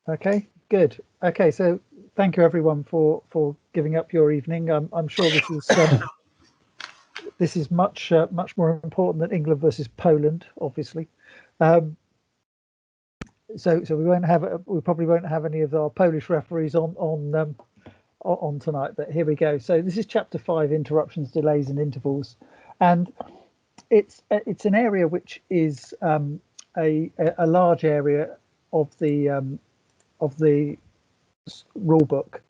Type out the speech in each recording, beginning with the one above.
Okay, good. Okay, so thank you everyone for giving up your evening. I'm sure this is much more important than England versus Poland, obviously. So we probably won't have any of our Polish referees on tonight. But here we go. So this is Chapter 5: Interruptions, Delays, and Intervals, and it's an area which is a large area of the rule book,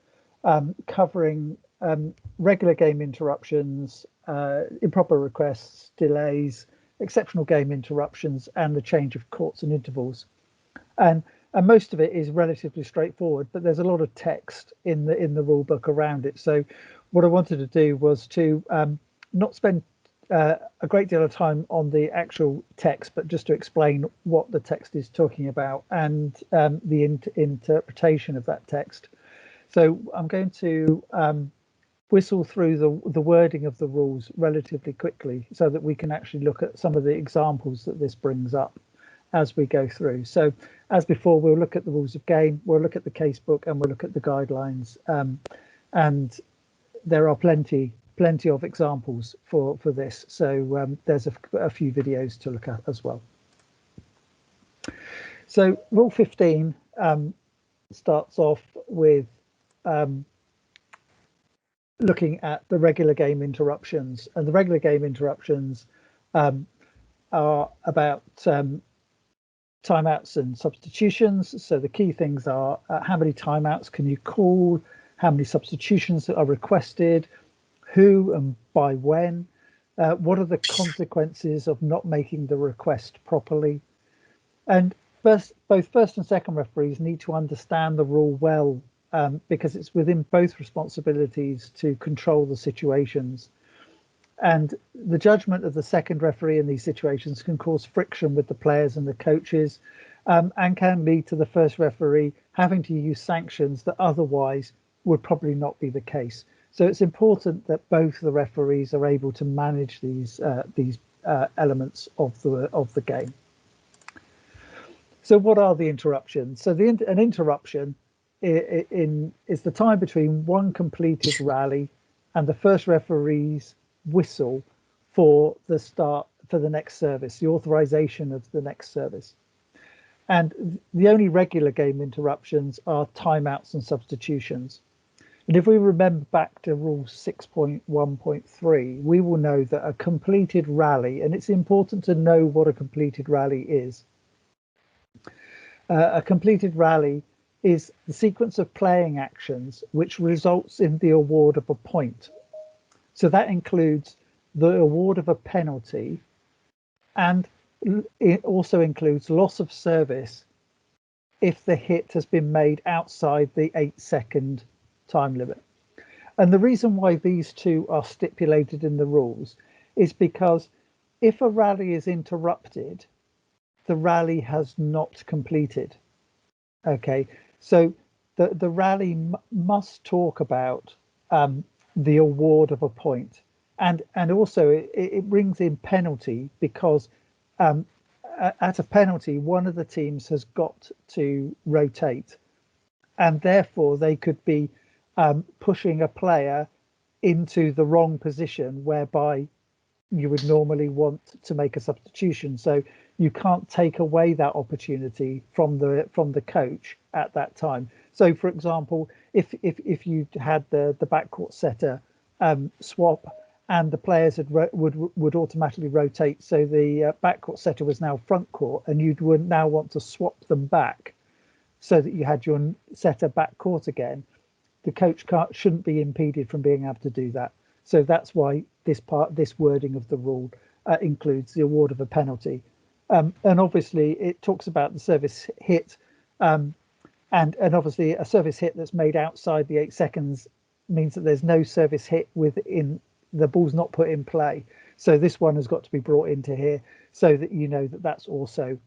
covering regular game interruptions, improper requests, delays, exceptional game interruptions, and the change of courts and intervals. And most of it is relatively straightforward, but there's a lot of text in the rule book around it. So what I wanted to do was to not spend a great deal of time on the actual text, but just to explain what the text is talking about and the interpretation of that text. So I'm going to whistle through the wording of the rules relatively quickly so that we can actually look at some of the examples that this brings up as we go through. So as before, we'll look at the rules of game, we'll look at the case book, and we'll look at the guidelines. And there are plenty of examples for this. So there's a few videos to look at as well. So rule 15 starts off with looking at the regular game interruptions, and the regular game interruptions are about timeouts and substitutions. So the key things are how many timeouts can you call, how many substitutions that are requested, who and by when, what are the consequences of not making the request properly. And both first and second referees need to understand the rule well, because it's within both responsibilities to control the situations. And the judgment of the second referee in these situations can cause friction with the players and the coaches, and can lead to the first referee having to use sanctions that otherwise would probably not be the case. So it's important that both the referees are able to manage these elements of the game. So what are the interruptions? So an interruption is the time between one completed rally and the first referee's whistle for the next service, the authorization of the next service. And the only regular game interruptions are timeouts and substitutions. And if we remember back to rule 6.1.3, we will know that a completed rally, and it's important to know what a completed rally is. A completed rally is the sequence of playing actions which results in the award of a point. So that includes the award of a penalty, and it also includes loss of service if the hit has been made outside the 8-second time limit. And the reason why these two are stipulated in the rules is because if a rally is interrupted, the rally has not completed. Okay, so the rally must talk about the award of a point, and also it brings in penalty, because at a penalty one of the teams has got to rotate, and therefore they could be pushing a player into the wrong position whereby you would normally want to make a substitution. So you can't take away that opportunity from the coach at that time. So for example, if you had the backcourt setter swap and the players would automatically rotate, so the backcourt setter was now front court, and you would now want to swap them back so that you had your setter back court again, the coach shouldn't be impeded from being able to do that. So that's why this wording of the rule includes the award of a penalty. And obviously it talks about the service hit, and obviously a service hit that's made outside the 8 seconds means that there's no service hit within, the ball's not put in play. So this one has got to be brought into here so that you know that that's also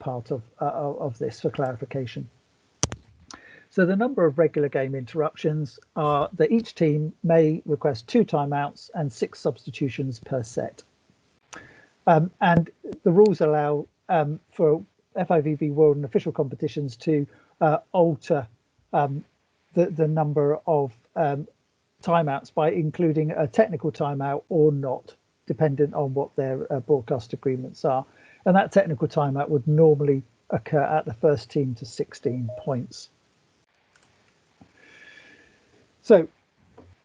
part of this for clarification. So the number of regular game interruptions are that each team may request 2 timeouts and 6 substitutions per set. And the rules allow for FIVB World and official competitions to alter the number of timeouts by including a technical timeout or not, dependent on what their broadcast agreements are. And that technical timeout would normally occur at the first team to 16 points. So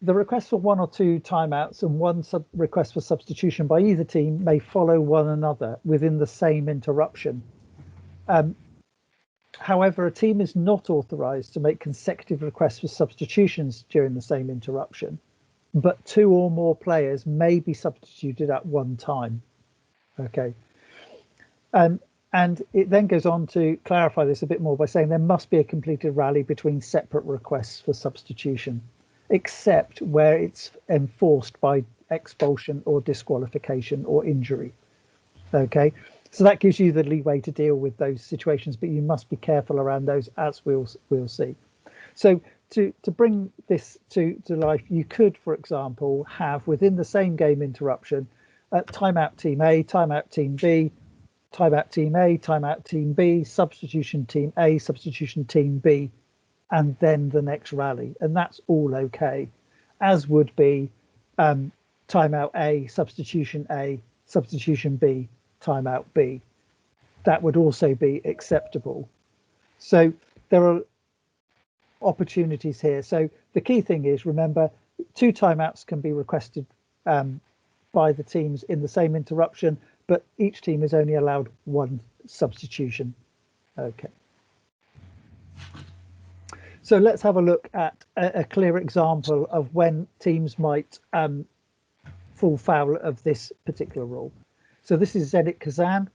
the request for 1 or 2 timeouts and 1 request for substitution by either team may follow one another within the same interruption. However, a team is not authorized to make consecutive requests for substitutions during the same interruption, but 2 or more players may be substituted at one time. Okay. And it then goes on to clarify this a bit more by saying there must be a completed rally between separate requests for substitution, except where it's enforced by expulsion or disqualification or injury. Okay, so that gives you the leeway to deal with those situations, but you must be careful around those, as we'll see. So to bring this to life, you could, for example, have within the same game interruption, timeout team A, timeout team B, timeout team A, timeout team B, substitution team A, substitution team B, and then the next rally. And that's all okay, as would be timeout A, substitution B, timeout B. That would also be acceptable. So there are opportunities here. So the key thing is, remember, 2 timeouts can be requested by the teams in the same interruption, but each team is only allowed 1 substitution. Okay. So let's have a look at a clear example of when teams might fall foul of this particular rule. So this is Zenit Kazan,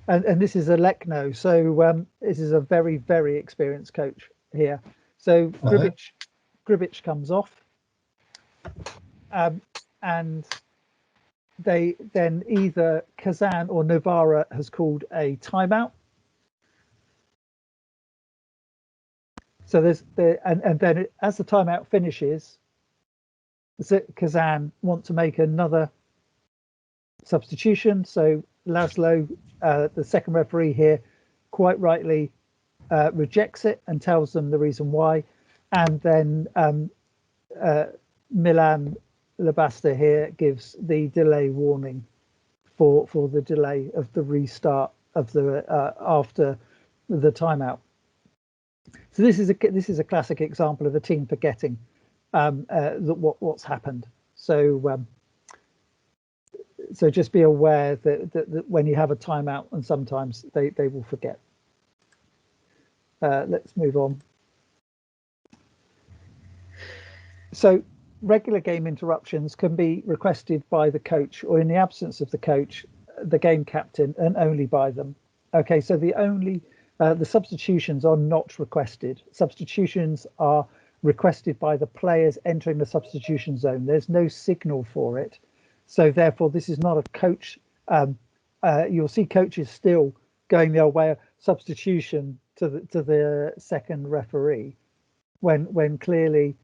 and this is Alekno. So this is a very, very experienced coach here. So Gribic comes off, and they then either Kazan or Novara has called a timeout. So there's and then as the timeout finishes, Kazan want to make another substitution. So Laszlo, the second referee here, quite rightly rejects it and tells them the reason why. And then Milan Labasta here gives the delay warning for the delay of the restart of the after the timeout. So this is a classic example of a team forgetting what's happened. So so just be aware that when you have a timeout, and sometimes they will forget. Let's move on. So regular game interruptions can be requested by the coach, or in the absence of the coach, the game captain, and only by them. Okay, so the substitutions are not requested. Substitutions are requested by the players entering the substitution zone. There's no signal for it. So therefore, this is not a coach. You'll see coaches still going their way of substitution to the second referee, when clearly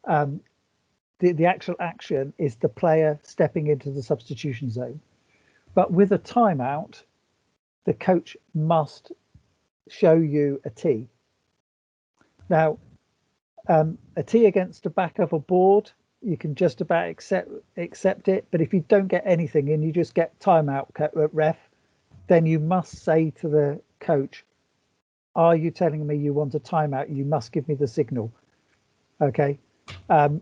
the actual action is the player stepping into the substitution zone. But with a timeout, the coach must show you a T. Now, a T against the back of a board, you can just about accept it. But if you don't get anything and you just get timeout, ref, then you must say to the coach, "Are you telling me you want a timeout? You must give me the signal." Okay, and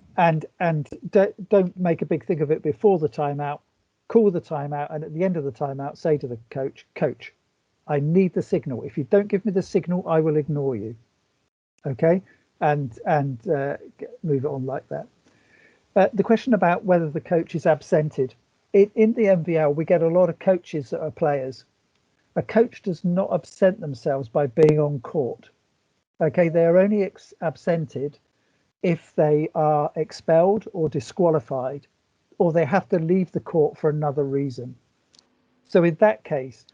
don't make a big thing of it before the timeout. Call the timeout, and at the end of the timeout, say to the coach, "Coach, I need the signal. If you don't give me the signal, I will ignore you." Okay, and move it on like that. The question about whether the coach is absented. In the MVL, we get a lot of coaches that are players. A coach does not absent themselves by being on court. Okay, they are only absented if they are expelled or disqualified, or they have to leave the court for another reason. So in that case,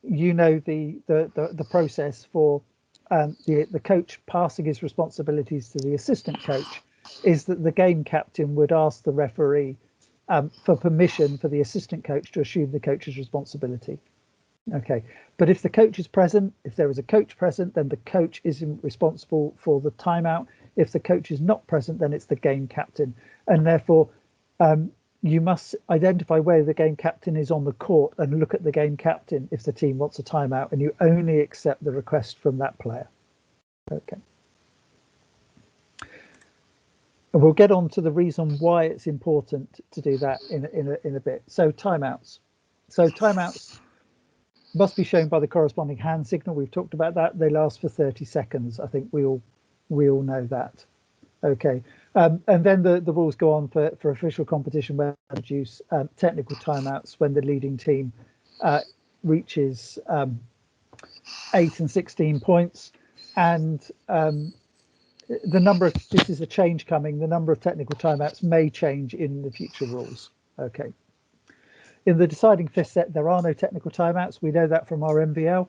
you know the process for the coach passing his responsibilities to the assistant coach is that the game captain would ask the referee for permission for the assistant coach to assume the coach's responsibility. Okay, but if the coach is present, if there is a coach present, then the coach is responsible for the timeout. If the coach is not present, then it's the game captain. And therefore, you must identify where the game captain is on the court and look at the game captain if the team wants a timeout, and you only accept the request from that player. Okay. And we'll get on to the reason why it's important to do that in a bit. So timeouts. So timeouts must be shown by the corresponding hand signal. We've talked about that. They last for 30 seconds. I think we all know that. Okay, and then the rules go on for official competition where they introduce technical timeouts when the leading team reaches 8 and 16 points, and the number of, this is a change coming, the number of technical timeouts may change in the future rules. Okay. In the deciding fifth set, there are no technical timeouts. We know that from our MVL.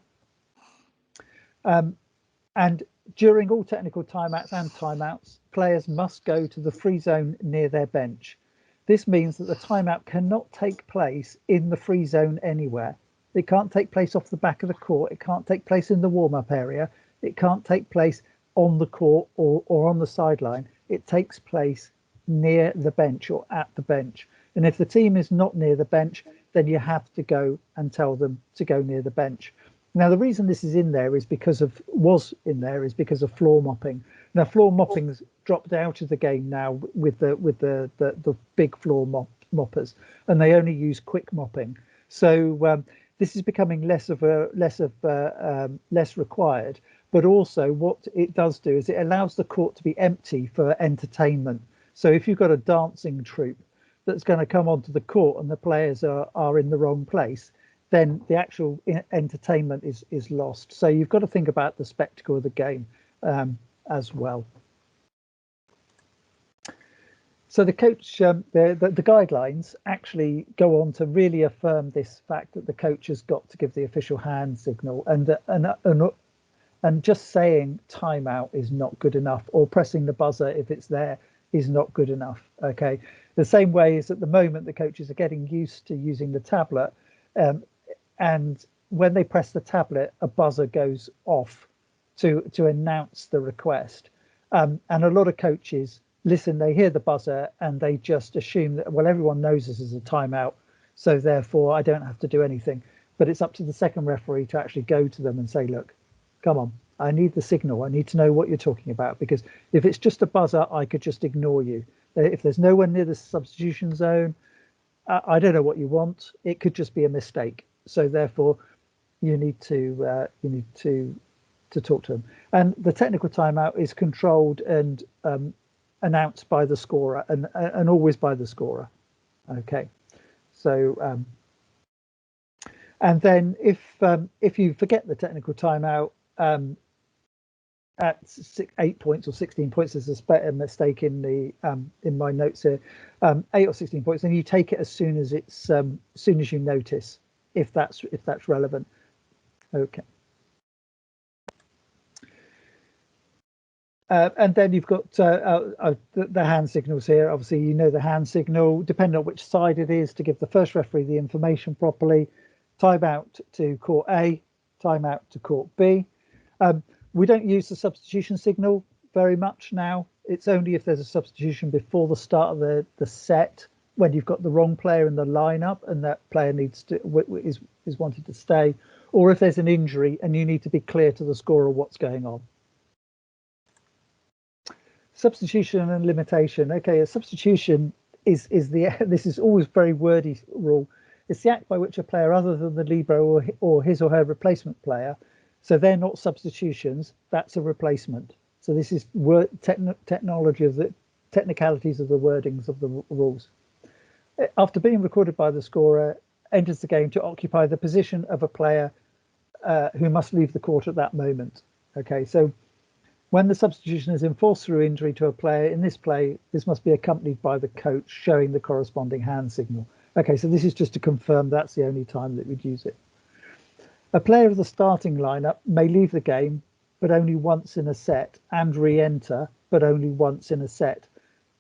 And during all technical timeouts and timeouts, players must go to the free zone near their bench. This means that the timeout cannot take place in the free zone anywhere. It can't take place off the back of the court. It can't take place in the warm-up area. It can't take place on the court or on the sideline. It takes place near the bench or at the bench. And if the team is not near the bench, then you have to go and tell them to go near the bench. Now, the reason this is in there is because of floor mopping. Now, floor mopping's dropped out of the game now with the big floor moppers, and they only use quick mopping. So this is becoming less required. But also, what it does do is it allows the court to be empty for entertainment. So if you've got a dancing troupe that's going to come onto the court and the players are in the wrong place, then the actual entertainment is lost. So you've got to think about the spectacle of the game as well. So the coach, the guidelines actually go on to really affirm this fact that the coach has got to give the official hand signal, and just saying timeout is not good enough, or pressing the buzzer if it's there is not good enough. Okay, the same way is at the moment the coaches are getting used to using the tablet, and when they press the tablet, a buzzer goes off to announce the request. And a lot of coaches listen, they hear the buzzer and they just assume that, well, everyone knows this is a timeout, so therefore I don't have to do anything. But it's up to the second referee to actually go to them and say, look, come on, I need the signal. I need to know what you're talking about, because if it's just a buzzer, I could just ignore you. If there's no one near the substitution zone, I don't know what you want. It could just be a mistake. So therefore, you need to talk to them. And the technical timeout is controlled and announced by the scorer, and always by the scorer. Okay, so and then if you forget the technical timeout at 8 points or 16 points, there's a mistake in the in my notes here, 8 or 16 points, then you take it as soon as you notice, if that's relevant. Okay. And then you've got the hand signals here. Obviously, you know the hand signal, depending on which side it is, to give the first referee the information properly. Timeout to court A, timeout to court B. We don't use the substitution signal very much now. It's only if there's a substitution before the start of the set, when you've got the wrong player in the lineup and that player is wanted to stay, or if there's an injury and you need to be clear to the scorer what's going on. Substitution and limitation. Okay, a substitution is this is always very wordy rule. It's the act by which a player other than the libero or his or her replacement player, so they're not substitutions, that's a replacement. So this is technology of the technicalities of the wordings of the rules. After being recorded by the scorer, enters the game to occupy the position of a player who must leave the court at that moment. Okay, so when the substitution is enforced through injury to a player in this play, this must be accompanied by the coach showing the corresponding hand signal. Okay, so this is just to confirm that's the only time that we'd use it. A player of the starting lineup may leave the game, but only once in a set, and re-enter, but only once in a set,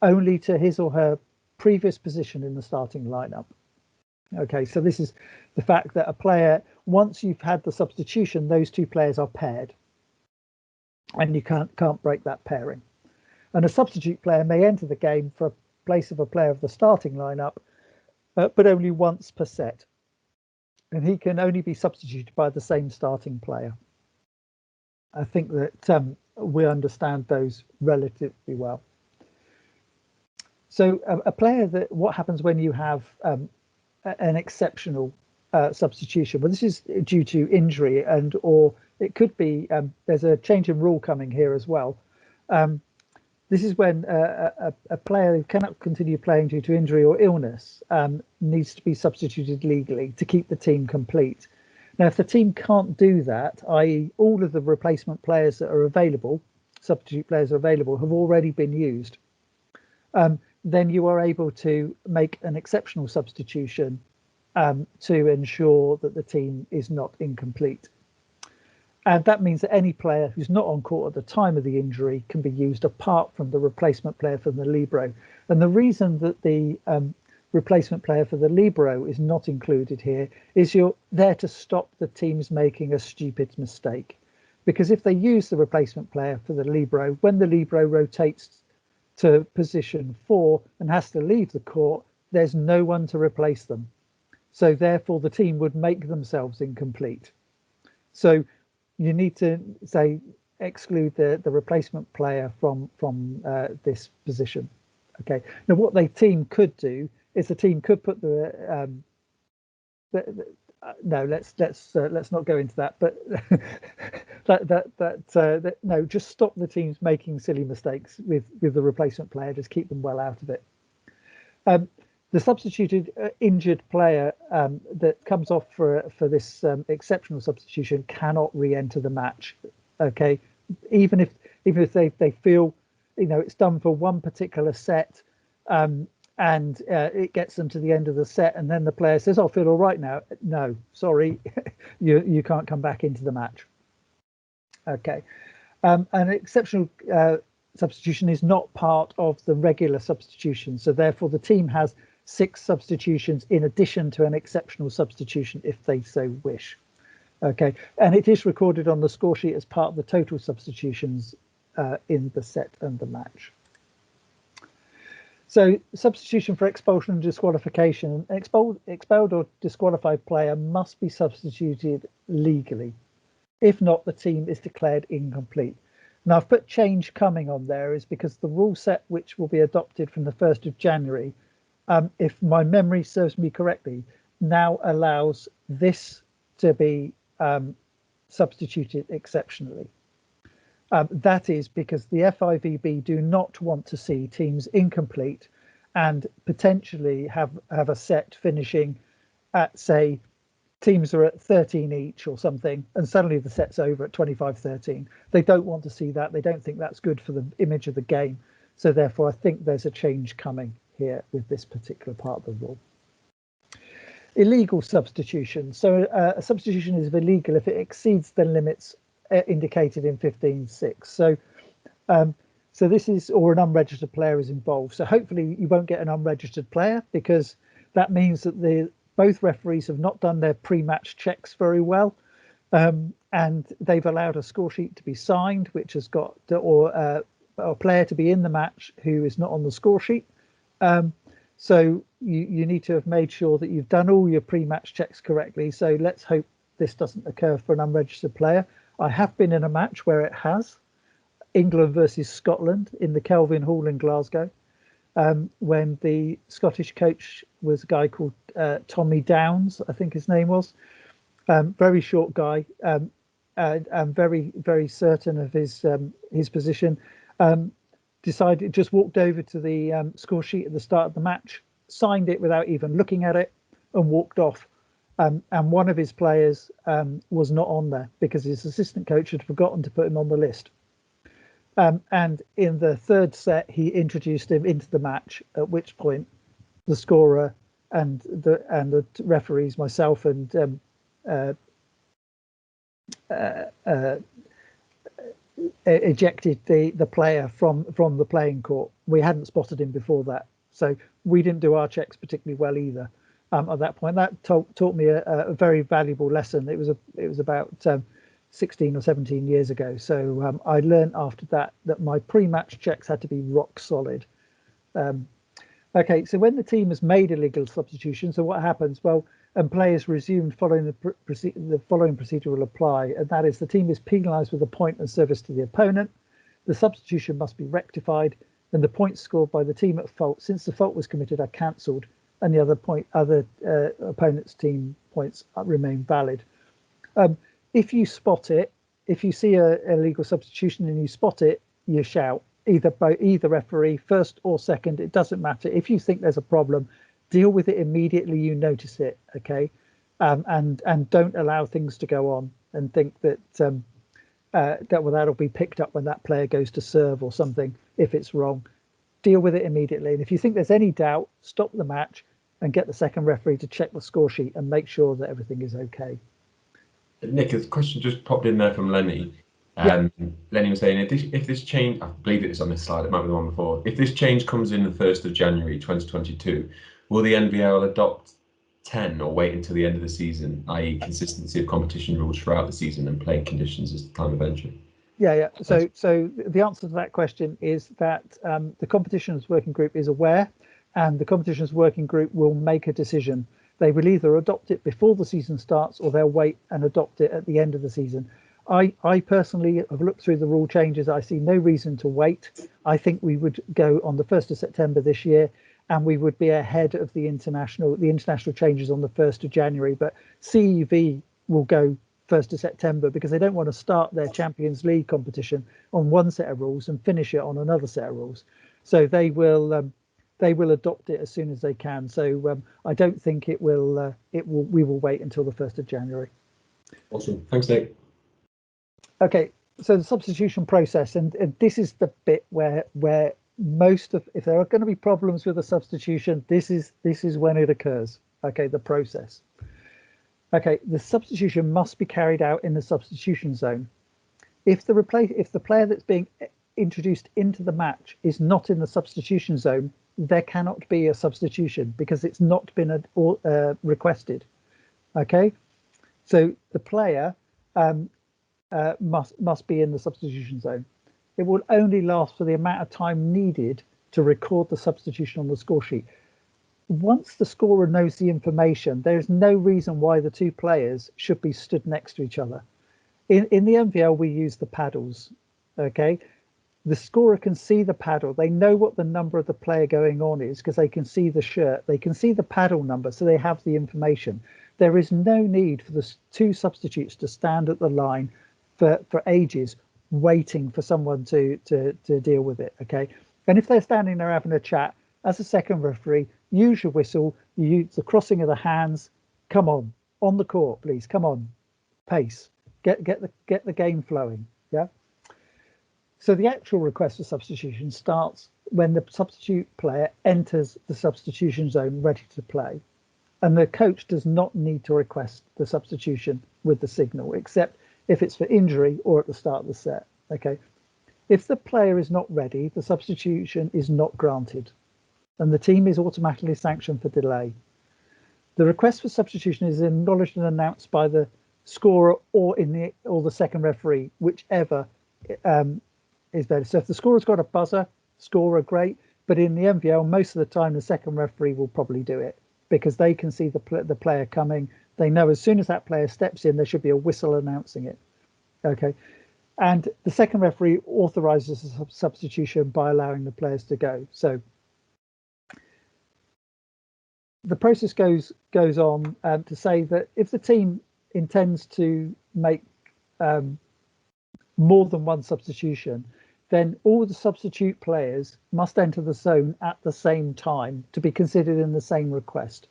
only to his or her previous position in the starting lineup. Okay, so this is the fact that a player, once you've had the substitution, those two players are paired, and you can't break that pairing. And a substitute player may enter the game for a place of a player of the starting lineup, but only once per set, and he can only be substituted by the same starting player. I think that we understand those relatively well. So a player what happens when you have an exceptional substitution? Well, this is due to injury, or it could be there's a change in rule coming here as well. This is when a player who cannot continue playing due to injury or illness needs to be substituted legally to keep the team complete. Now, if the team can't do that, i.e. all of the replacement players that are available, substitute players are available, have already been used, then you are able to make an exceptional substitution to ensure that the team is not incomplete. And that means that any player who's not on court at the time of the injury can be used apart from the replacement player for the libero. And the reason that the replacement player for the libero is not included here is you're there to stop the teams making a stupid mistake. Because if they use the replacement player for the libero, when the libero rotates to position 4 and has to leave the court, there's no one to replace them. So therefore the team would make themselves incomplete. So you need to say exclude the replacement player from this position. Okay. Now what the team could do is the team could put no, let's not go into that. But no, just stop the teams making silly mistakes with the replacement player. Just keep them well out of it. The substituted injured player that comes off for this exceptional substitution cannot re-enter the match. Okay, even if they feel it's done for one particular set. And it gets them to the end of the set, and then the player says, "I feel all right now." No, sorry, you can't come back into the match. Okay, an exceptional substitution is not part of the regular substitution, so therefore the team has 6 substitutions in addition to an exceptional substitution if they so wish. Okay, and it is recorded on the score sheet as part of the total substitutions in the set and the match. So substitution for expulsion and disqualification. An expelled or disqualified player must be substituted legally. If not, the team is declared incomplete. Now I've put change coming on there is because the rule set which will be adopted from the 1st of January, if my memory serves me correctly, now allows this to be substituted exceptionally. That is because the FIVB do not want to see teams incomplete and potentially have a set finishing at, say, teams are at 13 each or something, and suddenly the set's over at 25-13. They don't want to see that. They don't think that's good for the image of the game. So therefore, I think there's a change coming here with this particular part of the rule. Illegal substitution. So a substitution is illegal if it exceeds the limits indicated in 15.6. So this is, or an unregistered player is involved. So hopefully you won't get an unregistered player, because that means that both referees have not done their pre-match checks very well, and they've allowed a score sheet to be signed which has got or a player to be in the match who is not on the score sheet. So you need to have made sure that you've done all your pre-match checks correctly. So let's hope this doesn't occur for an unregistered player. I have been in a match where it has, England versus Scotland in the Kelvin Hall in Glasgow, when the Scottish coach was a guy called Tommy Downs, I think his name was. Very short guy, and very, very certain of his position. Just walked over to the score sheet at the start of the match, signed it without even looking at it, and walked off. And one of his players was not on there because his assistant coach had forgotten to put him on the list. And in the 3rd set, he introduced him into the match, at which point the scorer and the referees, myself and ejected the player from the playing court. We hadn't spotted him before that, so we didn't do our checks particularly well either. at that point. That taught me a very valuable lesson. It was about 16 or 17 years ago. So I learned after that my pre-match checks had to be rock solid. Okay, so when the team has made a legal substitution, so what happens? Well, and players resumed following the following procedure will apply, and that is the team is penalised with a point and service to the opponent. The substitution must be rectified, and the points scored by the team at fault, since the fault was committed, are cancelled, and the other opponent's team points remain valid. If you spot it, if you see a illegal substitution and you spot it, you shout. Either referee, first or second, it doesn't matter. If you think there's a problem, deal with it immediately you notice it, okay? And don't allow things to go on and think that that'll be picked up when that player goes to serve or something if it's wrong. Deal with it immediately. And if you think there's any doubt, stop the match and get the second referee to check the score sheet and make sure that everything is okay. Nick, a question just popped in there from Lenny. Lenny was saying, if this change, I believe it is on this slide, it might be the one before, if this change comes in the 1st of January 2022, will the NVL adopt 10 or wait until the end of the season, i.e. consistency of competition rules throughout the season and playing conditions as the time of entry? Yeah. So the answer to that question is that the competitions working group is aware, and the competitions working group will make a decision. They will either adopt it before the season starts or they'll wait and adopt it at the end of the season. I personally have looked through the rule changes. I see no reason to wait. I think we would go on the 1st of September this year, and we would be ahead of the international changes on the 1st of January. But CEV will go 1st of September because they don't want to start their Champions League competition on one set of rules and finish it on another set of rules. So they will adopt it as soon as they can. So I don't think we will wait until the 1st of January. Awesome. Thanks, Nick. Okay, so the substitution process, and this is the bit where if there are going to be problems with a substitution, this is when it occurs. Okay, the process. Okay, the substitution must be carried out in the substitution zone. If the player that's being introduced into the match is not in the substitution zone, there cannot be a substitution because it's not been requested. Okay, so the player must be in the substitution zone. It will only last for the amount of time needed to record the substitution on the score sheet. Once the scorer knows the information, there is no reason why the two players should be stood next to each other. In the MVL, we use the paddles. Okay, the scorer can see the paddle. They know what the number of the player going on is because they can see the shirt. They can see the paddle number, so they have the information. There is no need for the two substitutes to stand at the line for ages waiting for someone to deal with it. Okay, and if they're standing there having a chat, as a second referee, use your whistle, you use the crossing of the hands. Come on the court, please. Come on, pace. Get the game flowing. Yeah. So the actual request for substitution starts when the substitute player enters the substitution zone ready to play, and the coach does not need to request the substitution with the signal, except if it's for injury or at the start of the set. Okay, if the player is not ready, the substitution is not granted, and the team is automatically sanctioned for delay. The request for substitution is acknowledged and announced by the scorer or the second referee, whichever is better. So if the scorer's got a buzzer, scorer, great. But in the MVL, most of the time, the second referee will probably do it because they can see the player coming. They know as soon as that player steps in, there should be a whistle announcing it. Okay, and the second referee authorizes the substitution by allowing the players to go. So the process goes on to say that if the team intends to make more than one substitution, then all the substitute players must enter the zone at the same time to be considered in the same request.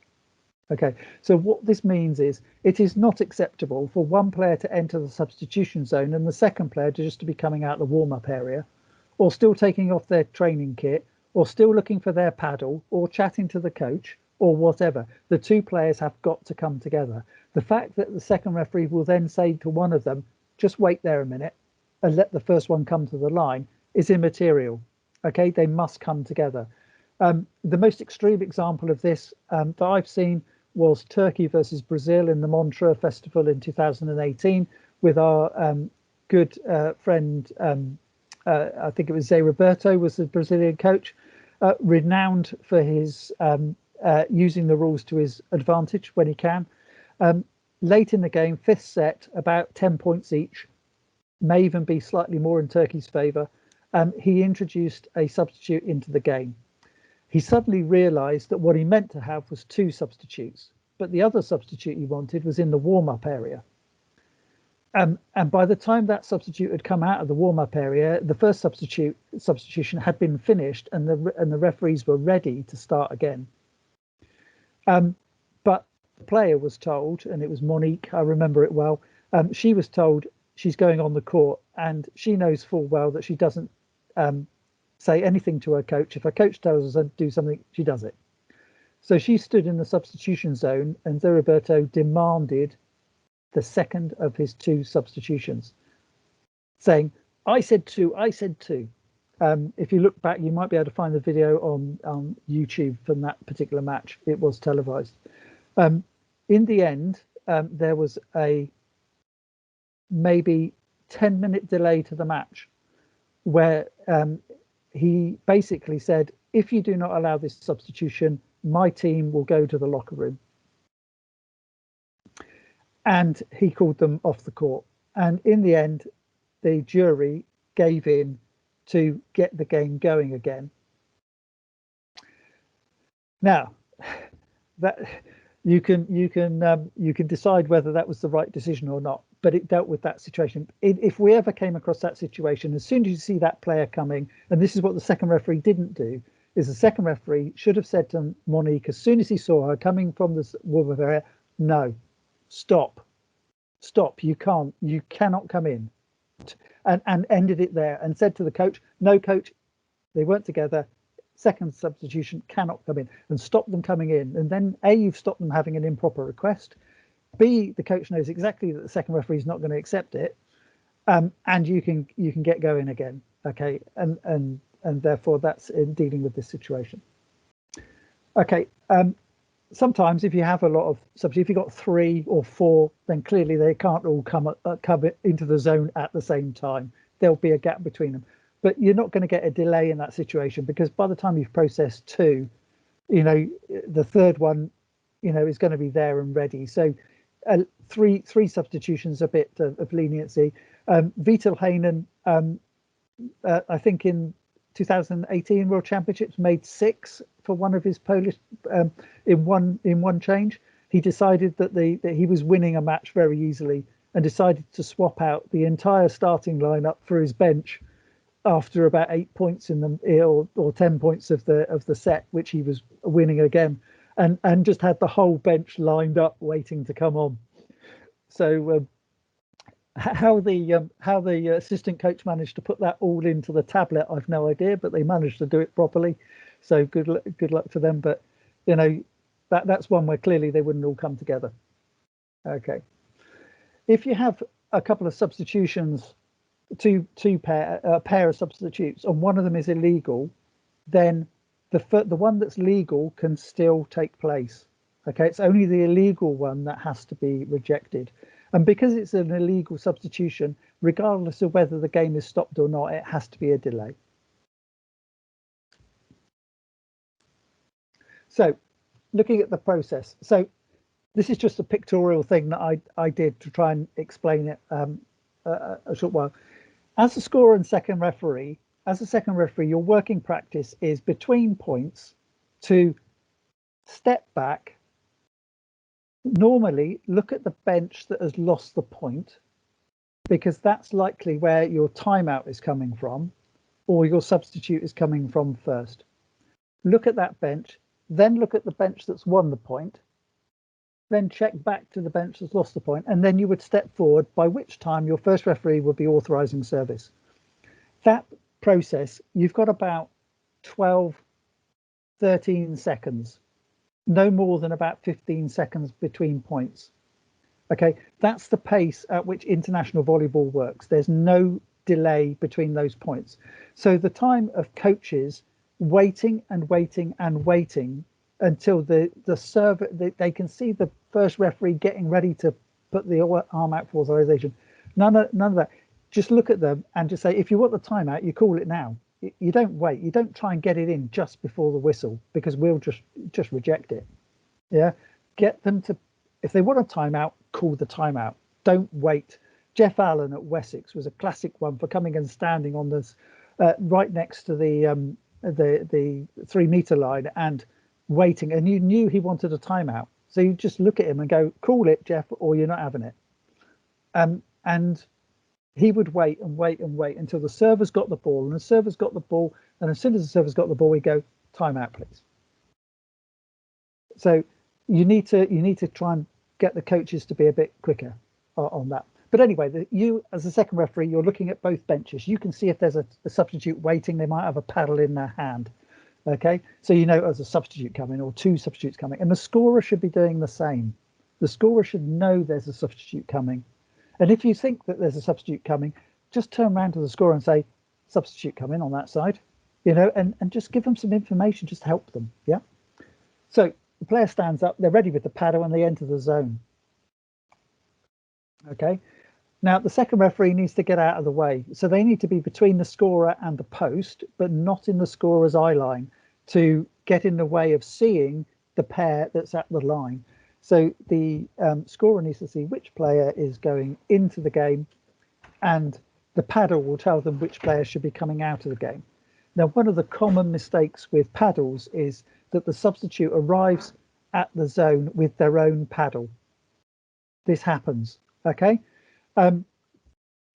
Okay, so what this means is it is not acceptable for one player to enter the substitution zone and the second player to be coming out the warm-up area, or still taking off their training kit, or still looking for their paddle, or chatting to the coach, or whatever. The two players have got to come together. The fact that the second referee will then say to one of them, just wait there a minute and let the first one come to the line is immaterial. Okay, they must come together. The most extreme example of this that I've seen was Turkey versus Brazil in the Montreux Festival in 2018 with our good friend, I think it was Zé Roberto was the Brazilian coach, renowned for his using the rules to his advantage when he can. Late in the game, fifth set, about 10 points each, may even be slightly more in Turkey's favour. He introduced a substitute into the game. He suddenly realised that what he meant to have was two substitutes, but the other substitute he wanted was in the warm-up area. And by the time that substitute had come out of the warm-up area, the first substitution had been finished, and the referees were ready to start again. But the player was told, and it was Monique, I remember it well. She was told she's going on the court, and she knows full well that she doesn't say anything to her coach. If her coach tells her to do something, she does it. So she stood in the substitution zone, and Zé Roberto demanded the second of his two substitutions, saying, I said two, I said two. If you look back, you might be able to find the video on YouTube from that particular match. It was televised. In the end, there was a maybe 10-minute delay to the match where he basically said, if you do not allow this substitution, my team will go to the locker room. And he called them off the court. And in the end, the jury gave in to get the game going again. Now, that you can decide whether that was the right decision or not, but it dealt with that situation. If we ever came across that situation, as soon as you see that player coming, and this is what the second referee didn't do, is the second referee should have said to Monique, as soon as he saw her coming from the warm-up area, no, stop, you cannot come in, and ended it there, and said to the coach, no coach, they weren't together, second substitution cannot come in, and stop them coming in. And then A, you've stopped them having an improper request, B, the coach knows exactly that the second referee is not going to accept it, and you can get going again. Okay, and therefore that's in dealing with this situation. Okay, sometimes if you have a lot of substitutes, if you've got 3 or 4, then clearly they can't all come into the zone at the same time. There'll be a gap between them, but you're not going to get a delay in that situation, because by the time you've processed 2, the third one, is going to be there and ready. So three substitutions, a bit of leniency. Vital Heinen, I think in 2018 World Championships, made 6 for one of his Polish in one change. He decided that he was winning a match very easily, and decided to swap out the entire starting lineup for his bench after about 8 points in the or 10 points of the set, which he was winning again, and just had the whole bench lined up waiting to come on. So how the assistant coach managed to put that all into the tablet, I've no idea, but they managed to do it properly. So good luck to them. But that's one where clearly they wouldn't all come together. Okay, if you have a couple of substitutions, a pair of substitutes, and one of them is illegal, then the one that's legal can still take place. Okay, it's only the illegal one that has to be rejected. And because it's an illegal substitution, regardless of whether the game is stopped or not, it has to be a delay. So looking at the process. So this is just a pictorial thing that I did to try and explain it a short while. As a scorer and second referee, your working practice is between points to step back, normally look at the bench that has lost the point, because that's likely where your timeout is coming from, or your substitute is coming from first. Look at that bench, then look at the bench that's won the point, then check back to the bench that's lost the point, and then you would step forward, by which time your first referee would be authorising service. That process, you've got about 12, 13 seconds, no more than about 15 seconds between points. Okay, that's the pace at which international volleyball works. There's no delay between those points. So the time of coaches waiting and waiting and waiting until the server, they can see the first referee getting ready to put the arm out for authorization. None of that. Just look at them and just say, if you want the timeout, you call it now. You don't wait. You don't try and get it in just before the whistle, because we'll just reject it. Yeah, get them to, if they want a timeout, call the timeout. Don't wait. Jeff Allen at Wessex was a classic one for coming and standing on this right next to the 3 meter line and waiting, and you knew he wanted a timeout, so you just look at him and go, call it, Jeff, or you're not having it. And he would wait and wait and wait until the server's got the ball, and the server's got the ball, and as soon as the server's got the ball, we go, timeout, please. So you need to try and get the coaches to be a bit quicker on that. But anyway, you as a second referee, you're looking at both benches. You can see if there's a substitute waiting, they might have a paddle in their hand. Okay, so you know there's a substitute coming or 2 substitutes coming, and the scorer should be doing the same. The scorer should know there's a substitute coming. And if you think that there's a substitute coming, just turn around to the scorer and say, substitute coming on that side, you know, and just give them some information, just help them. Yeah. So the player stands up, they're ready with the paddle, and they enter the zone. Okay. Now the second referee needs to get out of the way. So they need to be between the scorer and the post, but not in the scorer's eye line, to get in the way of seeing the pair that's at the line. So the scorer needs to see which player is going into the game, and the paddle will tell them which player should be coming out of the game. Now, one of the common mistakes with paddles is that the substitute arrives at the zone with their own paddle. This happens, okay?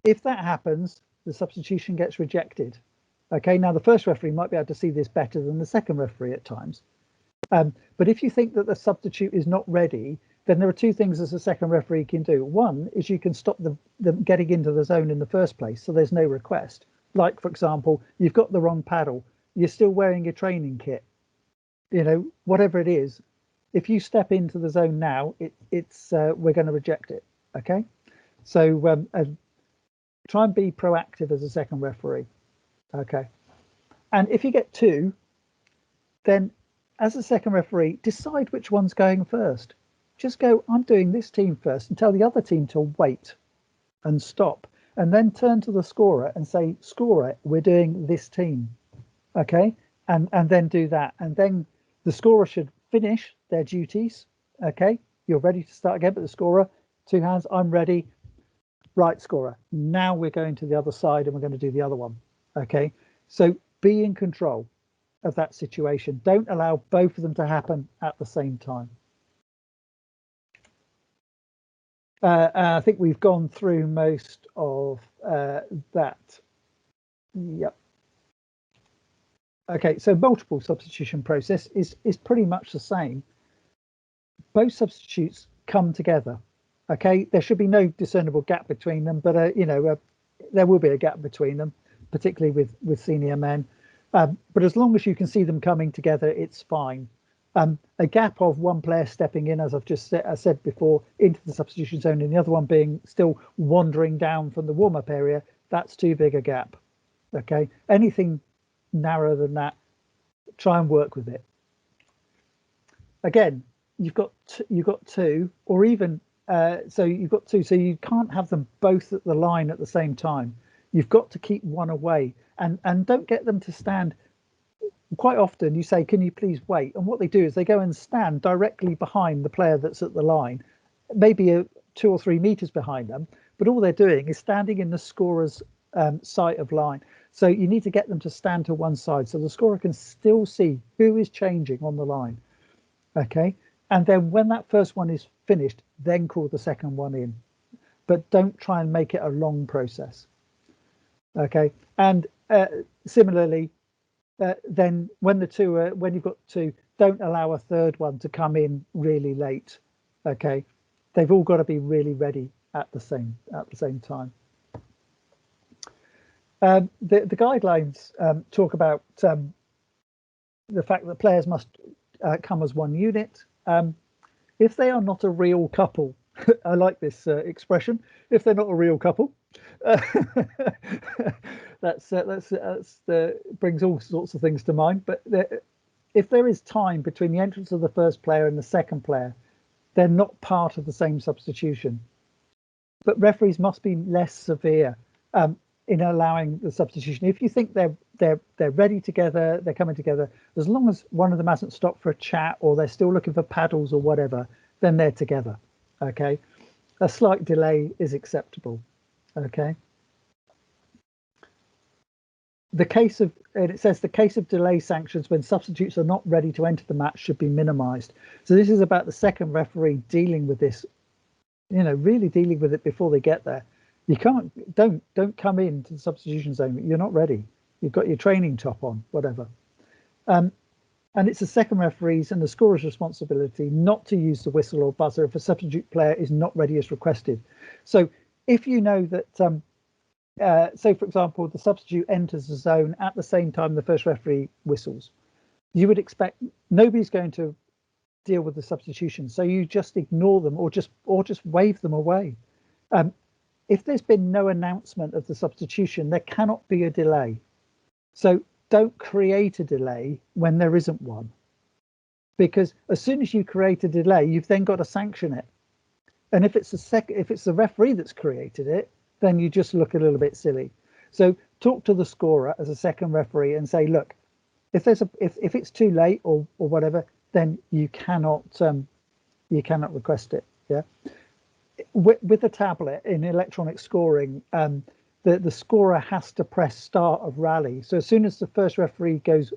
If that happens, the substitution gets rejected. Okay, now the first referee might be able to see this better than the second referee at times. But if you think that the substitute is not ready, then there are 2 things as a second referee can do. One is you can stop them getting into the zone in the first place, so there's no request. Like, for example, you've got the wrong paddle, you're still wearing your training kit, you know, whatever it is. If you step into the zone now, we're going to reject it. Okay, so try and be proactive as a second referee. Okay, and if you get 2, then as a second referee, decide which one's going first. Just go, I'm doing this team first, and tell the other team to wait and stop, and then turn to the scorer and say, scorer, we're doing this team. Okay, and then do that, and then the scorer should finish their duties. Okay, you're ready to start again, but the scorer, 2 hands, I'm ready. Right, scorer, now we're going to the other side and we're going to do the other one. Okay, so be in control of that situation. Don't allow both of them to happen at the same time. I think we've gone through most of that. Yep. Okay, so multiple substitution process is pretty much the same. Both substitutes come together. Okay, there should be no discernible gap between them, but you know, there will be a gap between them, particularly with senior men. But as long as you can see them coming together, it's fine. A gap of one player stepping in, as I've just said before, into the substitution zone, and the other one being still wandering down from the warm-up area, that's too big a gap. Okay, anything narrower than that, try and work with it. Again, you've got 2, or even so you've got 2, so you can't have them both at the line at the same time. You've got to keep one away, and don't get them to stand. Quite often you say, can you please wait? And what they do is they go and stand directly behind the player that's at the line, maybe 2 or 3 meters behind them, but all they're doing is standing in the scorer's sight of line. So you need to get them to stand to one side so the scorer can still see who is changing on the line. Okay, and then when that first one is finished, then call the second one in, but don't try and make it a long process. Okay, and similarly, then when you've got 2, don't allow a third one to come in really late. Okay, they've all got to be really ready at the same time. The guidelines talk about the fact that players must come as one unit. If they are not a real couple, I like this expression. If they're not a real couple, that's brings all sorts of things to mind. But if there is time between the entrance of the first player and the second player, they're not part of the same substitution. But referees must be less severe in allowing the substitution. If you think they're ready together, they're coming together, as long as one of them hasn't stopped for a chat or they're still looking for paddles or whatever, then they're together. Okay, a slight delay is acceptable. Okay. It says the case of delay sanctions when substitutes are not ready to enter the match should be minimized. So this is about the second referee dealing with this, really dealing with it before they get there. You don't come into the substitution zone. You're not ready. You've got your training top on, whatever. And it's the second referee's and the scorer's responsibility not to use the whistle or buzzer if a substitute player is not ready as requested. So if you know that, say, for example, the substitute enters the zone at the same time the first referee whistles, you would expect nobody's going to deal with the substitution. So you just ignore them or just wave them away. If there's been no announcement of the substitution, there cannot be a delay. So don't create a delay when there isn't one, because as soon as you create a delay, you've then got to sanction it. And if it's the referee that's created it, then you just look a little bit silly. So talk to the scorer as a second referee and say, look, if it's too late or whatever, then you cannot request it. Yeah. With a tablet in electronic scoring, the scorer has to press start of rally. So as soon as the first referee goes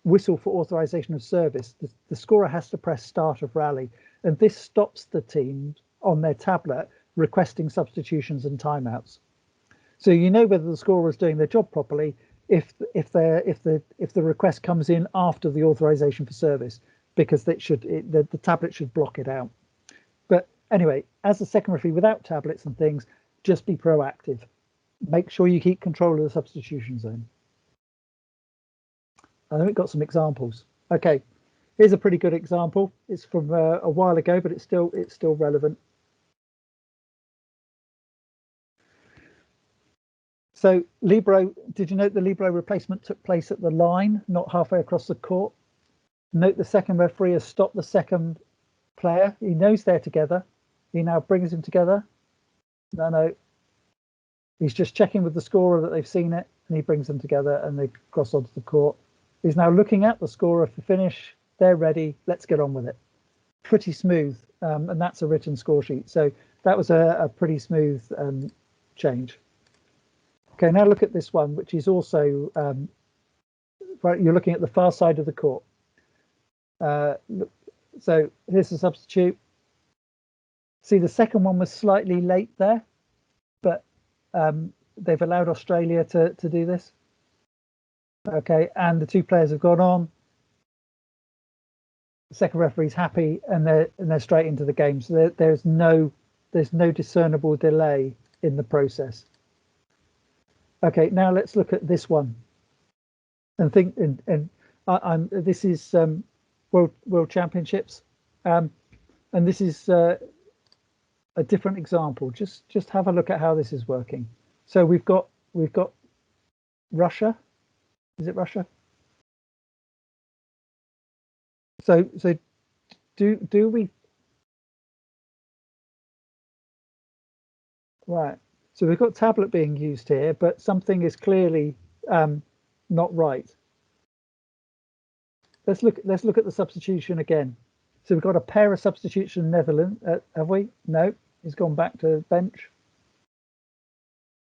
whistle for authorization of service, the scorer has to press start of rally, and this stops the team on their tablet requesting substitutions and timeouts. So you know whether the scorer is doing their job properly if the request comes in after the authorization for service, because the tablet should block it out. But anyway, as a second referee without tablets and things, just be proactive. Make sure you keep control of the substitution zone. I think we've got some examples. Okay, here's a pretty good example. It's from a while ago, but it's still relevant. So libero, did you note the libero replacement took place at the line, not halfway across the court? Note the second referee has stopped the second player. He knows they're together. He now brings them together. No. He's just checking with the scorer that they've seen it, and he brings them together and they cross onto the court. He's now looking at the scorer for finish. They're ready. Let's get on with it. Pretty smooth. And that's a written score sheet. So that was a pretty smooth change. Okay, now look at this one, which is also, right, you're looking at the far side of the court. So here's the substitute. See, the second one was slightly late there, but they've allowed Australia to do this. Okay, and the two players have gone on. The second referee's happy, and they're straight into the game. So there's no discernible delay in the process. Okay, now let's look at this one, and think. This is World Championships, and this is a different example. Just have a look at how this is working. So we've got Russia. Is it Russia? So do we? Right. So we've got tablet being used here, but something is clearly not right. Let's look at the substitution again. So we've got a pair of substitution in Netherlands. Have we? No. He's gone back to bench.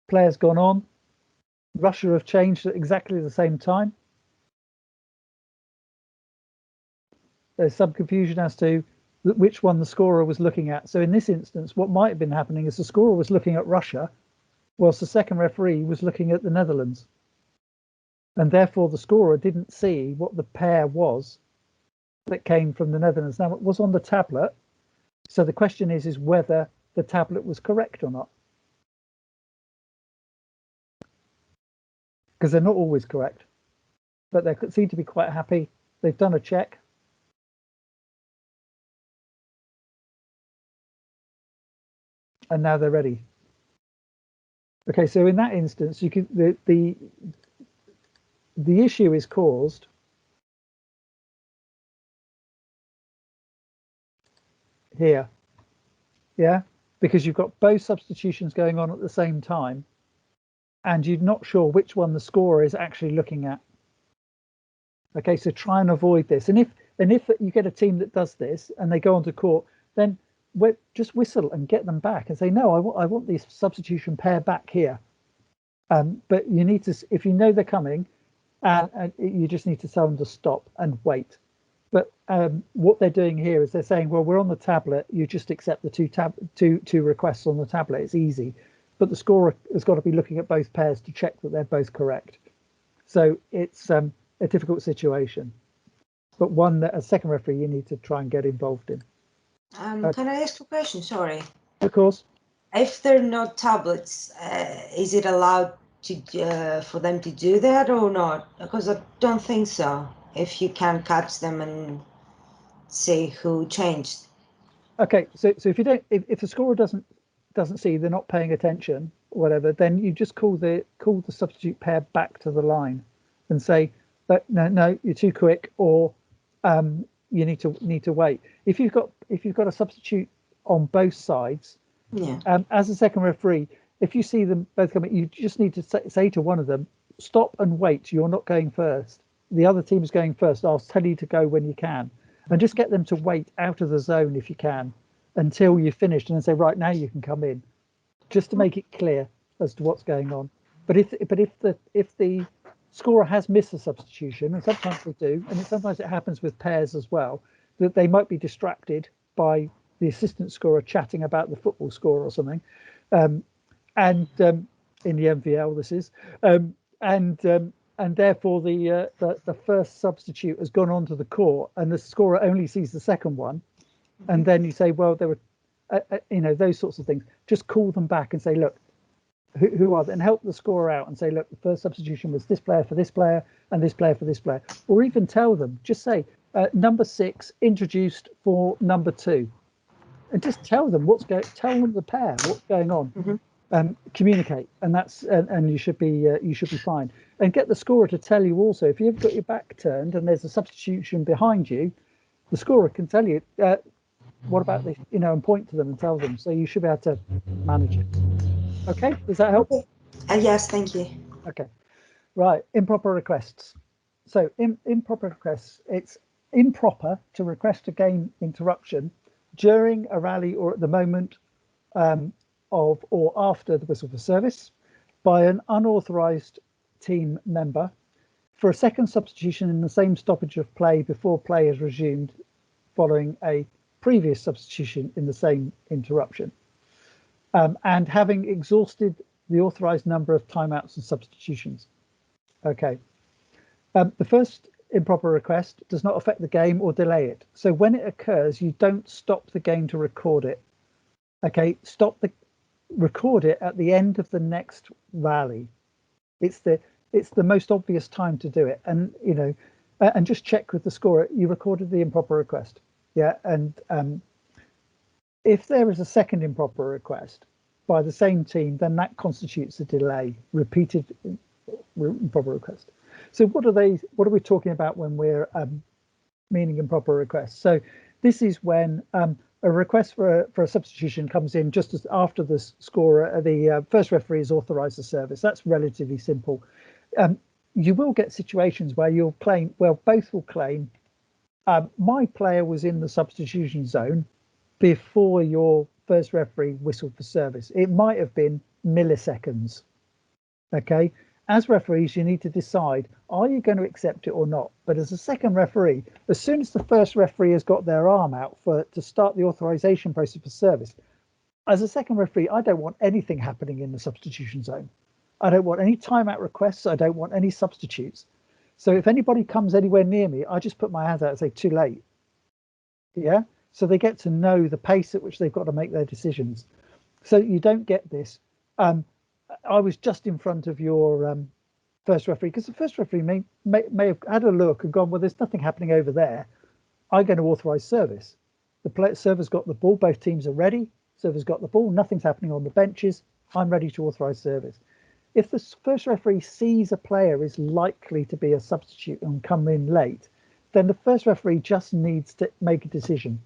Players gone on. Russia have changed at exactly the same time. There's some confusion as to which one the scorer was looking at. So in this instance, what might have been happening is the scorer was looking at Russia, whilst the second referee was looking at the Netherlands. And therefore the scorer didn't see what the pair was that came from the Netherlands. Now, it was on the tablet. So the question is whether the tablet was correct or not. Because they're not always correct, but they seem to be quite happy. They've done a check. And now they're ready. Okay, so in that instance, you can the issue is caused here. Yeah, because you've got both substitutions going on at the same time, and you're not sure which one the scorer is actually looking at. Okay, so try and avoid this. And if you get a team that does this and they go onto court, then just whistle and get them back and say, no, I want the substitution pair back here. But you need to, if you know they're coming, and you just need to tell them to stop and wait. But what they're doing here is they're saying, well, we're on the tablet. You just accept the two requests on the tablet. It's easy. But the scorer has got to be looking at both pairs to check that they're both correct. So it's a difficult situation, but one that as second referee you need to try and get involved in. Can I ask a question? Sorry. Of course. If they're not tablets, is it allowed to for them to do that or not? Because I don't think so. If you can catch them and see who changed. Okay, so if you don't, if the scorer doesn't see, they're not paying attention, or whatever, then you just call the substitute pair back to the line and say, but no, you're too quick, or you need to wait. If you've got a substitute on both sides, yeah. As a second referee, if you see them both coming, you just need to say to one of them, stop and wait. You're not going first. The other team is going first. I'll tell you to go when you can, and just get them to wait out of the zone if you can until you've finished, and then say, right, now you can come in, just to make it clear as to what's going on. But if the scorer has missed a substitution, and sometimes they do, and sometimes it happens with pairs as well, that they might be distracted by the assistant scorer chatting about the football score or something, in the MVL this is, and therefore the first substitute has gone onto the court, and the scorer only sees the second one, and then you say, well, there were, those sorts of things. Just call them back and say, look, who are they, and help the scorer out and say, look, the first substitution was this player for this player and this player for this player, or even tell them, just say number 6 introduced for number 2, and just tell them tell them the pair what's going on. Mm-hmm. Communicate, and that's and you should be fine. And get the scorer to tell you also, if you've got your back turned and there's a substitution behind you, the scorer can tell you what about this, and point to them and tell them. So you should be able to manage it. Okay, does that help? Yes, thank you. Okay, right. Improper requests. So improper requests, it's improper to request a game interruption during a rally or at the moment of or after the whistle for service by an unauthorized team member for a second substitution in the same stoppage of play before play is resumed following a previous substitution in the same interruption, and having exhausted the authorized number of timeouts and substitutions. Okay. The first improper request does not affect the game or delay it. So when it occurs, you don't stop the game to record it. Okay, record it at the end of the next rally. It's the most obvious time to do it, and and just check with the scorer. You recorded the improper request, yeah. And if there is a second improper request by the same team, then that constitutes a delay. Repeated improper request. So what are we talking about when we're meaning improper requests? So this is when a request for a substitution comes in just as after the scorer, the first referee has authorized the service. That's relatively simple. You will get situations where you'll claim, well, both will claim, my player was in the substitution zone before your first referee whistled for service. It might have been milliseconds. Okay. As referees, you need to decide, are you going to accept it or not? But as a second referee, as soon as the first referee has got their arm out to start the authorization process for service, as a second referee, I don't want anything happening in the substitution zone. I don't want any timeout requests. I don't want any substitutes. So if anybody comes anywhere near me, I just put my hands out and say, too late. Yeah. So they get to know the pace at which they've got to make their decisions. So you don't get this. I was just in front of your first referee, because the first referee may have had a look and gone, well, there's nothing happening over there. I'm going to authorize service. The server's got the ball. Both teams are ready. Server's got the ball. Nothing's happening on the benches. I'm ready to authorize service. If the first referee sees a player is likely to be a substitute and come in late, then the first referee just needs to make a decision.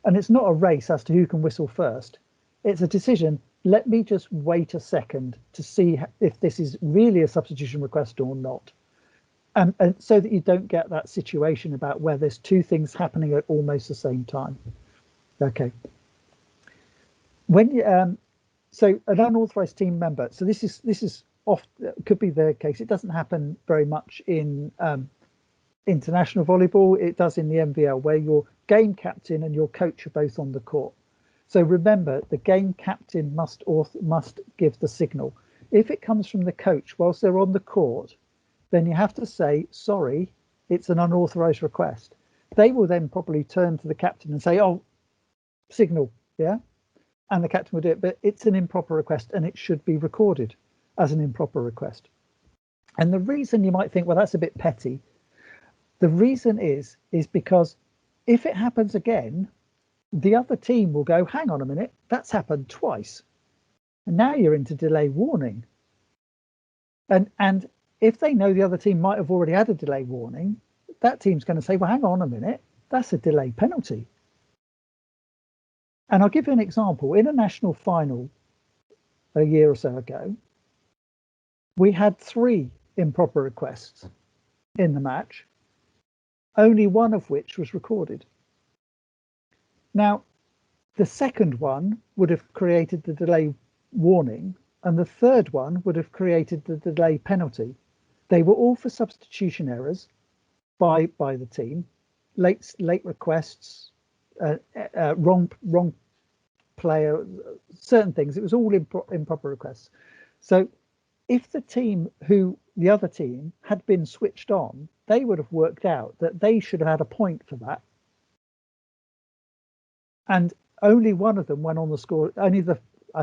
And it's not a race as to who can whistle first. It's a decision. Let me just wait a second to see if this is really a substitution request or not. And so that you don't get that situation about where there's two things happening at almost the same time. Okay. When you, so an unauthorized team member. So this is could be the case. It doesn't happen very much in international volleyball. It does in the MVL, where your game captain and your coach are both on the court. So remember, the game captain must give the signal. If it comes from the coach whilst they're on the court, then you have to say, sorry, it's an unauthorized request. They will then probably turn to the captain and say, oh, signal, yeah? And the captain will do it, but it's an improper request and it should be recorded as an improper request. And the reason you might think, well, that's a bit petty. The reason is because if it happens again, the other team will go, hang on a minute, that's happened twice. And now you're into delay warning. And if they know the other team might have already had a delay warning, that team's going to say, well, hang on a minute, that's a delay penalty. And I'll give you an example. In a national final a year or so ago, we had 3 improper requests in the match, only one of which was recorded. Now, the second one would have created the delay warning, and the third one would have created the delay penalty. They were all for substitution errors by the team, late requests, wrong player, certain things. It was all improper requests. So if the other team had been switched on, they would have worked out that they should have had a point for that. And only one of them went on the score. I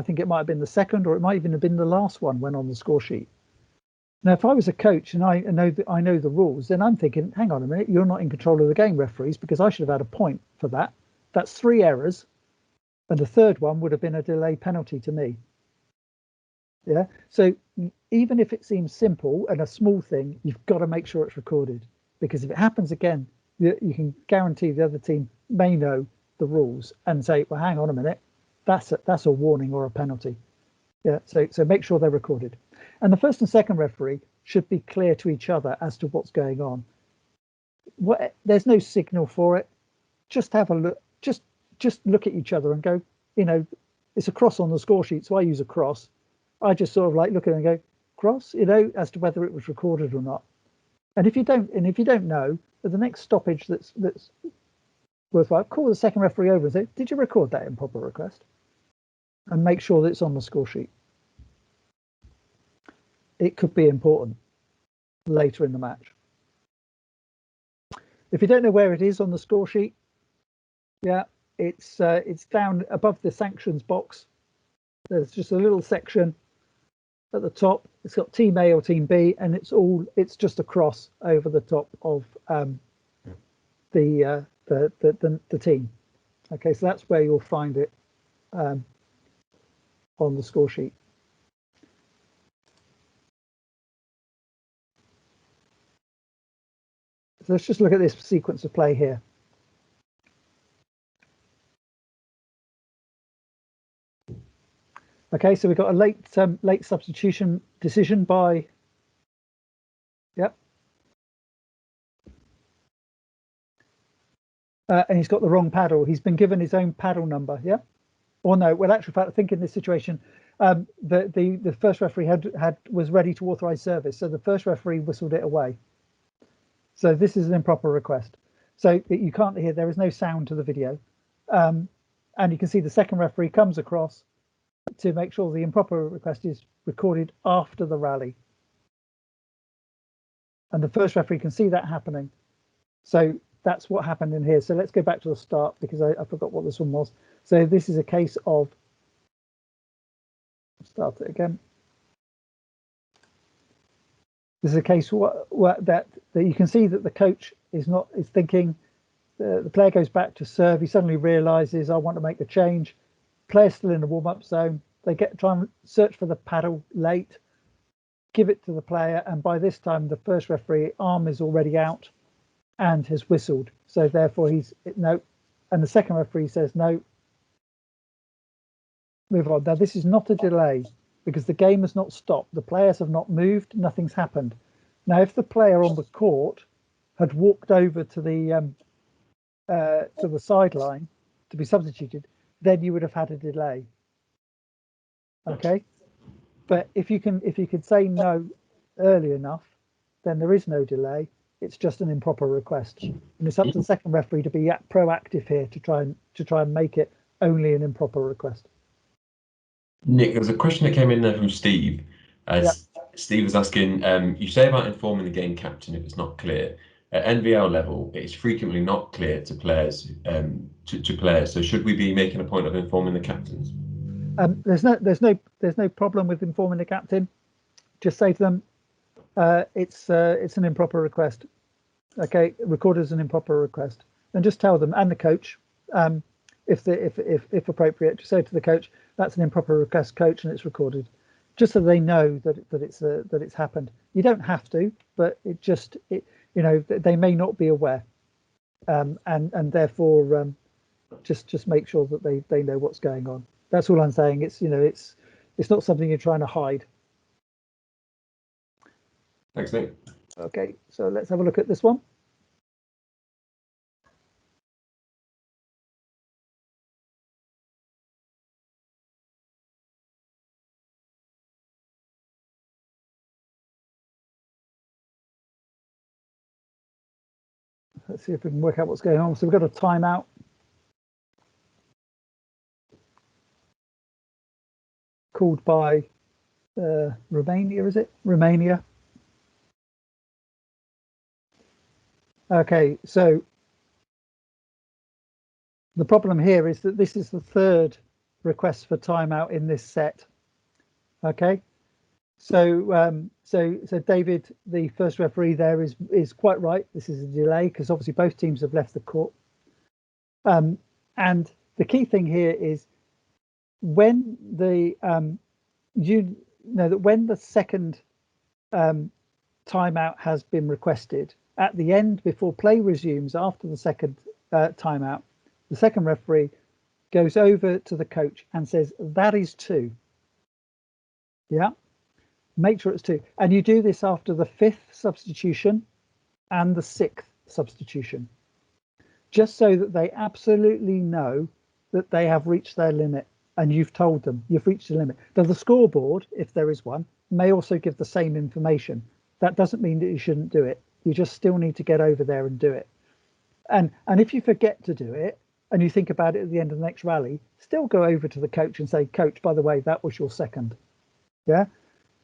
think it might have been the second, or it might even have been the last one went on the score sheet. Now, if I was a coach and I know the rules, then I'm thinking, hang on a minute, you're not in control of the game, referees, because I should have had a point for that. That's 3 errors, and the third one would have been a delay penalty to me. Yeah. So even if it seems simple and a small thing, you've got to make sure it's recorded, because if it happens again, you can guarantee the other team may know the rules and say, well, hang on a minute, that's a warning or a penalty. Yeah. So make sure they're recorded. And the first and second referee should be clear to each other as to what's going on. There's no signal for it. Just have a look. Just look at each other and go, it's a cross on the score sheet, so I use a cross. I just sort of like look at it and go, cross, as to whether it was recorded or not. And if you don't know, at the next stoppage that's worthwhile, call the second referee over and say, did you record that improper request? And make sure that it's on the score sheet. It could be important later in the match. If you don't know where it is on the score sheet, yeah, it's down above the sanctions box. There's just a little section at the top. It's got team A or team B, and it's just a cross over the top of the team. Okay, so that's where you'll find it on the score sheet. So let's just look at this sequence of play here. Okay, so we've got a late substitution decision by, yep. And he's got the wrong paddle. He's been given his own paddle number, yeah? Or no, well, actually, I think in this situation, the first referee was ready to authorize service, so the first referee whistled it away. So this is an improper request. So you can't hear, there is no sound to the video. And you can see the second referee comes across to make sure the improper request is recorded after the rally. And the first referee can see that happening. So that's what happened in here. So let's go back to the start, because I forgot what this one was. So this is a case of, start it again. This is a case that you can see that the coach is thinking, the player goes back to serve. He suddenly realizes, I want to make the change. Player's still in the warm-up zone. They try and search for the paddle late, give it to the player, and by this time the first referee arm is already out and has whistled. So therefore and the second referee says no, move on. Now this is not a delay because the game has not stopped. The players have not moved. Nothing's happened. Now, if the player on the court had walked over to the sideline to be substituted, then you would have had a delay. Okay, but if you can say no early enough, then there is no delay. It's just an improper request, and it's up to the second referee to be proactive here to try and make it only an improper request. Nick, there's a question that came in there from Steve. Steve was asking, you say about informing the game captain if it's not clear. At NVL level, it's frequently not clear to players. So should we be making a point of informing the captains? There's no problem with informing the captain. Just say to them, it's an improper request. Okay, recorded as an improper request, and just tell them and the coach, if appropriate, just say to the coach, that's an improper request, coach, and it's recorded, just so they know that it's happened. You don't have to, but they may not be aware, and therefore just make sure that they know what's going on. That's all I'm saying. It's not something you're trying to hide. Thanks, Nick. Okay, so let's have a look at this one. Let's see if we can work out what's going on. So we've got a timeout. Called by Romania, is it? Romania. Okay, so the problem here is that this is the third request for timeout in this set. Okay, so David, the first referee there, is quite right. This is a delay because obviously both teams have left the court. And the key thing here is when the when the second timeout has been requested, at the end, before play resumes after the second timeout, the second referee goes over to the coach and says, that is 2. Yeah, make sure it's 2. And you do this after the 5th substitution and the 6th substitution, just so that they absolutely know that they have reached their limit and you've told them you've reached the limit. Now, the scoreboard, if there is one, may also give the same information. That doesn't mean that you shouldn't do it. You just still need to get over there and do it. And if you forget to do it and you think about it at the end of the next rally, still go over to the coach and say, coach, by the way, that was your second. Yeah,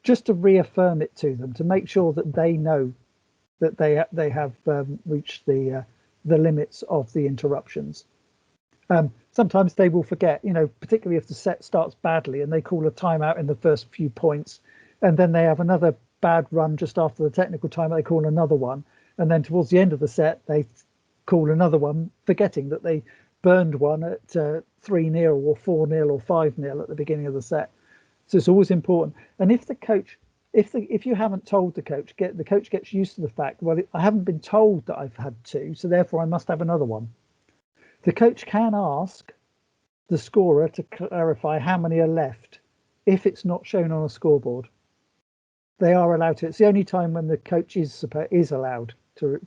just to reaffirm it to them, to make sure that they know that they have reached the limits of the interruptions. Sometimes they will forget, particularly if the set starts badly and they call a timeout in the first few points, and then they have another bad run just after the technical timeout, they call another one, and then towards the end of the set they call another one, forgetting that they burned one at 3-0 or 4-0 or 5-0 at the beginning of the set. So it's always important. And if the coach, if you haven't told the coach, the coach gets used to the fact, well, I haven't been told that I've had 2, so therefore I must have another one. The coach can ask the scorer to clarify how many are left if it's not shown on a scoreboard. They are allowed to. It's the only time when the coach is allowed to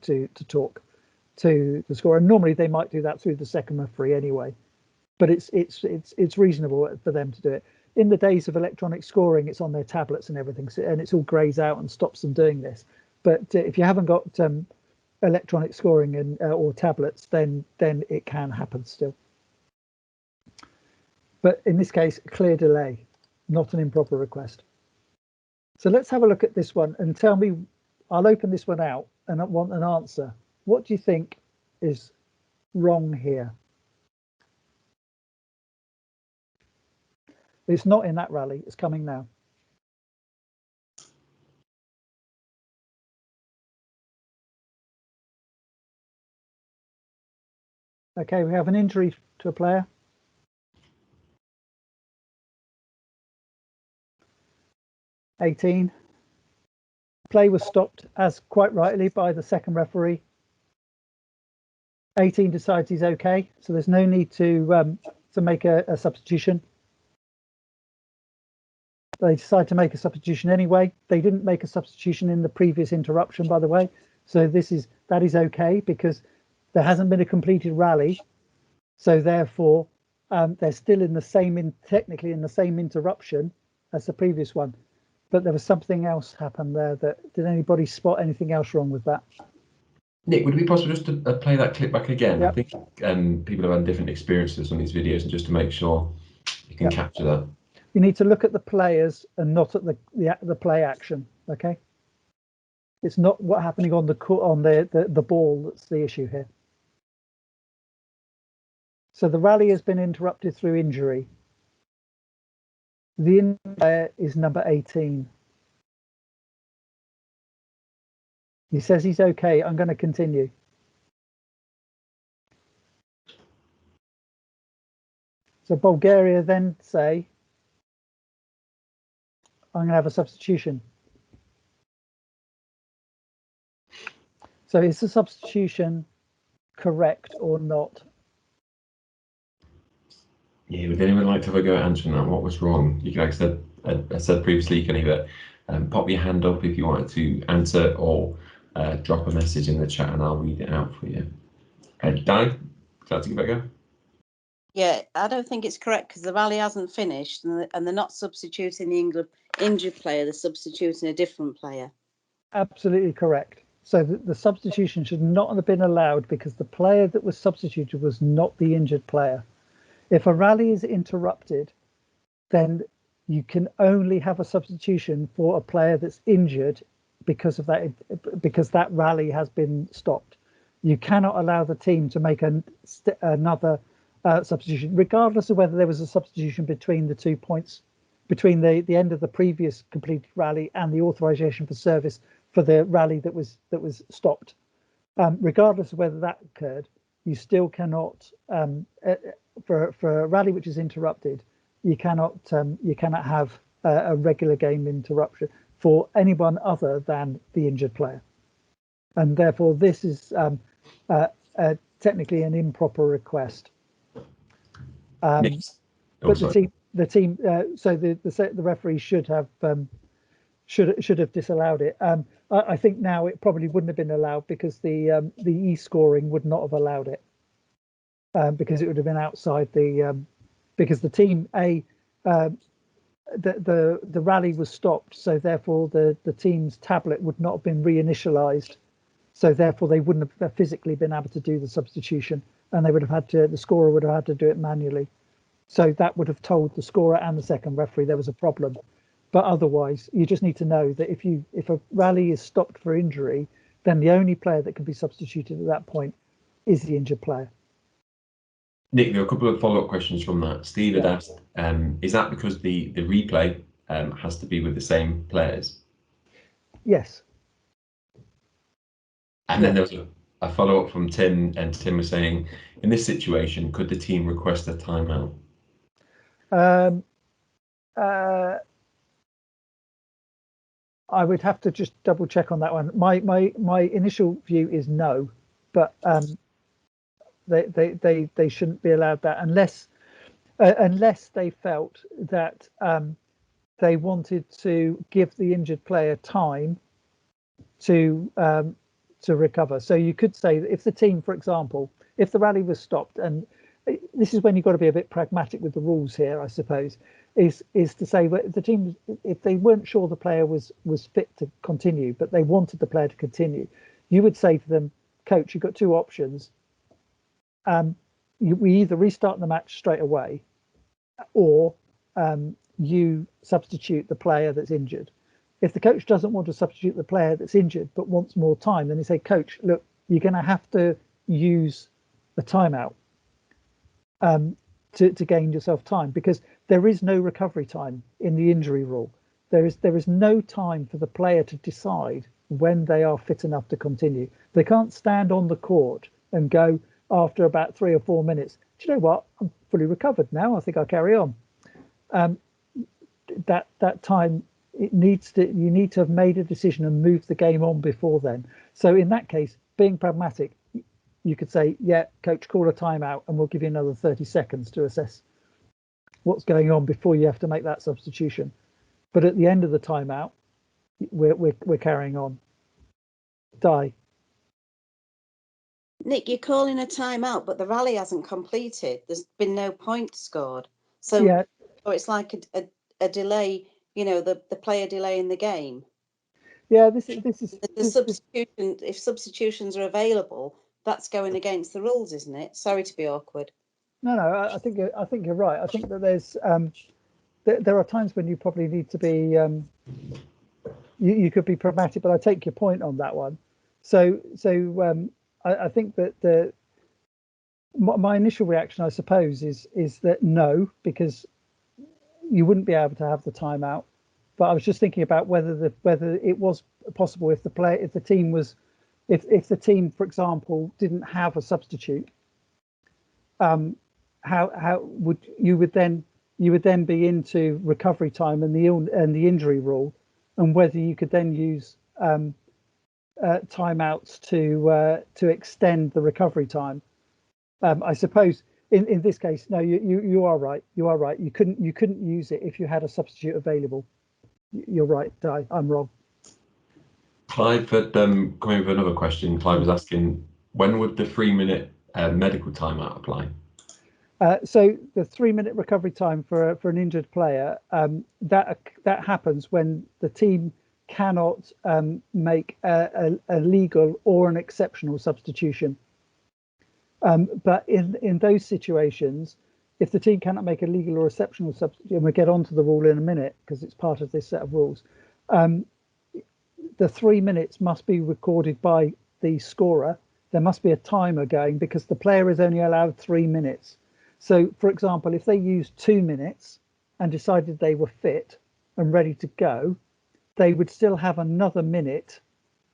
talk to the scorer. And normally they might do that through the second referee anyway, but it's reasonable for them to do it. In the days of electronic scoring, it's on their tablets and everything, and it's all grays out and stops them doing this. But if you haven't got electronic scoring and or tablets, then it can happen still. But in this case, clear delay, not an improper request. So let's have a look at this one and tell me, I'll open this one out and I want an answer. What do you think is wrong here? It's not in that rally, it's coming now. Okay, we have an injury to a player. (18). Play was stopped, as quite rightly, by the second referee. 18 decides he's okay, so there's no need to make a substitution. They decide to make a substitution anyway. They didn't make a substitution in the previous interruption, by the way. So that is okay because there hasn't been a completed rally. So therefore, they're still in the same, technically in the same interruption as the previous one. But there was something else happened there. Did anybody spot anything else wrong with that? Nick, would it be possible just to play that clip back again? Yep. I think people have had different experiences on these videos, and just to make sure you can capture that. You need to look at the players and not at the play action. Okay, it's not what's happening on the ball that's the issue here. So the rally has been interrupted through injury. The injured player is number 18. He says he's okay. I'm going to continue. So Bulgaria then say, I'm going to have a substitution. So is the substitution correct or not? Yeah, would anyone like to have a go at answering that? What was wrong? You can, like I said previously, you can either pop your hand up if you wanted to answer, or drop a message in the chat and I'll read it out for you. Danny, would you like to give it a go? Yeah, I don't think it's correct because the rally hasn't finished and they're not substituting the injured player, they're substituting a different player. Absolutely correct. So the substitution should not have been allowed because the player that was substituted was not the injured player. If a rally is interrupted, then you can only have a substitution for a player that's injured because of that, because that rally has been stopped. You cannot allow the team to make another substitution, regardless of whether there was a substitution between the 2 points, between the end of the previous completed rally and the authorization for service for the rally that was stopped. Regardless of whether that occurred, you still cannot for a rally which is interrupted, you cannot have a regular game interruption for anyone other than the injured player, and therefore this is technically an improper request. But the team, so the referee should have disallowed it. I think now it probably wouldn't have been allowed because the e-scoring would not have allowed it, because it would have been outside because the team the rally was stopped, so therefore the team's tablet would not have been reinitialized, so therefore they wouldn't have physically been able to do the substitution, and they would have had to, the scorer would have had to do it manually. So that would have told the scorer and the second referee there was a problem. But otherwise, you just need to know that if a rally is stopped for injury, then the only player that can be substituted at that point is the injured player. Nick, there are a couple of follow-up questions from that. Steve had asked, is that because the replay has to be with the same players? Yes. And then there was a follow-up from Tim, and Tim was saying, in this situation, could the team request a timeout? I would have to just double check on that one. My initial view is no, but they shouldn't be allowed that unless they felt that they wanted to give the injured player time to recover. So you could say that if the team, for example, if the rally was stopped, and this is when you've got to be a bit pragmatic with the rules here, I suppose, is to say that the team, if they weren't sure the player was fit to continue, but they wanted the player to continue, you would say to them, coach, you've got two options. We either restart the match straight away, or you substitute the player that's injured. If the coach doesn't want to substitute the player that's injured but wants more time, then they say, coach, look, you're going to have to use the timeout to gain yourself time, because there is no recovery time in the injury rule. There is no time for the player to decide when they are fit enough to continue. They can't stand on the court and go after about 3 or 4 minutes, do you know what, I'm fully recovered now, I think I'll carry on. That time, you need to have made a decision and moved the game on before then. So in that case, being pragmatic, you could say, yeah, coach, call a timeout, and we'll give you another 30 seconds to assess what's going on before you have to make that substitution. But at the end of the timeout, we're carrying on. Di. Nick, you're calling a timeout, but the rally hasn't completed. There's been no points scored. So, yeah. Or it's like a delay, you know, the player delay in the game. Yeah, this is the substitution. If substitutions are available, that's going against the rules, isn't it? Sorry to be awkward. No, I think you're right. I think that there's there are times when you probably need to be you could be pragmatic, but I take your point on that one. So I think that my initial reaction, I suppose, is that no, because you wouldn't be able to have the timeout. But I was just thinking about whether it was possible if the team, for example, didn't have a substitute. How would you then be into recovery time and the injury rule, and whether you could then use timeouts to extend the recovery time. I suppose in this case, no, you are right. You couldn't use it if you had a substitute available. You're right, Di. I'm wrong. Clive had coming with another question. Clive was asking, when would the 3-minute medical timeout apply? So the 3-minute recovery time for an injured player, that happens when the team cannot make a legal or an exceptional substitution. But in those situations, if the team cannot make a legal or exceptional substitution, and we'll get onto the rule in a minute because it's part of this set of rules, the 3 minutes must be recorded by the scorer. There must be a timer going because the player is only allowed 3 minutes. So, for example, if they used 2 minutes and decided they were fit and ready to go, they would still have another minute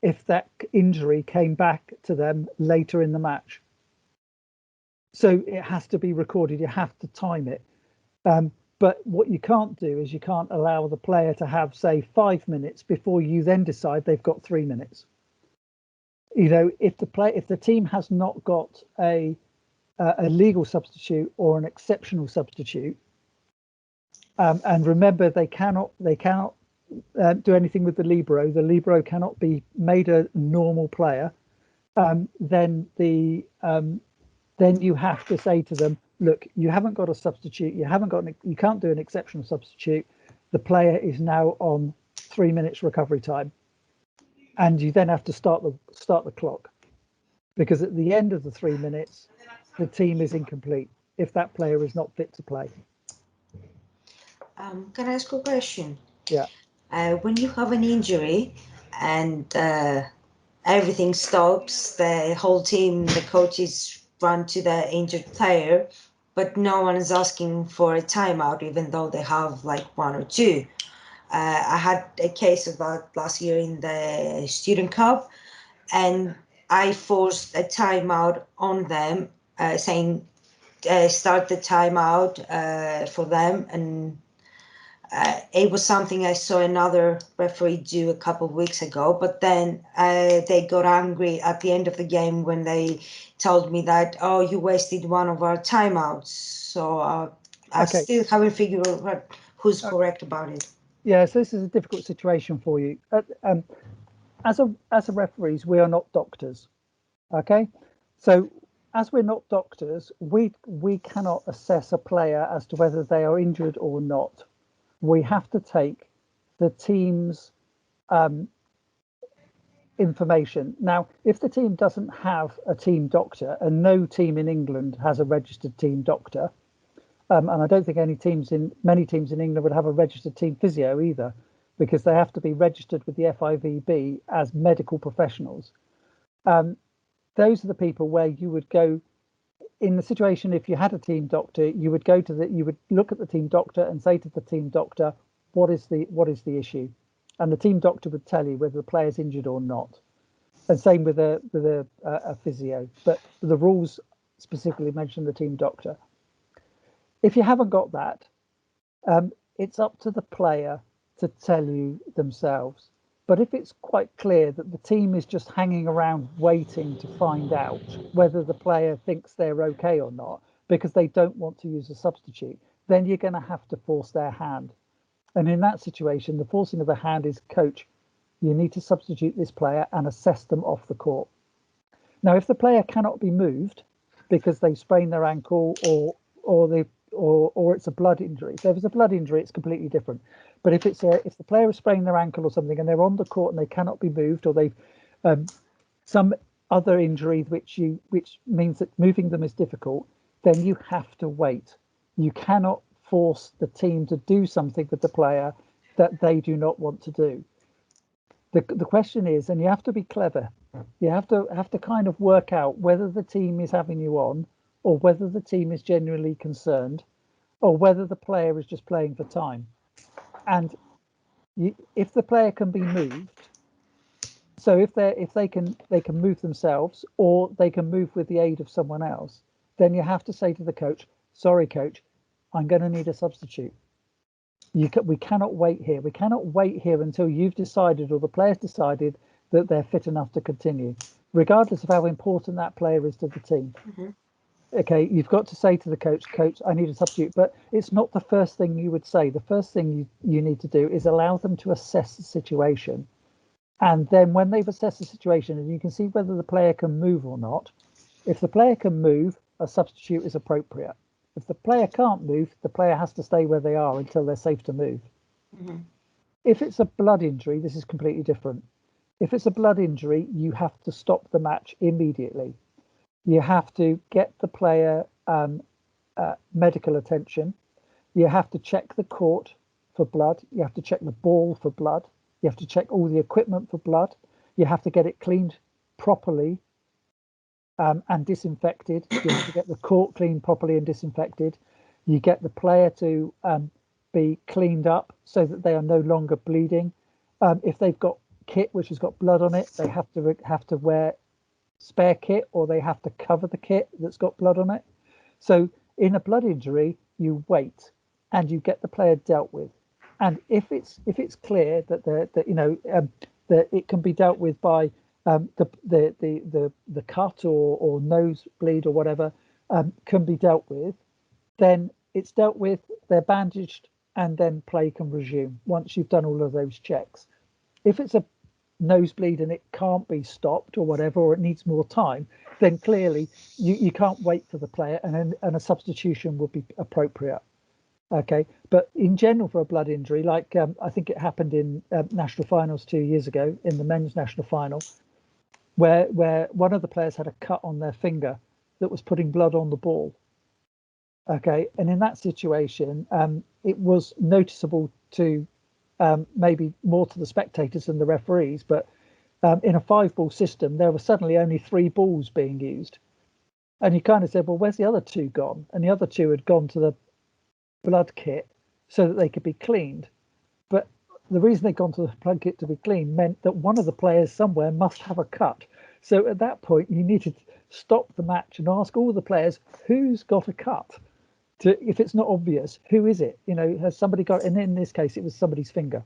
if that injury came back to them later in the match. So it has to be recorded. You have to time it. But what you can't do is you can't allow the player to have, say, 5 minutes before you then decide they've got 3 minutes. You know, if the team has not got a legal substitute or an exceptional substitute, and remember they cannot do anything with the libero. The libero cannot be made a normal player. Then you have to say to them, look, you haven't got a substitute. You can't do an exceptional substitute. The player is now on 3 minutes recovery time, and you then have to start the clock, because at the end of the 3 minutes, the team is incomplete if that player is not fit to play. Can I ask a question? Yeah. When you have an injury and everything stops, the whole team, the coaches run to the injured player, but no one is asking for a timeout, even though they have like 1 or 2. I had a case of that last year in the Student Cup, and I forced a timeout on them, saying start the timeout for them, and it was something I saw another referee do a couple of weeks ago, but then they got angry at the end of the game when they told me that, oh, you wasted one of our timeouts. So I still haven't figured out who's correct about it. Yeah, so this is a difficult situation for you. As a referees, we are not doctors. Okay, so as we're not doctors, we cannot assess a player as to whether they are injured or not. We have to take the team's information. Now, if the team doesn't have a team doctor, and no team in England has a registered team doctor, and I don't think many teams in England would have a registered team physio either, because they have to be registered with the FIVB as medical professionals. Those are the people where you would go in the situation. If you had a team doctor, you would look at the team doctor and say to the team doctor, what is the issue? And the team doctor would tell you whether the player's injured or not. And same with a physio, but the rules specifically mention the team doctor. If you haven't got that, it's up to the player to tell you themselves. But if it's quite clear that the team is just hanging around waiting to find out whether the player thinks they're okay or not, because they don't want to use a substitute, then you're going to have to force their hand. And in that situation, the forcing of the hand is, coach, you need to substitute this player and assess them off the court. Now, if the player cannot be moved because they sprain their ankle or it's a blood injury. So if it's a blood injury, it's completely different. But if the player has sprained their ankle or something and they're on the court and they cannot be moved, or they've some other injury which means that moving them is difficult, then you have to wait. You cannot force the team to do something with the player that they do not want to do. The question is, and you have to be clever, you have to kind of work out whether the team is having you on, or whether the team is genuinely concerned, or whether the player is just playing for time. And if the player can be moved, so if they can move themselves, or they can move with the aid of someone else, then you have to say to the coach, sorry coach, I'm going to need a substitute. We cannot wait here. We cannot wait here until you've decided, or the player's decided, that they're fit enough to continue, regardless of how important that player is to the team. Mm-hmm. Okay, you've got to say to the coach, I need a substitute. But it's not the first thing you would say. The first thing you need to do is allow them to assess the situation. And then when they've assessed the situation and you can see whether the player can move or not, if the player can move, a substitute is appropriate. If the player can't move, the player has to stay where they are until they're safe to move. Mm-hmm. If it's a blood injury, this is completely different. If it's a blood injury, you have to stop the match immediately. You have to get the player medical attention. You have to check the court for blood. You have to check the ball for blood. You have to check all the equipment for blood. You have to get it cleaned properly and disinfected. You have to get the court cleaned properly and disinfected. You get the player to be cleaned up so that they are no longer bleeding. If they've got kit which has got blood on it, they have to wear spare kit, or they have to cover the kit that's got blood on it. So in a blood injury, you wait and you get the player dealt with. And if it's clear that that it can be dealt with by the cut or nosebleed or whatever can be dealt with, then it's dealt with, they're bandaged, and then play can resume once you've done all of those checks. If it's a nosebleed and it can't be stopped or whatever, or it needs more time, then clearly you can't wait for the player, and a substitution would be appropriate. Okay, but in general, for a blood injury, like I think it happened in national finals 2 years ago, in the men's national final, where one of the players had a cut on their finger that was putting blood on the ball. Okay, and in that situation, it was noticeable to maybe more to the spectators than the referees, but in a 5-ball system, there were suddenly only 3 balls being used. And you kind of said, well, where's the other 2 gone? And the other 2 had gone to the blood kit so that they could be cleaned. But the reason they'd gone to the blood kit to be cleaned meant that one of the players somewhere must have a cut. So at that point, you needed to stop the match and ask all the players, who's got a cut? If it's not obvious, who is it? Has somebody got? And in this case, it was somebody's finger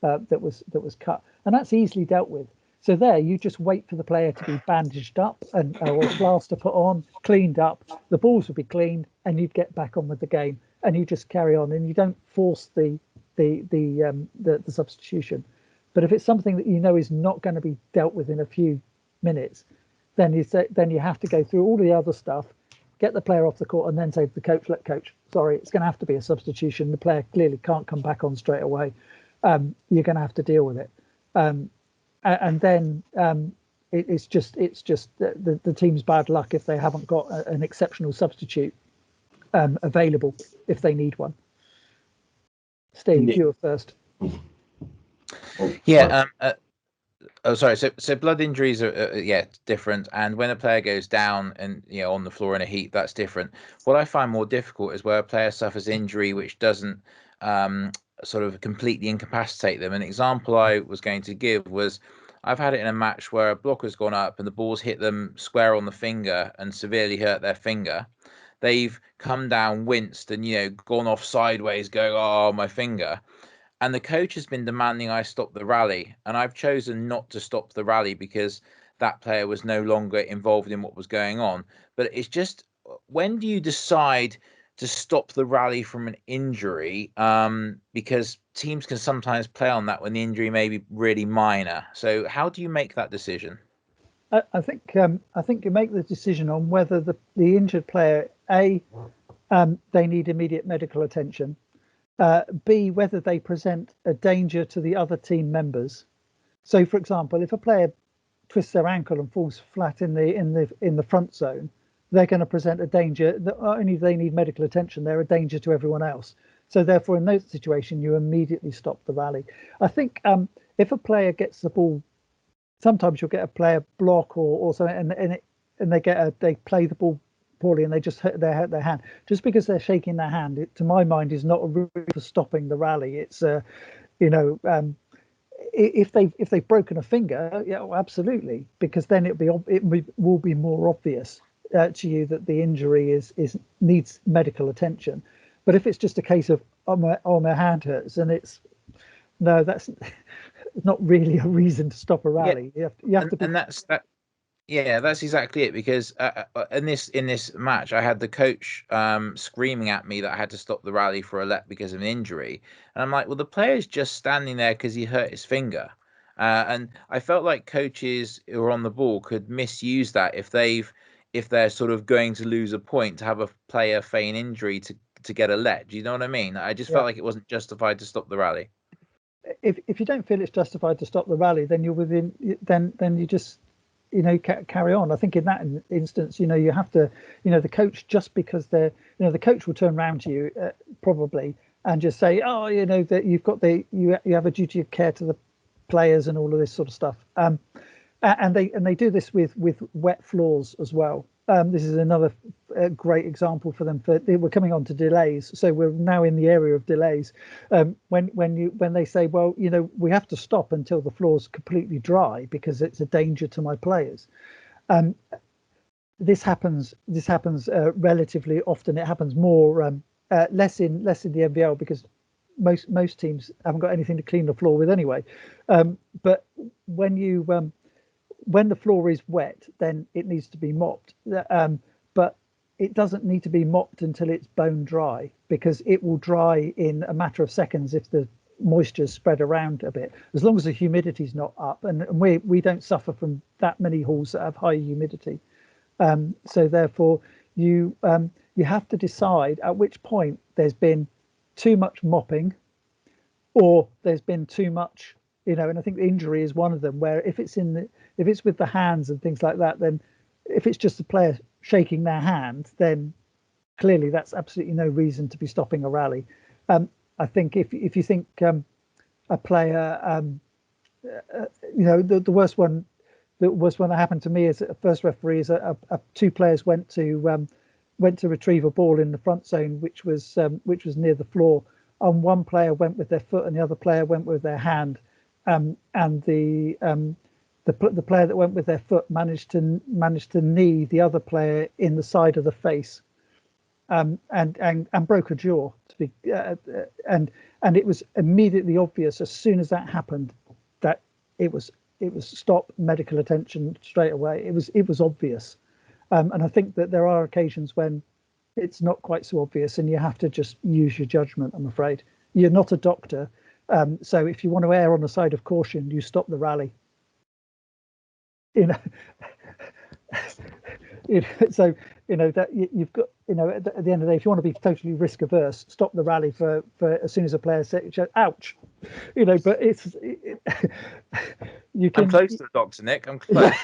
that was cut, and that's easily dealt with. So there, you just wait for the player to be bandaged up and or plaster put on, cleaned up. The balls would be cleaned, and you'd get back on with the game, and you just carry on, and you don't force the substitution. But if it's something that is not going to be dealt with in a few minutes, then you have to go through all the other stuff, get the player off the court, and then say to the coach, look, coach, sorry, it's going to have to be a substitution. The player clearly can't come back on straight away. You're going to have to deal with it. And then it's just the team's bad luck if they haven't got an exceptional substitute available if they need one. Steve, you were first. Yeah. Sorry. So blood injuries are different, and when a player goes down and on the floor in a heap, that's different. What I find more difficult is where a player suffers injury which doesn't sort of completely incapacitate them. An example I was going to give was, I've had it in a match where a blocker's gone up and the ball's hit them square on the finger and severely hurt their finger. They've come down, winced, and gone off sideways, going, "Oh, my finger." and the coach has been demanding I stop the rally, and I've chosen not to stop the rally because that player was no longer involved in what was going on. But it's just, when do you decide to stop the rally from an injury? Because teams can sometimes play on that when the injury may be really minor. So how do you make that decision? I think you make the decision on whether the injured player, A, they need immediate medical attention, B, whether they present a danger to the other team members. So, for example, if a player twists their ankle and falls flat in the front zone, they're going to present a danger that not only do they need medical attention, they're a danger to everyone else. So therefore, in those situations, you immediately stop the rally. I think if a player gets the ball, sometimes you'll get a player block or something, and they play the ball poorly and they just hurt their hand. Just because they're shaking their hand, it, to my mind, is not a route for stopping the rally. It's if they've broken a finger, yeah, well, absolutely, because then it will be more obvious to you that the injury needs medical attention. But if it's just a case of my hand hurts, and that's not really a reason to stop a rally. Yeah, you have to be, and that's that. Yeah, that's exactly it. Because in this match, I had the coach screaming at me that I had to stop the rally for a let because of an injury, and I'm like, well, the player's just standing there because he hurt his finger, and I felt like coaches who are on the ball could misuse that if they're sort of going to lose a point to have a player feign injury to get a let. Do you know what I mean? I just felt like it wasn't justified to stop the rally. If you don't feel it's justified to stop the rally, then you're within. Then you just carry on. I think in that instance, you have to, the coach, just because the coach will turn around to you probably and just say, oh, that you've got you have a duty of care to the players and all of this sort of stuff. And they do this with wet floors as well. This is another great example for them. We're coming on to delays, so we're now in the area of delays. When they say, well, we have to stop until the floor's completely dry because it's a danger to my players. This happens relatively often. It happens more less in the NVL because most teams haven't got anything to clean the floor with anyway. But when the floor is wet, then it needs to be mopped. But it doesn't need to be mopped until it's bone dry, because it will dry in a matter of seconds if the moisture is spread around a bit, as long as the humidity is not up. And we don't suffer from that many halls that have high humidity. So therefore, you have to decide at which point there's been too much mopping, or there's been too much. And I think the injury is one of them, where if it's with the hands and things like that, then if it's just the player shaking their hand, then clearly that's absolutely no reason to be stopping a rally. I think if you think a player, the worst one that happened to me as a first referee is two players went to retrieve a ball in the front zone, which was near the floor, and one player went with their foot and the other player went with their hand. And the player that went with their foot managed to knee the other player in the side of the face, and broke a jaw. And it was immediately obvious as soon as that happened that it was stop, medical attention straight away. It was obvious, and I think that there are occasions when it's not quite so obvious, and you have to just use your judgment. I'm afraid you're not a doctor. So if you want to err on the side of caution, you stop the rally. So that you've got, at the end of the day, if you want to be totally risk averse, stop the rally for as soon as a player says, ouch, but you can. I'm close to the doctor, Nick. I'm close.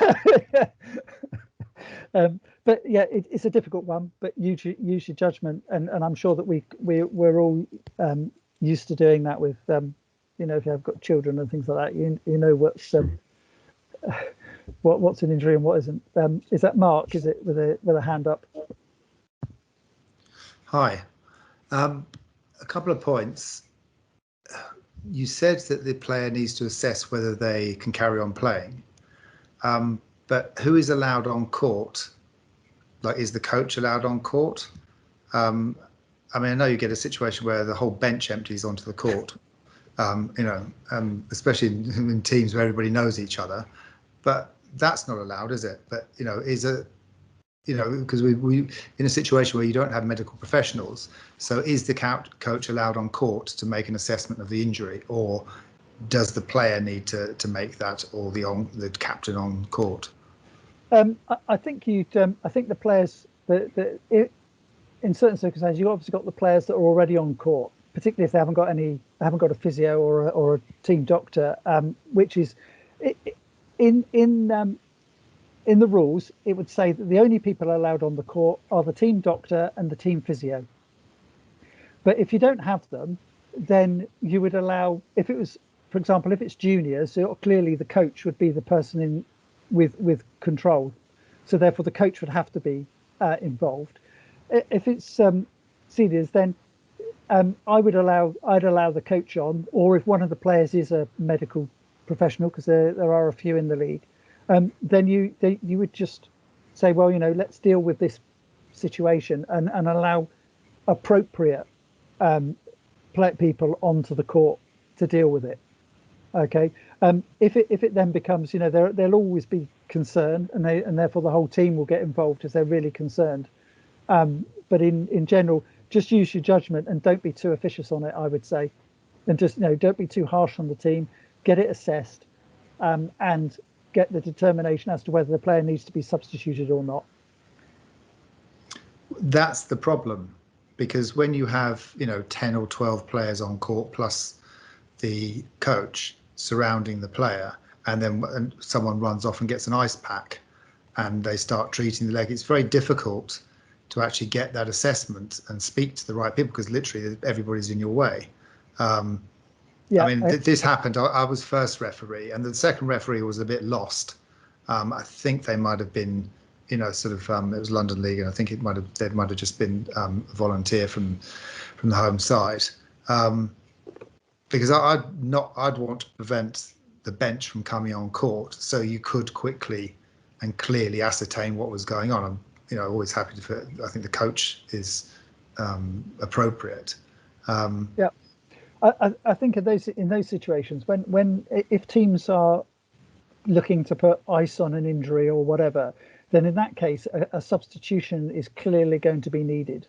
But yeah, it's a difficult one, but use your judgment, and I'm sure that we're all used to doing that with if you have got children and things like that, you know what's an injury and what isn't. Is that Mark? Is it with a hand up? Hi. A couple of points. You said that the player needs to assess whether they can carry on playing, but who is allowed on court? Like, is the coach allowed on court? I know you get a situation where the whole bench empties onto the court, Especially in teams where everybody knows each other. But that's not allowed, is it? But because we in a situation where you don't have medical professionals, so is the coach allowed on court to make an assessment of the injury, or does the player need to make that, or the captain on court? I think I think the players in certain circumstances, you've obviously got the players that are already on court, particularly if they haven't got a physio or a team doctor, which is in the rules, it would say that the only people allowed on the court are the team doctor and the team physio. But if you don't have them, then you would allow, if it was, for example, if it's juniors, so clearly the coach would be the person with control. So therefore the coach would have to be involved. If it's seniors, then I'd allow the coach on, or if one of the players is a medical professional, because there are a few in the league, then you would just say, well, let's deal with this situation and allow appropriate people onto the court to deal with it. Okay. If it then becomes, there'll always be concern, and therefore the whole team will get involved if they're really concerned. But in general, just use your judgment and don't be too officious on it, I would say. And just, don't be too harsh on the team. Get it assessed, and get the determination as to whether the player needs to be substituted or not. That's the problem, because when you have 10 or 12 players on court plus the coach surrounding the player, and then someone runs off and gets an ice pack and they start treating the leg, it's very difficult to actually get that assessment and speak to the right people, because literally everybody's in your way. This happened. I was first referee, and the second referee was a bit lost. I think they might have been, it was London League, and I think they might have just been a volunteer from the home side, because I'd want to prevent the bench from coming on court, so you could quickly and clearly ascertain what was going on. I'm always happy I think the coach is appropriate. I think in those situations, if teams are looking to put ice on an injury or whatever, then in that case a substitution is clearly going to be needed.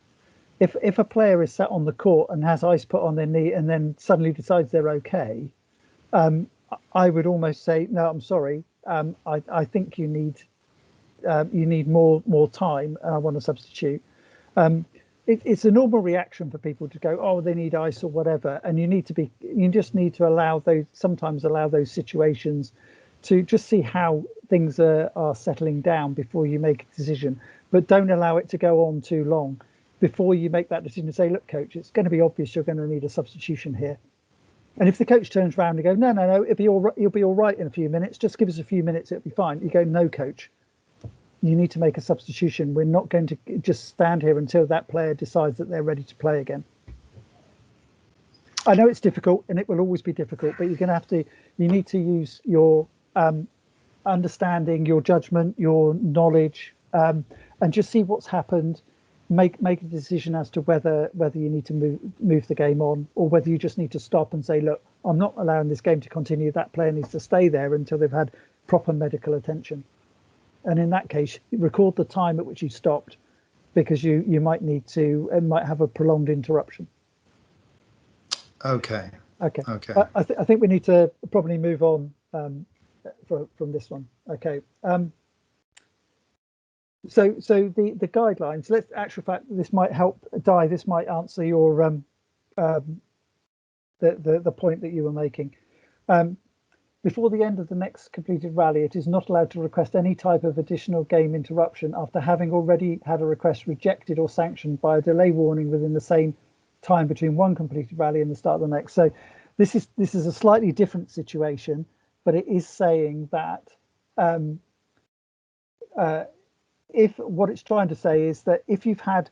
If a player is sat on the court and has ice put on their knee and then suddenly decides they're okay, I would almost say, no, I'm sorry. I think you need more time, and I want to substitute. It's a normal reaction for people to go, oh, they need ice or whatever, and you just need to sometimes allow those situations to just see how things are settling down before you make a decision. But don't allow it to go on too long before you make that decision. Say, look, coach, it's going to be obvious you're going to need a substitution here. And if the coach turns around and goes, no, you'll be all right in a few minutes, just give us a few minutes, it'll be fine. You go, no, coach, you need to make a substitution. We're not going to just stand here until that player decides that they're ready to play again. I know it's difficult, and it will always be difficult, but you need to use your understanding, your judgment, your knowledge, and just see what's happened. Make a decision as to whether you need to move the game on, or whether you just need to stop and say, look, I'm not allowing this game to continue. That player needs to stay there until they've had proper medical attention. And in that case, record the time at which you stopped, because you might need to, and might have a prolonged interruption. Okay. I think we need to probably move on from this one. Okay. So the guidelines. Let's actual fact, this might help. Di, this might answer your the point that you were making. Before the end of the next completed rally, it is not allowed to request any type of additional game interruption after having already had a request rejected or sanctioned by a delay warning within the same time between one completed rally and the start of the next. So this is a slightly different situation, but it is saying that if what it's trying to say is that if you've had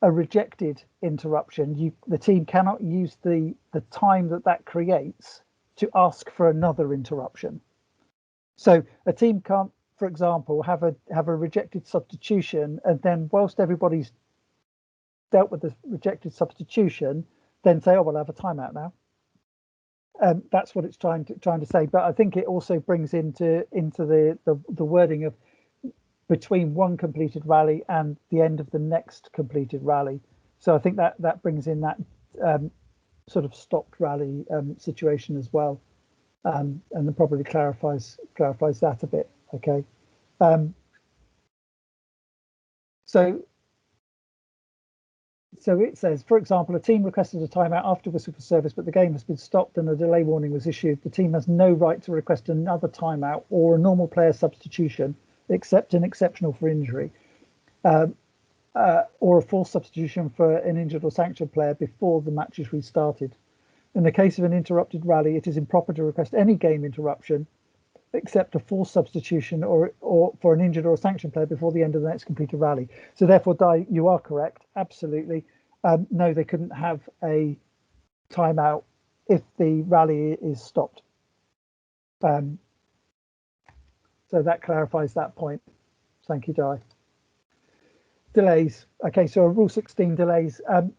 a rejected interruption, the team cannot use the time that creates to ask for another interruption. So a team can't, for example, have a rejected substitution, and then whilst everybody's dealt with the rejected substitution, then say, oh, we'll have a timeout now. that's what it's trying to say. But I think it also brings into the wording of between one completed rally and the end of the next completed rally. So I think that brings in that sort of stopped rally situation as well, and then probably clarifies that a bit. Okay. So it says, for example, a team requested a timeout after whistle for service, but the game has been stopped and a delay warning was issued. The team has no right to request another timeout or a normal player substitution, except an exceptional for injury, or a forced substitution for an injured or sanctioned player before the match is restarted. In the case of an interrupted rally, it is improper to request any game interruption except a forced substitution or for an injured or sanctioned player before the end of the next completed rally. So therefore, Di, you are correct. Absolutely. No, they couldn't have a timeout if the rally is stopped. So that clarifies that point. Thank you, Di. Delays. Okay, so a Rule 16 delays. A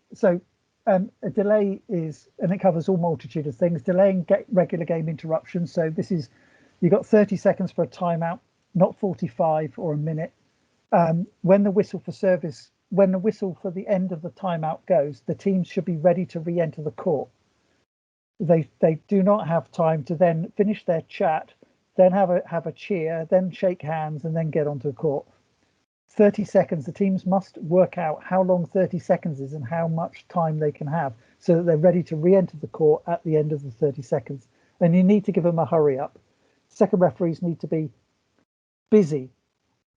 delay is, and it covers all multitude of things, delaying regular game interruptions. So this is, you've got 30 seconds for a timeout, not 45 or a minute. When the whistle for service, when the whistle for the end of the timeout goes, the teams should be ready to re-enter the court. They do not have time to then finish their chat, then have a cheer, then shake hands, and then get onto the court. 30 seconds, the teams must work out how long 30 seconds is and how much time they can have so that they're ready to re-enter the court at the end of the 30 seconds. And you need to give them a hurry up. Second referees need to be busy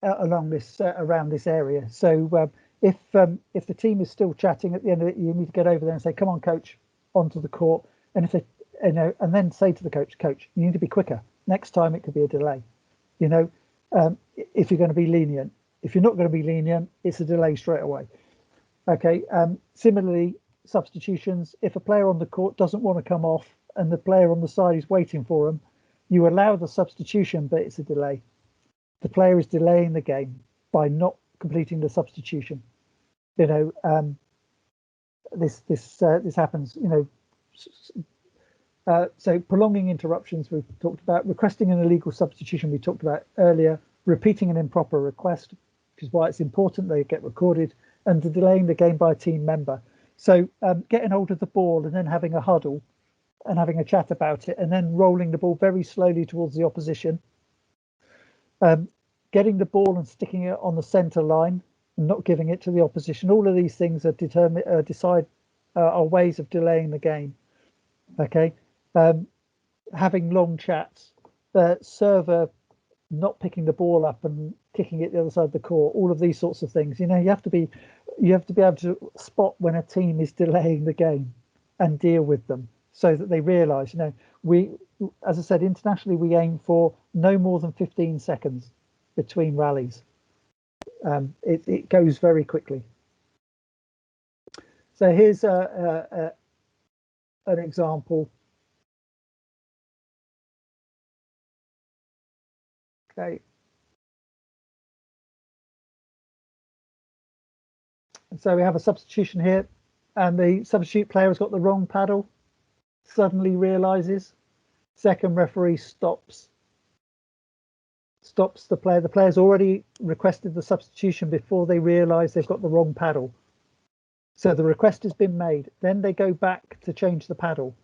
along this around this area. So if the team is still chatting at the end of it, you need to get over there and say, "Come on, coach, onto the court." And if they, and then say to the coach, "You need to be quicker. Next time it could be a delay." If you're going to be lenient. If you're not going to be lenient, it's a delay straight away. Okay. Similarly, substitutions. If a player on the court doesn't want to come off and the player on the side is waiting for him, you allow the substitution, but it's a delay. The player is delaying the game by not completing the substitution. This happens. So prolonging interruptions we've talked about, requesting an illegal substitution we talked about earlier, repeating an improper request, which is why it's important they get recorded, and delaying the game by a team member. So getting hold of the ball and then having a huddle and having a chat about it, and then rolling the ball very slowly towards the opposition, getting the ball and sticking it on the centre line and not giving it to the opposition. All of these things are ways of delaying the game. Okay, having long chats, server not picking the ball up and kicking it the other side of the court, all of these sorts of things. You have to be able to spot when a team is delaying the game and deal with them so that they realise, we, as I said, internationally we aim for no more than 15 seconds between rallies. It goes very quickly. So here's an example. Okay. So we have a substitution here, and the substitute player has got the wrong paddle, suddenly realizes. Second referee stops the player. The player's already requested the substitution before they realize they've got the wrong paddle. So the request has been made. Then they go back to change the paddle.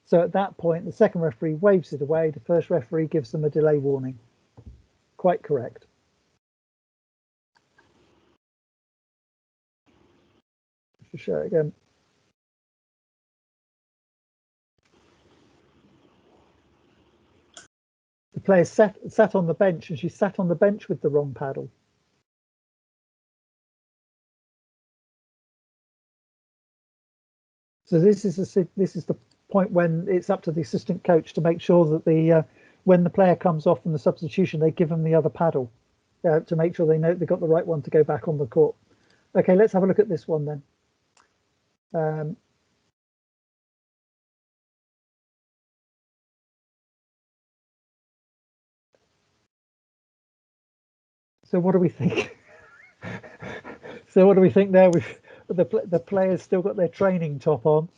So at that point, the second referee waves it away. The first referee gives them a delay warning. Quite correct. Just show it again. The player sat on the bench, and she sat on the bench with the wrong paddle. So this is the point when it's up to the assistant coach to make sure that when the player comes off from the substitution, they give them the other paddle to make sure they know they've got the right one to go back on the court. Okay, let's have a look at this one then. So what do we think? So what do we think there? The players still got their training top on.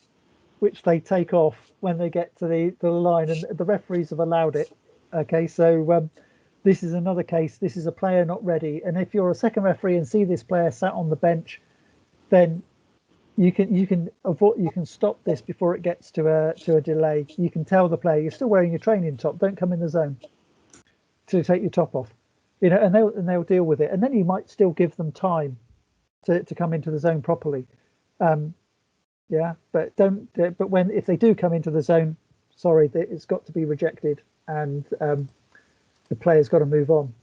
which they take off when they get to the line, and the referees have allowed it. Okay, so this is another case. This is a player not ready, and if you're a second referee and see this player sat on the bench, then you can stop this before it gets to a delay. You can tell the player, you're still wearing your training top, don't come in the zone, to take your top off, and they'll deal with it, and then you might still give them time to come into the zone properly. Yeah, but if they do come into the zone, sorry, it's got to be rejected, and the player's got to move on.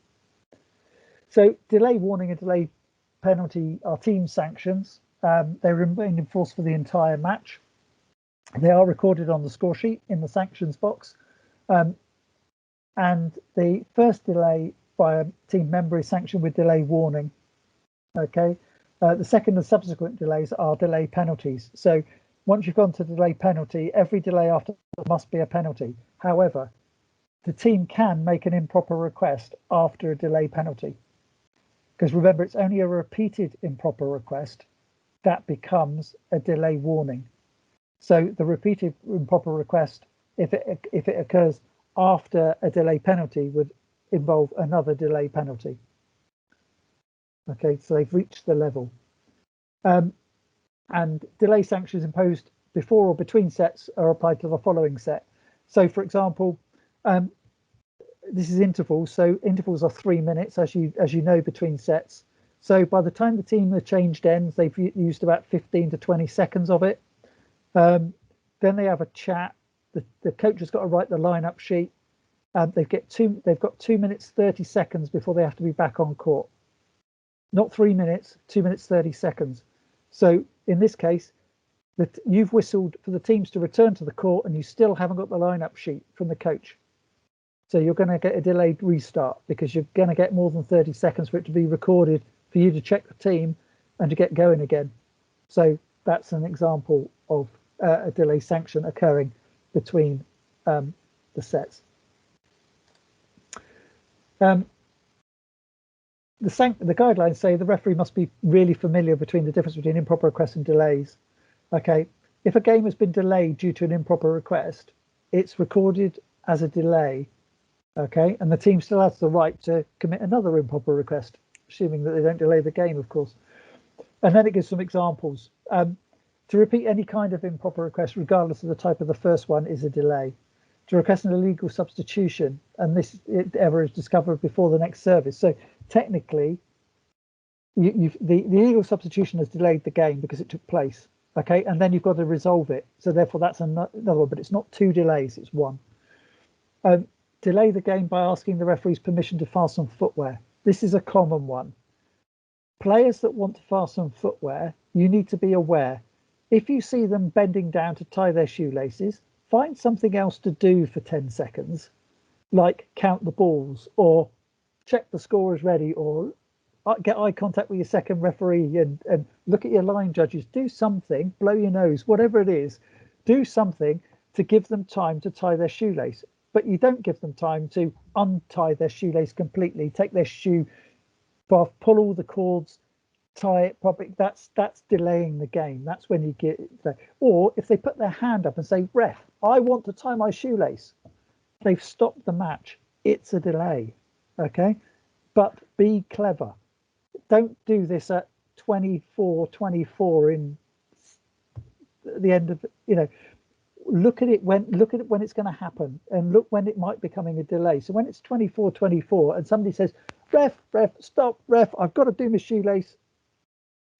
So delay warning and delay penalty are team sanctions. They remain in force for the entire match. They are recorded on the score sheet in the sanctions box. And the first delay by a team member is sanctioned with delay warning. Okay. The second and subsequent delays are delay penalties. So once you've gone to delay penalty, every delay after must be a penalty. However, the team can make an improper request after a delay penalty. Because remember, it's only a repeated improper request that becomes a delay warning. So the repeated improper request, if it occurs after a delay penalty, would involve another delay penalty. Okay, so they've reached the level. And delay sanctions imposed before or between sets are applied to the following set. So, for example, this is intervals. So intervals are 3 minutes, as you know, between sets. So by the time the team have changed ends, they've used about 15 to 20 seconds of it. Then they have a chat. The coach has got to write the lineup sheet. They've got 2 minutes 30 seconds before they have to be back on court. Not 3 minutes, 2 minutes 30 seconds. So in this case, you've whistled for the teams to return to the court, and you still haven't got the lineup sheet from the coach. So you're going to get a delayed restart, because you're going to get more than 30 seconds for it to be recorded, for you to check the team and to get going again. So that's an example of a delay sanction occurring between the sets. The guidelines say the referee must be really familiar between the difference between improper requests and delays. Okay, if a game has been delayed due to an improper request, it's recorded as a delay. Okay, and the team still has the right to commit another improper request, assuming that they don't delay the game, of course. And then it gives some examples. To repeat any kind of improper request, regardless of the type of the first one, is a delay. To request an illegal substitution, and this error is discovered before the next service. So technically, the illegal substitution has delayed the game because it took place. Okay, and then you've got to resolve it. So therefore, that's another one, but it's not two delays, it's one. Delay the game by asking the referee's permission to fasten footwear. This is a common one. Players that want to fasten footwear, you need to be aware. If you see them bending down to tie their shoelaces, find something else to do for 10 seconds, like count the balls, or check the score is ready, or get eye contact with your second referee and look at your line judges. Do something, blow your nose, whatever it is, do something to give them time to tie their shoelace. But you don't give them time to untie their shoelace completely, take their shoe off, pull all the cords, tie it properly. That's delaying the game. That's when you get there. Or if they put their hand up and say, "Ref, I want to tie my shoelace," they've stopped the match. It's a delay. Okay, but be clever. Don't do this at 24 in the end of, look at it when it's going to happen, and look when it might be becoming a delay. So when it's 24 and somebody says, ref, stop, ref, I've got to do my shoelace,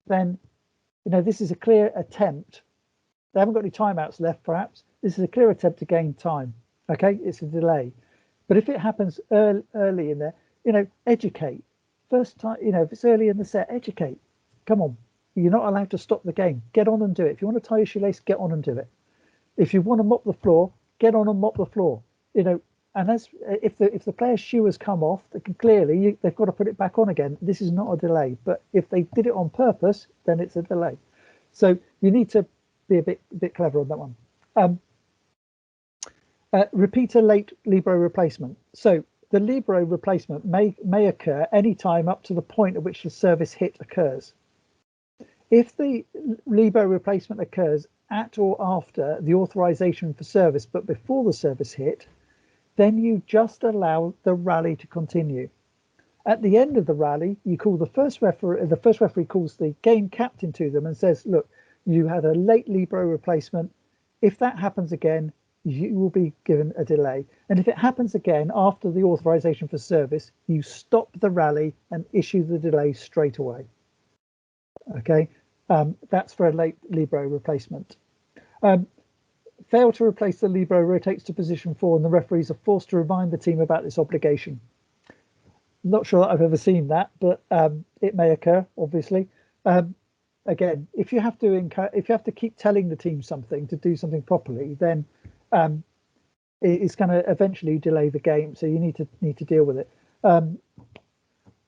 then this is a clear attempt. They haven't got any timeouts left, perhaps. This is a clear attempt to gain time. Okay, it's a delay. But if it happens early in there, educate. First time, if it's early in the set, educate. Come on, you're not allowed to stop the game. Get on and do it. If you want to tie your shoelace, get on and do it. If you want to mop the floor, get on and mop the floor. And if the player's shoe has come off, they've got to put it back on again. This is not a delay. But if they did it on purpose, then it's a delay. So you need to be a bit clever on that one. Repeat a late libero replacement. So the libero replacement may occur any time up to the point at which the service hit occurs. If the libero replacement occurs at or after the authorization for service, but before the service hit, then you just allow the rally to continue. At the end of the rally, you call the first referee calls the game captain to them and says, look, you had a late libero replacement. If that happens again, you will be given a delay. And if it happens again after the authorization for service, you stop the rally and issue the delay straight away. Okay, that's for a late libero replacement. Fail to replace the libero rotates to position 4, and the referees are forced to remind the team about this obligation. Not sure that I've ever seen that, but it may occur, obviously. Again, if you have to keep telling the team something to do something properly, then it's going to eventually delay the game. So you need to deal with it.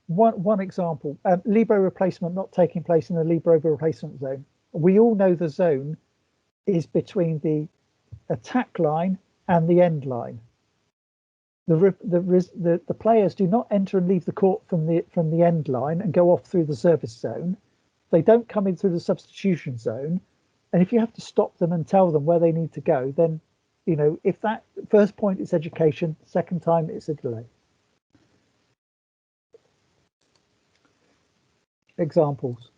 One example: libero replacement not taking place in the libero replacement zone. We all know the zone is between the attack line and the end line. The players do not enter and leave the court from the end line and go off through the service zone. They don't come in through the substitution zone. And if you have to stop them and tell them where they need to go, then, you know, if that first point is education, second time it's a delay. Examples.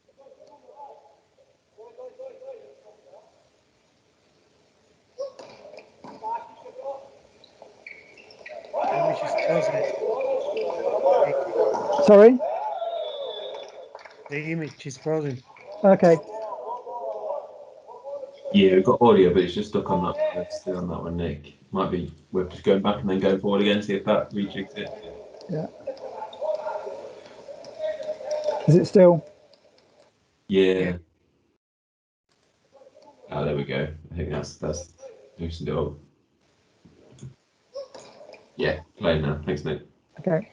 Sorry? The image is frozen. Okay. Yeah, we've got audio, but it's just stuck on that. Still on that one, Nick. Might be worth just going back and then going forward again, see if that rejigs it. Yeah. Is it still? Yeah. Oh, there we go. I think that's loosened it up. Yeah, playing now. Thanks, Nick. Okay.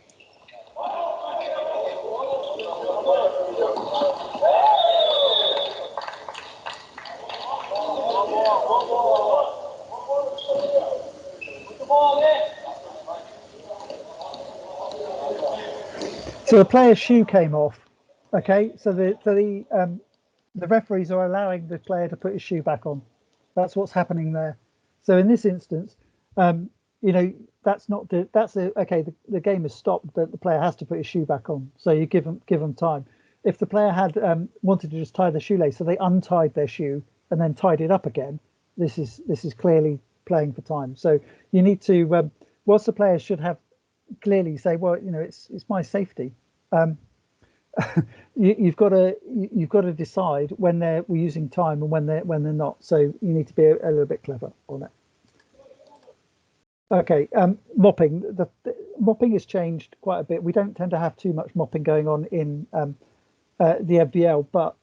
So the player's shoe came off. Okay, so the referees are allowing the player to put his shoe back on. That's what's happening there. So in this instance, you know, the game is stopped, but the player has to put his shoe back on. So you give them time. If the player had wanted to just tie the shoelace, so they untied their shoe and then tied it up again, this is clearly playing for time. So you need to, whilst the players should have clearly say, well, you know, it's my safety. You've got to decide when we're using time and when they're not. So you need to be a little bit clever on it. Okay, mopping. The mopping has changed quite a bit. We don't tend to have too much mopping going on in the FBL, but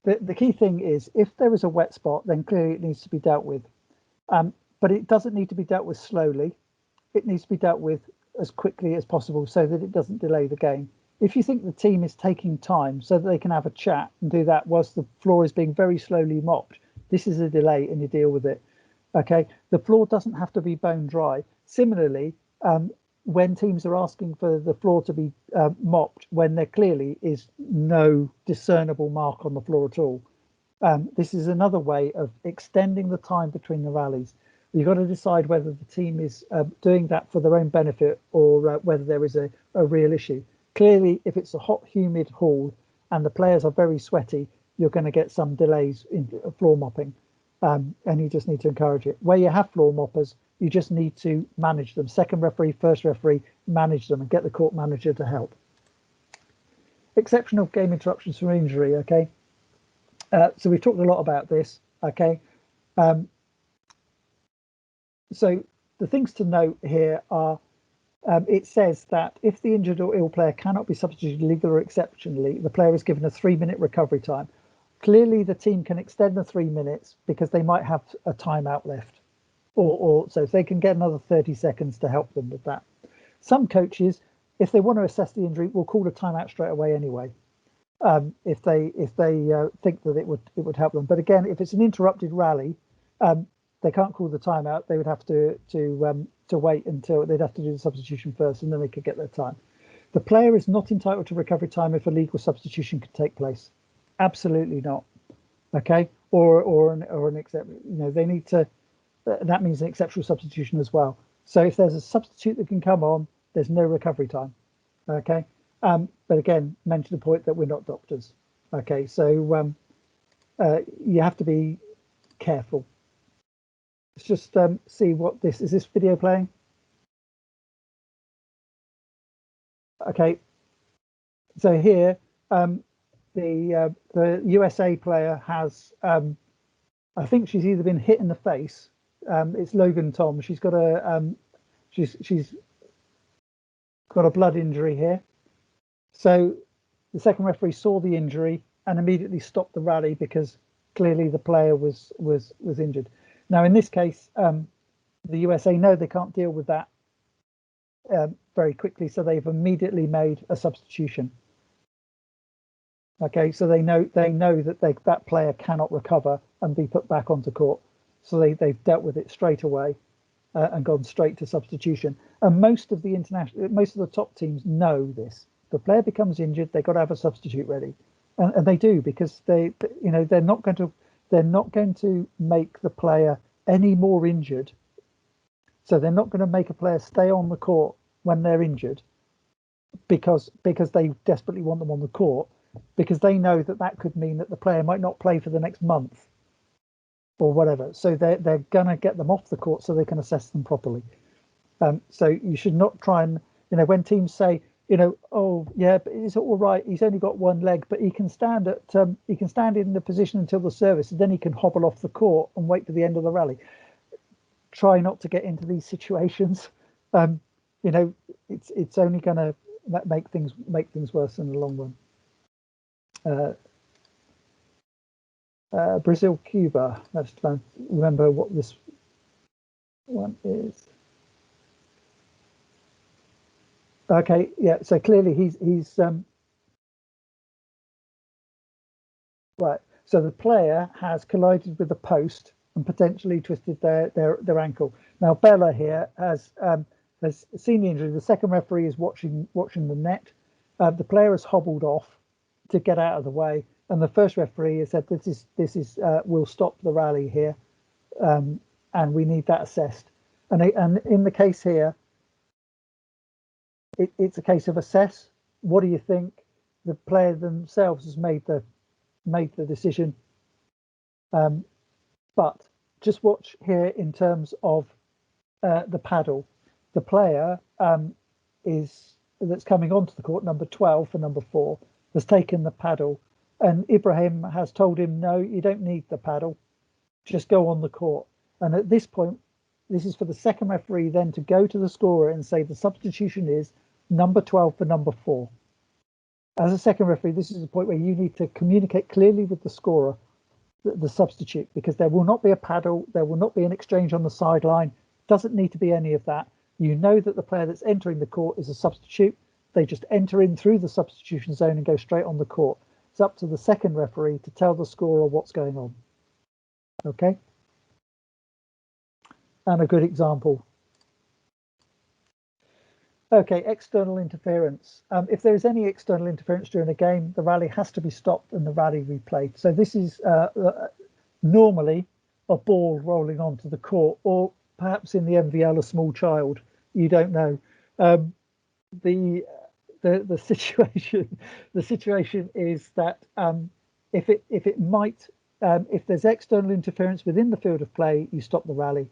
the key thing is if there is a wet spot, then clearly it needs to be dealt with. But it doesn't need to be dealt with slowly. It needs to be dealt with as quickly as possible so that it doesn't delay the game. If you think the team is taking time so that they can have a chat and do that whilst the floor is being very slowly mopped, this is a delay and you deal with it. Okay, the floor doesn't have to be bone dry. Similarly, when teams are asking for the floor to be mopped when there clearly is no discernible mark on the floor at all, this is another way of extending the time between the rallies. You've got to decide whether the team is doing that for their own benefit or whether there is a real issue. Clearly, if it's a hot, humid hall and the players are very sweaty, you're going to get some delays in floor mopping, and you just need to encourage it. Where you have floor moppers, you just need to manage them. Second referee, first referee, manage them and get the court manager to help. Exceptional game interruptions from injury, okay? So we've talked a lot about this, okay? So the things to note here are, it says that if the injured or ill player cannot be substituted legally or exceptionally, the player is given a 3-minute recovery time. Clearly, the team can extend the 3 minutes because they might have a timeout left, or so if they can get another 30 seconds to help them with that. Some coaches, if they want to assess the injury, will call a timeout straight away anyway, if they think that it would help them. But again, if it's an interrupted rally, they can't call the timeout. They would have to wait until they'd have to do the substitution first, and then they could get their time. The player is not entitled to recovery time if a legal substitution could take place. Absolutely not. Okay. or an except, they need to. That means an exceptional substitution as well. So if there's a substitute that can come on, there's no recovery time. Okay, but again, mention the point that we're not doctors. Okay, so you have to be careful. Let's just see what this is. This video playing? Okay, so here the USA player has I think she's either been hit in the face. It's Logan Tom. She's got she's got a blood injury here. So the second referee saw the injury and immediately stopped the rally because clearly the player was injured. Now in this case, the USA know they can't deal with that very quickly, so they've immediately made a substitution. Okay, so they know that that player cannot recover and be put back onto court. So they've dealt with it straight away and gone straight to substitution. And most of the top teams know this. The player becomes injured, they've got to have a substitute ready, and they do, because they're not going to make the player any more injured. So they're not going to make a player stay on the court when they're injured because they desperately want them on the court, because they know that could mean that the player might not play for the next month or whatever. So they're going to get them off the court so they can assess them properly. So you should not try and, when teams say, oh yeah, but it's all right, he's only got one leg, but he can stand in the position until the service, and then he can hobble off the court and wait to the end of the rally. Try not to get into these situations. It's only going to make things worse in the long run. Brazil, Cuba. Let's try and remember what this one is. Okay, yeah. So clearly he's right. So the player has collided with the post and potentially twisted their ankle. Now Bella here has seen the injury. The second referee is watching the net. The player has hobbled off to get out of the way, and the first referee has said this is we'll stop the rally here, and we need that assessed. And in the case here, it's a case of assess. What do you think? The player themselves has made the decision. But just watch here in terms of the paddle. The player that's coming onto the court, number 12 for number 4, has taken the paddle, and Ibrahim has told him, no, you don't need the paddle, just go on the court. And at this point, this is for the second referee then to go to the scorer and say the substitution is number 12 for number 4. As a second referee, this is a point where you need to communicate clearly with the scorer the substitute, because there will not be a paddle, there will not be an exchange on the sideline. Doesn't need to be any of that. You know that the player that's entering the court is a substitute. They just enter in through the substitution zone and go straight on the court. It's up to the second referee to tell the scorer what's going on. Okay. And a good example. Okay, external interference. If there is any external interference during a game, the rally has to be stopped and the rally replayed. So this is normally a ball rolling onto the court, or perhaps in the MVL, a small child. You don't know. The situation is that if there's external interference within the field of play, you stop the rally.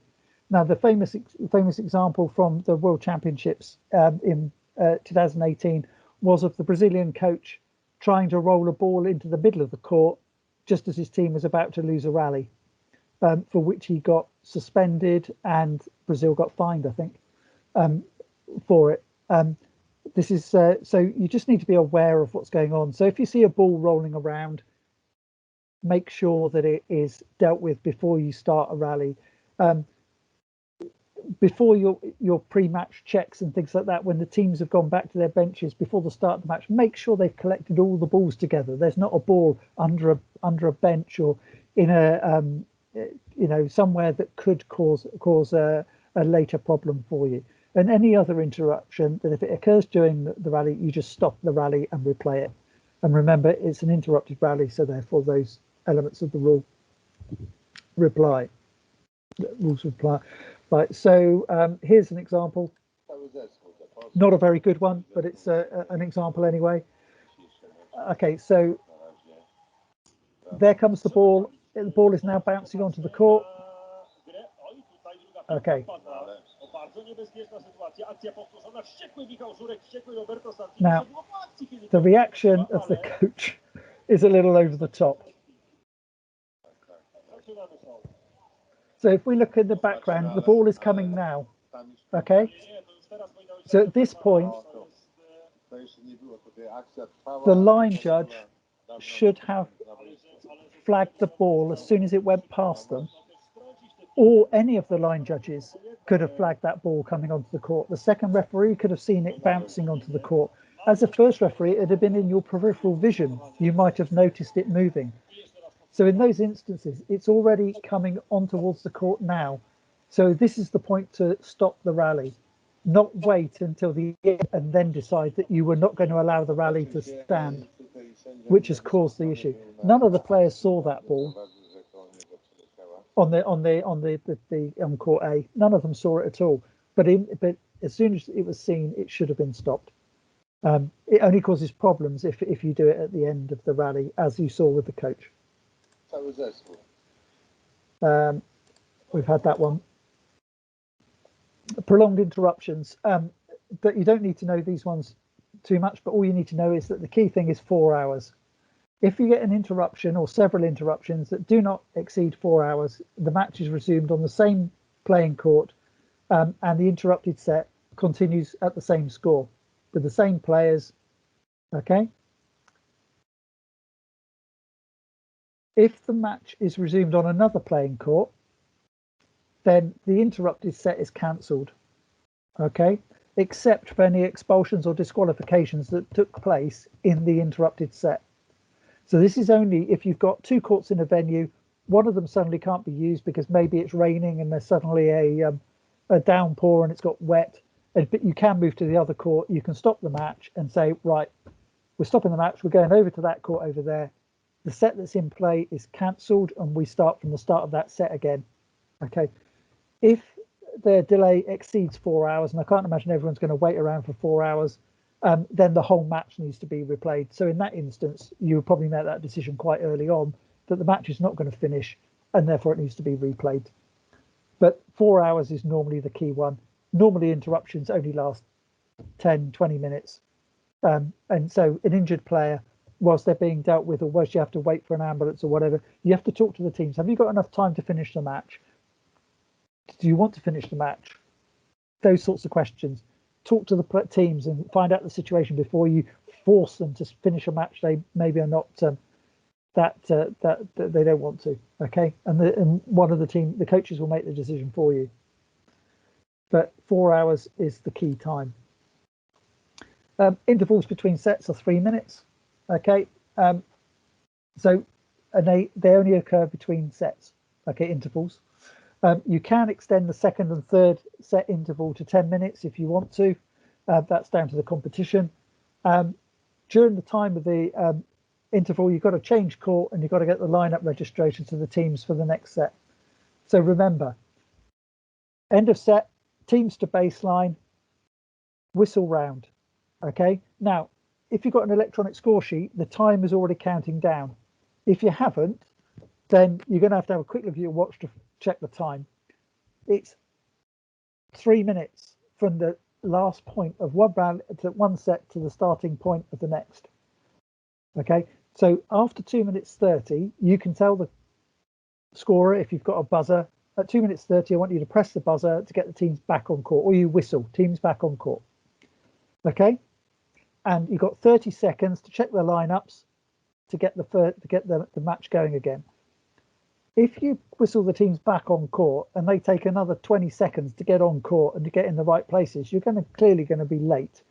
Now, the famous example from the World Championships in 2018 was of the Brazilian coach trying to roll a ball into the middle of the court just as his team was about to lose a rally, for which he got suspended and Brazil got fined, I think, for it. This is so you just need to be aware of what's going on. So if you see a ball rolling around, make sure that it is dealt with before you start a rally. Before your pre-match checks and things like that, when the teams have gone back to their benches before the start of the match, make sure they've collected all the balls together. There's not a ball under a bench or in a somewhere that could cause a later problem for you. And any other interruption, that if it occurs during the rally, you just stop the rally and replay it. And remember, it's an interrupted rally, so therefore those elements of the rule reply. Rules reply. Right. So here's an example. Not a very good one, but it's an example anyway. Okay, so there comes the ball. The ball is now bouncing onto the court. Okay. Now, the reaction of the coach is a little over the top. So if we look in the background, the ball is coming now. Okay. So at this point, the line judge should have flagged the ball as soon as it went past them, or any of the line judges could have flagged that ball coming onto the court. The second referee could have seen it bouncing onto the court. As a first referee, it would have been in your peripheral vision. You might have noticed it moving. So in those instances, it's already coming on towards the court now. So this is the point to stop the rally, not wait until the end and then decide that you were not going to allow the rally to stand, which has caused the issue. None of the players saw that ball on court A. None of them saw it at all. But as soon as it was seen, it should have been stopped. It only causes problems if you do it at the end of the rally, as you saw with the coach. We've had that one. Prolonged interruptions. But you don't need to know these ones too much, but all you need to know is that the key thing is 4 hours. If you get an interruption or several interruptions that do not exceed 4 hours, the match is resumed on the same playing court, and the interrupted set continues at the same score with the same players. Okay. If the match is resumed on another playing court, then the interrupted set is cancelled. Okay, except for any expulsions or disqualifications that took place in the interrupted set. So this is only if you've got two courts in a venue, one of them suddenly can't be used because maybe it's raining and there's suddenly a downpour and it's got wet, but you can move to the other court. You can stop the match and say, right, we're stopping the match. We're going over to that court over there. The set that's in play is cancelled and we start from the start of that set again. Okay. If the delay exceeds 4 hours, and I can't imagine everyone's going to wait around for 4 hours, then the whole match needs to be replayed. So in that instance, you would probably make that decision quite early on that the match is not going to finish and therefore it needs to be replayed. But 4 hours is normally the key one. Normally interruptions only last 10, 20 minutes. And so an injured player, whilst they're being dealt with, or whilst you have to wait for an ambulance or whatever, you have to talk to the teams. Have you got enough time to finish the match? Do you want to finish the match? Those sorts of questions. Talk to the teams and find out the situation before you force them to finish a match they maybe are not that they don't want to. Okay, and one of the coaches will make the decision for you. But 4 hours is the key time. Intervals between sets are 3 minutes. Okay, and they only occur between sets. Okay, intervals. You can extend the second and third set interval to 10 minutes if you want to. That's down to the competition. During the time of the interval, you've got to change court and you've got to get the lineup registration to the teams for the next set. So remember, end of set, teams to baseline, whistle round. Okay. Now, if you've got an electronic score sheet, the time is already counting down. If you haven't, then you're going to have a quick look at your watch to check the time. It's 3 minutes from the last point of one round to one set to the starting point of the next. Okay, so after 2 minutes 30, you can tell the scorer if you've got a buzzer. At 2 minutes 30, I want you to press the buzzer to get the teams back on court, or you whistle, teams back on court. Okay, and you've got 30 seconds to check the lineups to get the match going again. If you whistle the teams back on court and they take another 20 seconds to get on court and to get in the right places, you're clearly going to be late.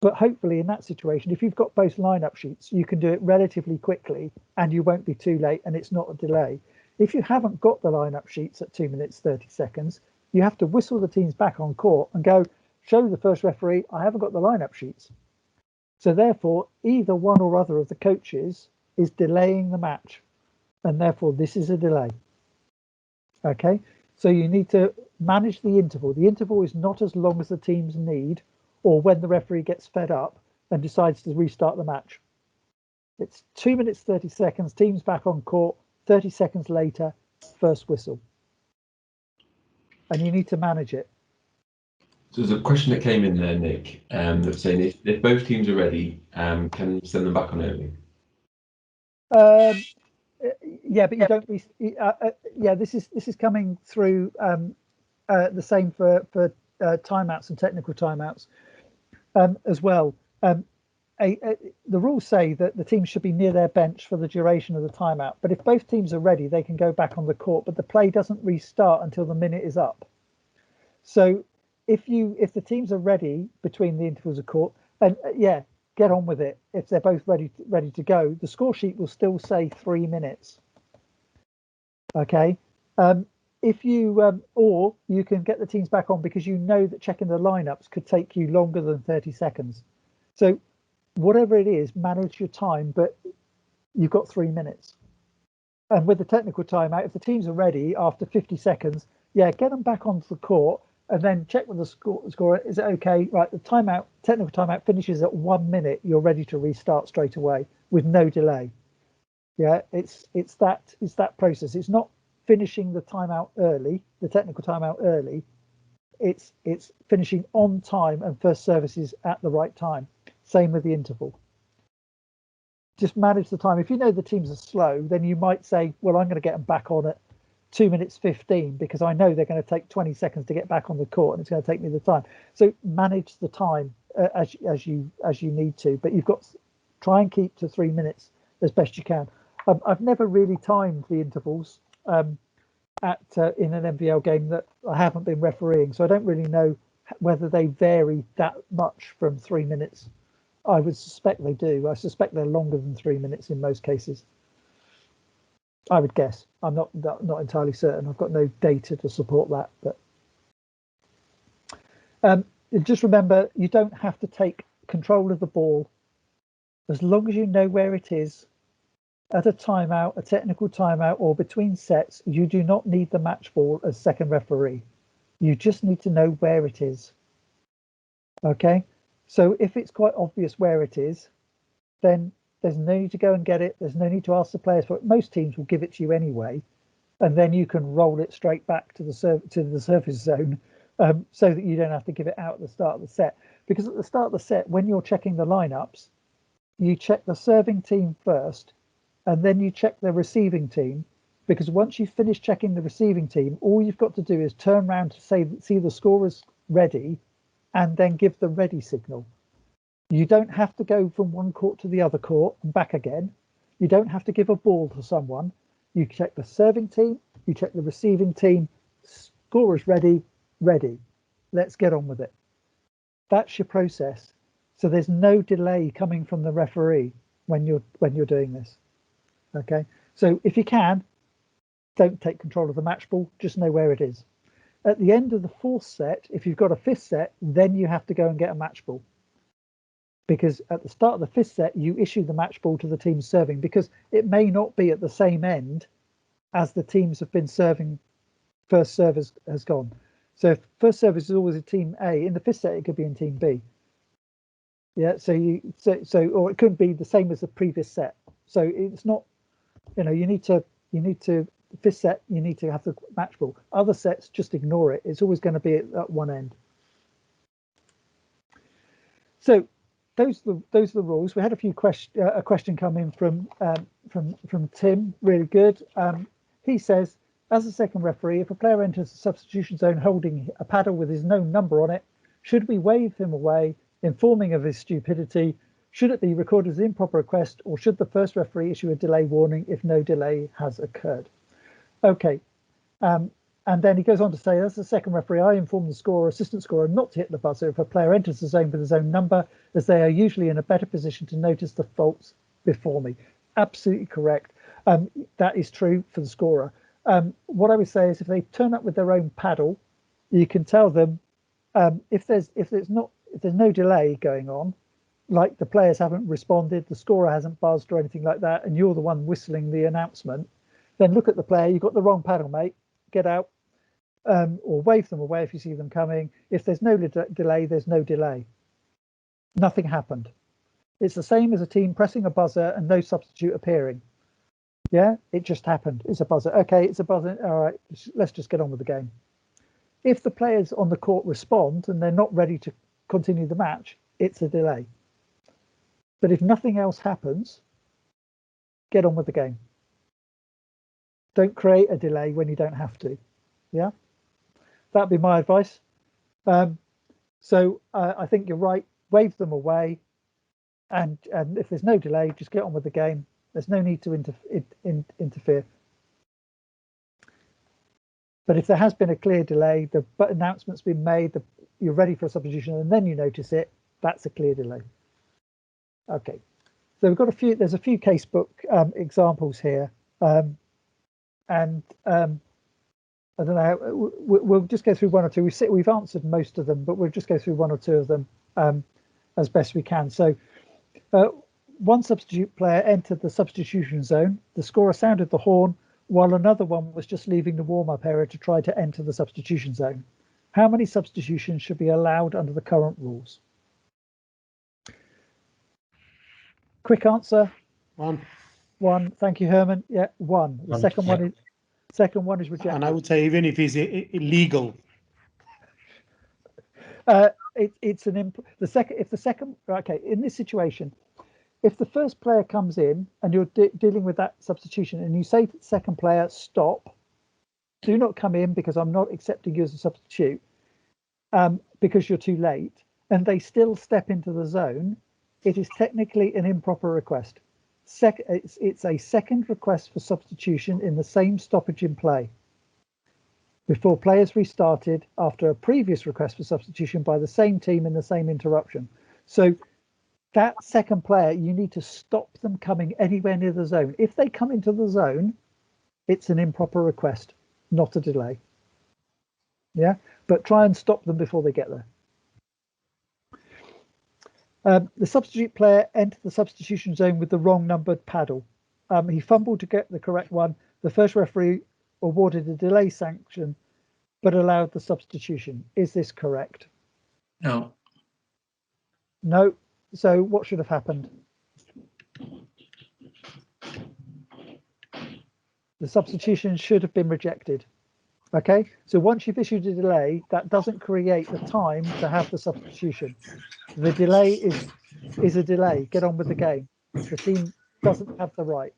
But hopefully in that situation, if you've got both lineup sheets, you can do it relatively quickly and you won't be too late and it's not a delay. If you haven't got the lineup sheets at 2 minutes 30 seconds, you have to whistle the teams back on court and go, show the first referee, I haven't got the lineup sheets. So therefore, either one or other of the coaches is delaying the match. And therefore, this is a delay. Okay, so you need to manage the interval. The interval is not as long as the teams need, or when the referee gets fed up and decides to restart the match. It's 2 minutes 30 seconds, teams back on court, 30 seconds later, first whistle. And you need to manage it. So there's a question that came in there, Nick, that's saying if both teams are ready, can you send them back on early? Yeah, but you don't. Yeah, this is coming through the same for timeouts and technical timeouts as well. The rules say that the team should be near their bench for the duration of the timeout. But if both teams are ready, they can go back on the court. But the play doesn't restart until the minute is up. So if the teams are ready between the intervals of court, and get on with it. If they're both ready to go, the score sheet will still say 3 minutes. Okay. If you or you can get the teams back on because you know that checking the lineups could take you longer than 30 seconds. So whatever it is, manage your time, but you've got 3 minutes. And with the technical timeout, if the teams are ready after 50 seconds, get them back onto the court and then check with the scorer. Is it okay? Right, the technical timeout finishes at 1 minute. You're ready to restart straight away with no delay. Yeah, it's that process. It's not finishing the timeout early, the technical timeout early. It's finishing on time and first services at the right time. Same with the interval. Just manage the time. If you know the teams are slow, then you might say, well, I'm going to get them back on at 2 minutes 15 because I know they're going to take 20 seconds to get back on the court and it's going to take me the time. So manage the time as you need to, but you've got to try and keep to 3 minutes as best you can. I've never really timed the intervals in an NVL game that I haven't been refereeing, so I don't really know whether they vary that much from 3 minutes. I would suspect they do. I suspect they're longer than 3 minutes in most cases. I would guess. I'm not entirely certain. I've got no data to support that. But just remember, you don't have to take control of the ball as long as you know where it is at a timeout, a technical timeout, or between sets. You do not need the match ball as second referee. You just need to know where it is. Okay, so if it's quite obvious where it is, then there's no need to go and get it. There's no need to ask the players for it. Most teams will give it to you anyway, and then you can roll it straight back to the surface zone, so that you don't have to give it out at the start of the set. Because at the start of the set, when you're checking the lineups, you check the serving team first, and then you check the receiving team. Because once you finish checking the receiving team, all you've got to do is turn around to see the scorer's ready, and then give the ready signal. You don't have to go from one court to the other court and back again. You don't have to give a ball to someone. You check the serving team, you check the receiving team, scorer's ready. Let's get on with it. That's your process. So there's no delay coming from the referee when you're doing this. Okay. So if you can, don't take control of the match ball, just know where it is. At the end of the fourth set, if you've got a fifth set, then you have to go and get a match ball. Because at the start of the fifth set, you issue the match ball to the team serving, because it may not be at the same end as the teams have been serving. First serve has gone. So if first service is always a team A, in the fifth set, it could be in team B. Yeah, so or it could be the same as the previous set. So it's not, you need to fifth set, you need to have the match ball. Other sets, just ignore it. It's always going to be at one end. So those are the rules. We had a few a question come in from Tim. Really good. He says, as a second referee, if a player enters the substitution zone holding a paddle with his known number on it, should we wave him away, informing of his stupidity? Should it be recorded as an improper request, or should the first referee issue a delay warning if no delay has occurred? Okay. And then he goes on to say, as the second referee, I inform the scorer, assistant scorer, not to hit the buzzer if a player enters the zone with his own number, as they are usually in a better position to notice the faults before me. Absolutely correct. That is true for the scorer. What I would say is, if they turn up with their own paddle, you can tell them if there's no delay going on, like the players haven't responded, the scorer hasn't buzzed or anything like that, and you're the one whistling the announcement, then look at the player. You've got the wrong paddle, mate. get out, or wave them away if you see them coming. If there's no delay, there's no delay. Nothing happened. It's the same as a team pressing a buzzer and no substitute appearing. Yeah, it just happened. It's a buzzer. Okay, it's a buzzer. All right, let's just get on with the game. If the players on the court respond and they're not ready to continue the match, it's a delay. But if nothing else happens, get on with the game. Don't create a delay when you don't have to. Yeah, that'd be my advice. So I think you're right. Wave them away, and if there's no delay, just get on with the game. There's no need to interfere. But if there has been a clear delay, the announcement's been made, you're ready for a substitution, and then you notice it, that's a clear delay. Okay, so we've got there's a few casebook examples here, and I don't know, we'll just go through one or two. We've answered most of them, but we'll just go through one or two of them as best we can. So one substitute player entered the substitution zone. The scorer sounded the horn, while another one was just leaving the warm-up area to try to enter the substitution zone. How many substitutions should be allowed under the current rules? Quick answer. One. Thank you, Herman. Yeah, one. The second one is rejected. And I would say even if it's illegal. It's an okay, in this situation, if the first player comes in and you're dealing with that substitution and you say to the second player, stop, do not come in because I'm not accepting you as a substitute because you're too late, and they still step into the zone, it is technically an improper request. It's a second request for substitution in the same stoppage in play before players restarted after a previous request for substitution by the same team in the same interruption. So that second player, you need to stop them coming anywhere near the zone. If they come into the zone, it's an improper request, not a delay. Yeah, but try and stop them before they get there. The substitute player entered the substitution zone with the wrong numbered paddle. He fumbled to get the correct one. The first referee awarded a delay sanction, but allowed the substitution. Is this correct? No. No. So what should have happened? The substitution should have been rejected. Okay, so once you've issued a delay, that doesn't create the time to have the substitution. The delay is a delay. Get on with the game. The team doesn't have the right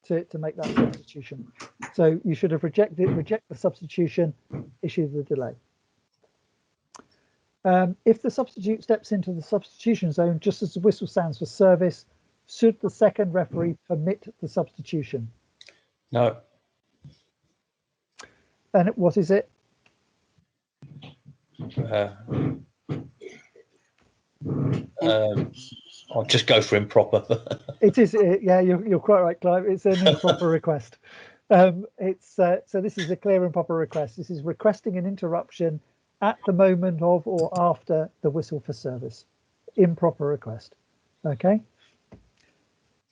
to make that substitution. So you should have reject the substitution, issue the delay. If the substitute steps into the substitution zone just as the whistle sounds for service, should the second referee permit the substitution? No. And what is it? I'll just go for improper. It is, yeah, you're quite right, Clive. It's an improper request. So this is a clear improper request. This is requesting an interruption at the moment of or after the whistle for service. Improper request. Okay.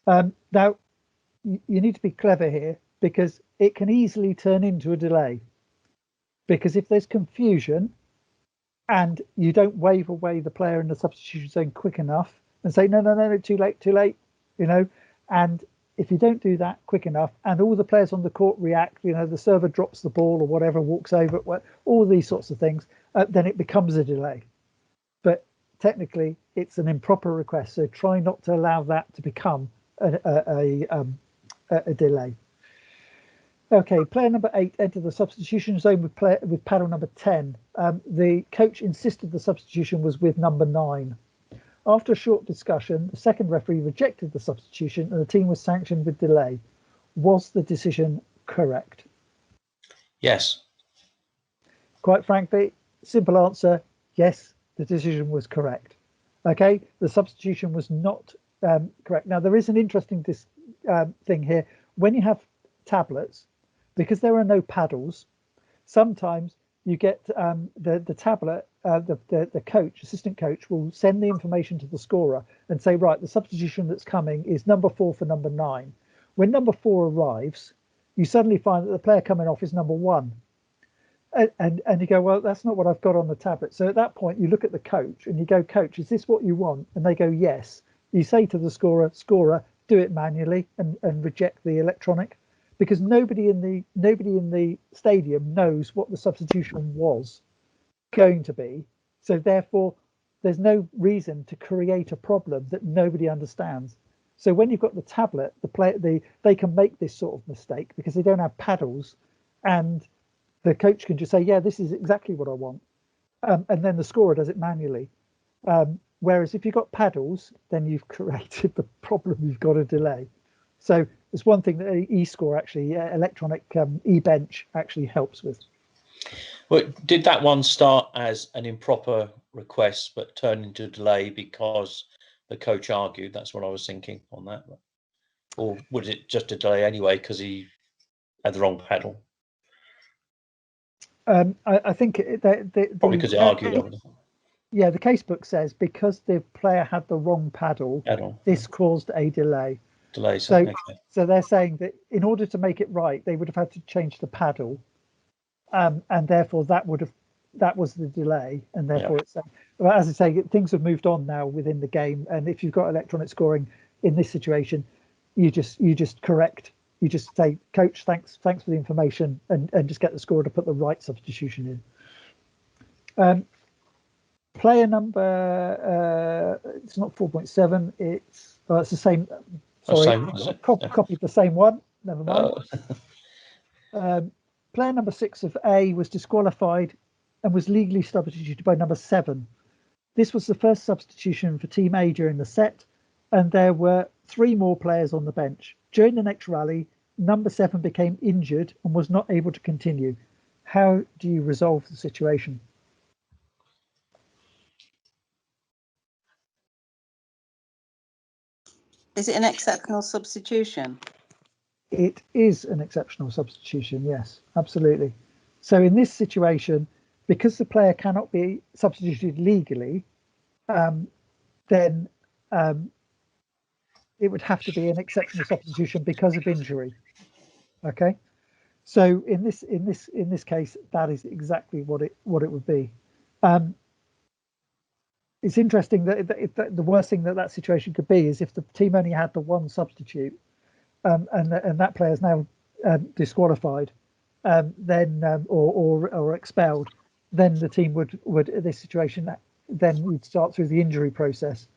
Now, you need to be clever here because it can easily turn into a delay. Because if there's confusion and you don't wave away the player in the substitution zone quick enough and say, no, too late, you know, and if you don't do that quick enough and all the players on the court react, you know, the server drops the ball or whatever, walks over it, all these sorts of things, then it becomes a delay. But technically, it's an improper request. So try not to allow that to become a delay. Okay, player number 8 entered the substitution zone with paddle number 10. The coach insisted the substitution was with number 9. After a short discussion, the second referee rejected the substitution and the team was sanctioned with delay. Was the decision correct? Yes. Quite frankly, simple answer, yes, the decision was correct. Okay, the substitution was not correct. Now, there is an interesting thing here. When you have tablets, because there are no paddles, sometimes you get the tablet, the coach, assistant coach will send the information to the scorer and say, right, the substitution that's coming is number 4 for number 9. When number 4 arrives, you suddenly find that the player coming off is number 1. and you go, well, that's not what I've got on the tablet. So at that point, you look at the coach and you go, coach, is this what you want? And they go, yes. You say to the scorer, do it manually and reject the electronic, because nobody in the stadium knows what the substitution was going to be. So therefore, there's no reason to create a problem that nobody understands. So when you've got the tablet, they can make this sort of mistake because they don't have paddles, and the coach can just say, yeah, this is exactly what I want. And then the scorer does it manually. Whereas if you've got paddles, then you've created the problem, you've got a delay. So there's one thing that eScore actually, electronic eBench actually helps with. Well, did that one start as an improper request but turn into a delay because the coach argued? That's what I was thinking on that. Or was it just a delay anyway because he had the wrong paddle? I think Probably because it argued over it. Yeah, the casebook says because the player had the wrong paddle, this caused a delay. So they're saying that in order to make it right, they would have had to change the paddle, and therefore that was the delay, and therefore it's. Well, as I say, things have moved on now within the game, and if you've got electronic scoring in this situation, you just correct. You just say, coach, thanks for the information, and just get the scorer to put the right substitution in. Player number, it's not 4.7, it's the same. Sorry, copied the same one. Never mind. Player number 6 of A was disqualified and was legally substituted by number 7. This was the first substitution for Team A during the set, and there were 3 more players on the bench. During the next rally, number 7 became injured and was not able to continue. How do you resolve the situation? Is it an exceptional substitution? It is an exceptional substitution, yes, absolutely. So in this situation, because the player cannot be substituted legally, then it would have to be an exceptional substitution because of injury. Okay, so in this case, that is exactly what it would be. It's interesting that the worst thing that situation could be is if the team only had the one substitute, and that player is now disqualified, then or expelled, then the team would in this situation then we'd start through the injury process,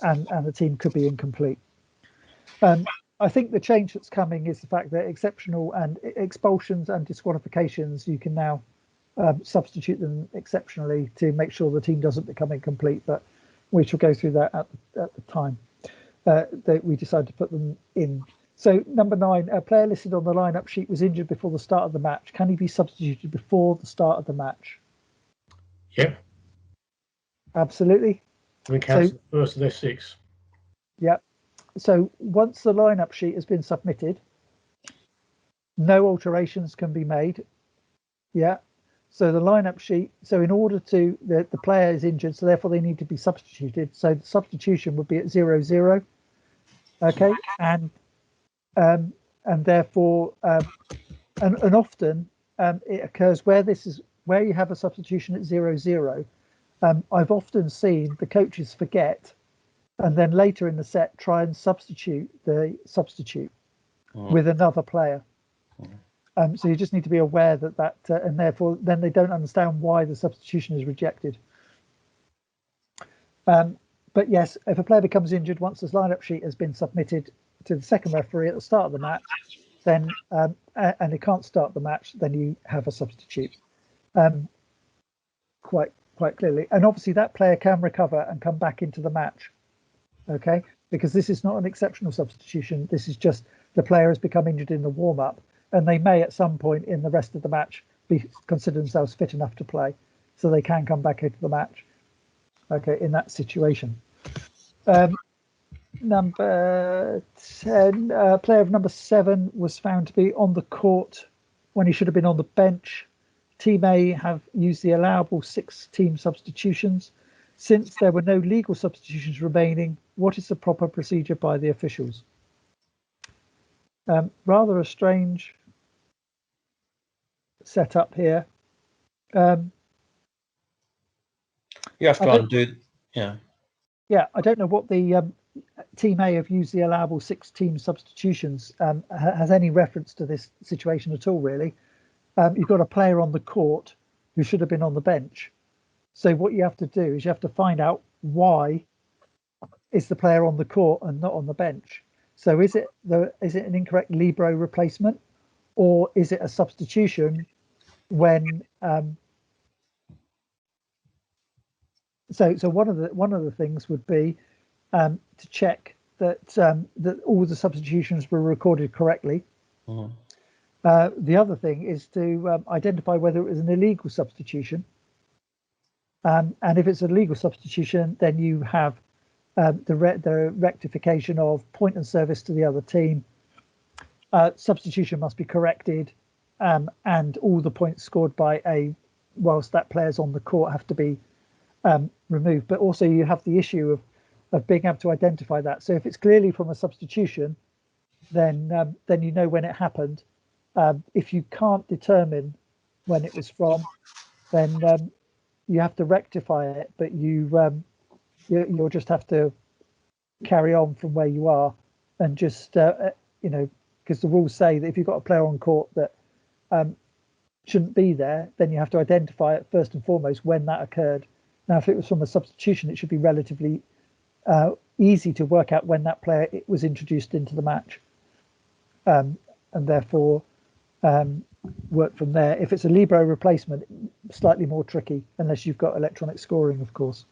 and the team could be incomplete. I think the change that's coming is the fact that exceptional and expulsions and disqualifications, you can now substitute them exceptionally to make sure the team doesn't become incomplete, but we shall go through that at the time that we decide to put them in. So number 9, a player listed on the lineup sheet was injured before the start of the match. Can he be substituted before the start of the match? Yep. Absolutely. We cancel the first of their 6. Yep. So once the lineup sheet has been submitted, no alterations can be made. Yeah. So the lineup sheet, so in order to, the player is injured, so therefore they need to be substituted. So the substitution would be at 0-0. Okay. And therefore, and often it occurs where you have a substitution at 0-0. I've often seen the coaches forget, and then later in the set try and substitute the substitute with another player. So you just need to be aware that and therefore then they don't understand why the substitution is rejected. But yes, if a player becomes injured once this lineup sheet has been submitted to the second referee at the start of the match, then and they can't start the match, then you have a substitute. Quite clearly, and obviously that player can recover and come back into the match. Okay, because this is not an exceptional substitution. This is just the player has become injured in the warm-up, and they may at some point in the rest of the match consider themselves fit enough to play, so they can come back into the match. Okay, in that situation. Number 10, player of number 7 was found to be on the court when he should have been on the bench. Team A have used the allowable 6 team substitutions. Since there were no legal substitutions remaining, what is the proper procedure by the officials? Rather a strange setup here. You have to undo. Yeah. Yeah, I don't know what the Team A have used the allowable 6 team substitutions. Has any reference to this situation at all, really? You've got a player on the court who should have been on the bench. So what you have to do is you have to find out why is the player on the court and not on the bench. So is it an incorrect libero replacement, or is it a substitution when so one of the things would be to check that that all the substitutions were recorded correctly. Mhm. The other thing is to identify whether it was an illegal substitution. And if it's a legal substitution, then you have the rectification of point and service to the other team. Substitution must be corrected, and all the points scored by whilst that player's on the court have to be removed. But also you have the issue of being able to identify that. So if it's clearly from a substitution, then you know when it happened. If you can't determine when it was from, then you have to rectify it, but you'll just have to carry on from where you are, and just because the rules say that if you've got a player on court that shouldn't be there, then you have to identify it first and foremost when that occurred. Now, if it was from a substitution, it should be relatively easy to work out when that player was introduced into the match, and therefore work from there. If it's a libero replacement, slightly more tricky, unless you've got electronic scoring, of course.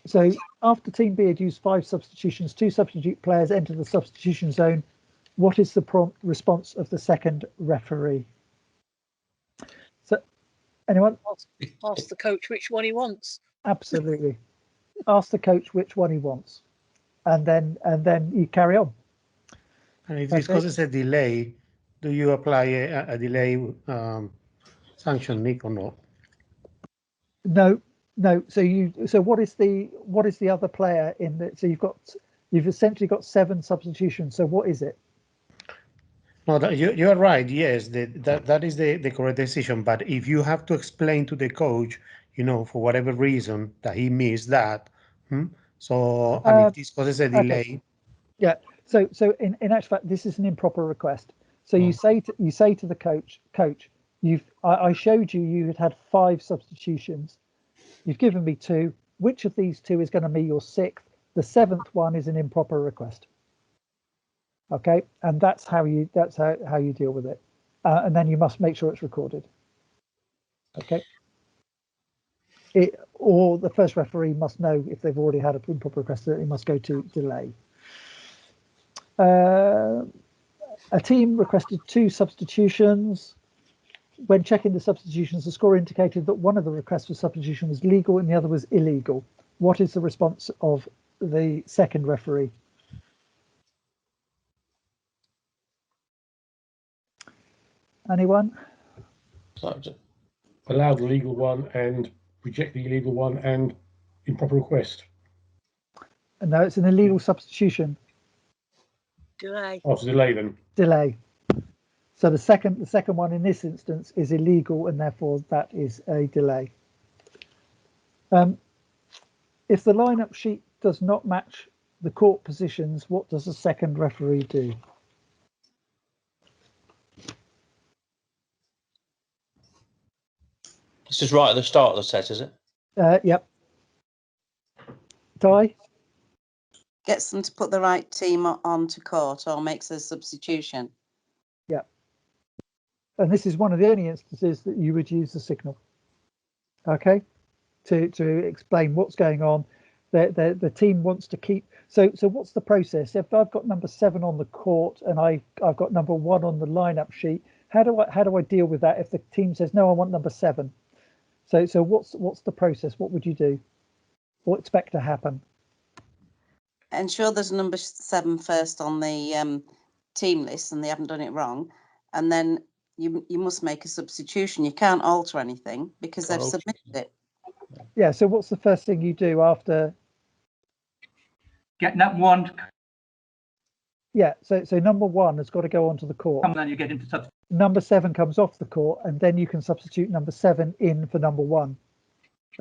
So after Team B had used 5 substitutions, 2 substitute players enter the substitution zone. What is the prompt response of the second referee? So, anyone? Ask the coach which one he wants. Absolutely. Ask the coach which one he wants, and then you carry on. And if this causes a delay, do you apply a delay sanction, Nick, or not? No. So what is the other player in the? So you've essentially got 7 substitutions. So what is it? No, you're right. Yes, that is the correct decision. But if you have to explain to the coach, for whatever reason that he missed that, so and if this causes a delay. Okay. Yeah. So in actual fact, this is an improper request. So you say to the coach, I showed you had 5 substitutions. You've given me 2. Which of these 2 is going to be your 6th? The 7th one is an improper request. Okay, and that's how you deal with it, and then you must make sure it's recorded. Okay. Or the first referee must know if they've already had an improper request that it must go to delay. A team requested 2 substitutions. When checking the substitutions, the score indicated that one of the requests for substitution was legal and the other was illegal. What is the response of the second referee? Anyone? Allow the legal one and reject the illegal one and improper request. No, it's an illegal substitution. Delay. Oh, it's a delay then. Delay. So the second one in this instance is illegal, and therefore that is a delay. If the lineup sheet does not match the court positions, what does the second referee do? This is right at the start of the set, is it? Yep. Ty? Gets them to put the right team onto court or makes a substitution. Yeah. And this is one of the only instances that you would use the signal. Okay, to explain what's going on. The team wants to keep. So what's the process? If I've got number 7 on the court and I've got number 1 on the lineup sheet, how do I deal with that if the team says no, I want number 7? So what's the process? What would you do? What expect to happen? Ensure there's number 7 first on the team list and they haven't done it wrong, and then you must make a substitution. You can't alter anything because they've submitted it. Yeah, so what's the first thing you do after? Get that one. Yeah, so number 1 has got to go onto the court. And then you get into substitution. number 7 comes off the court, and then you can substitute number 7 in for number 1.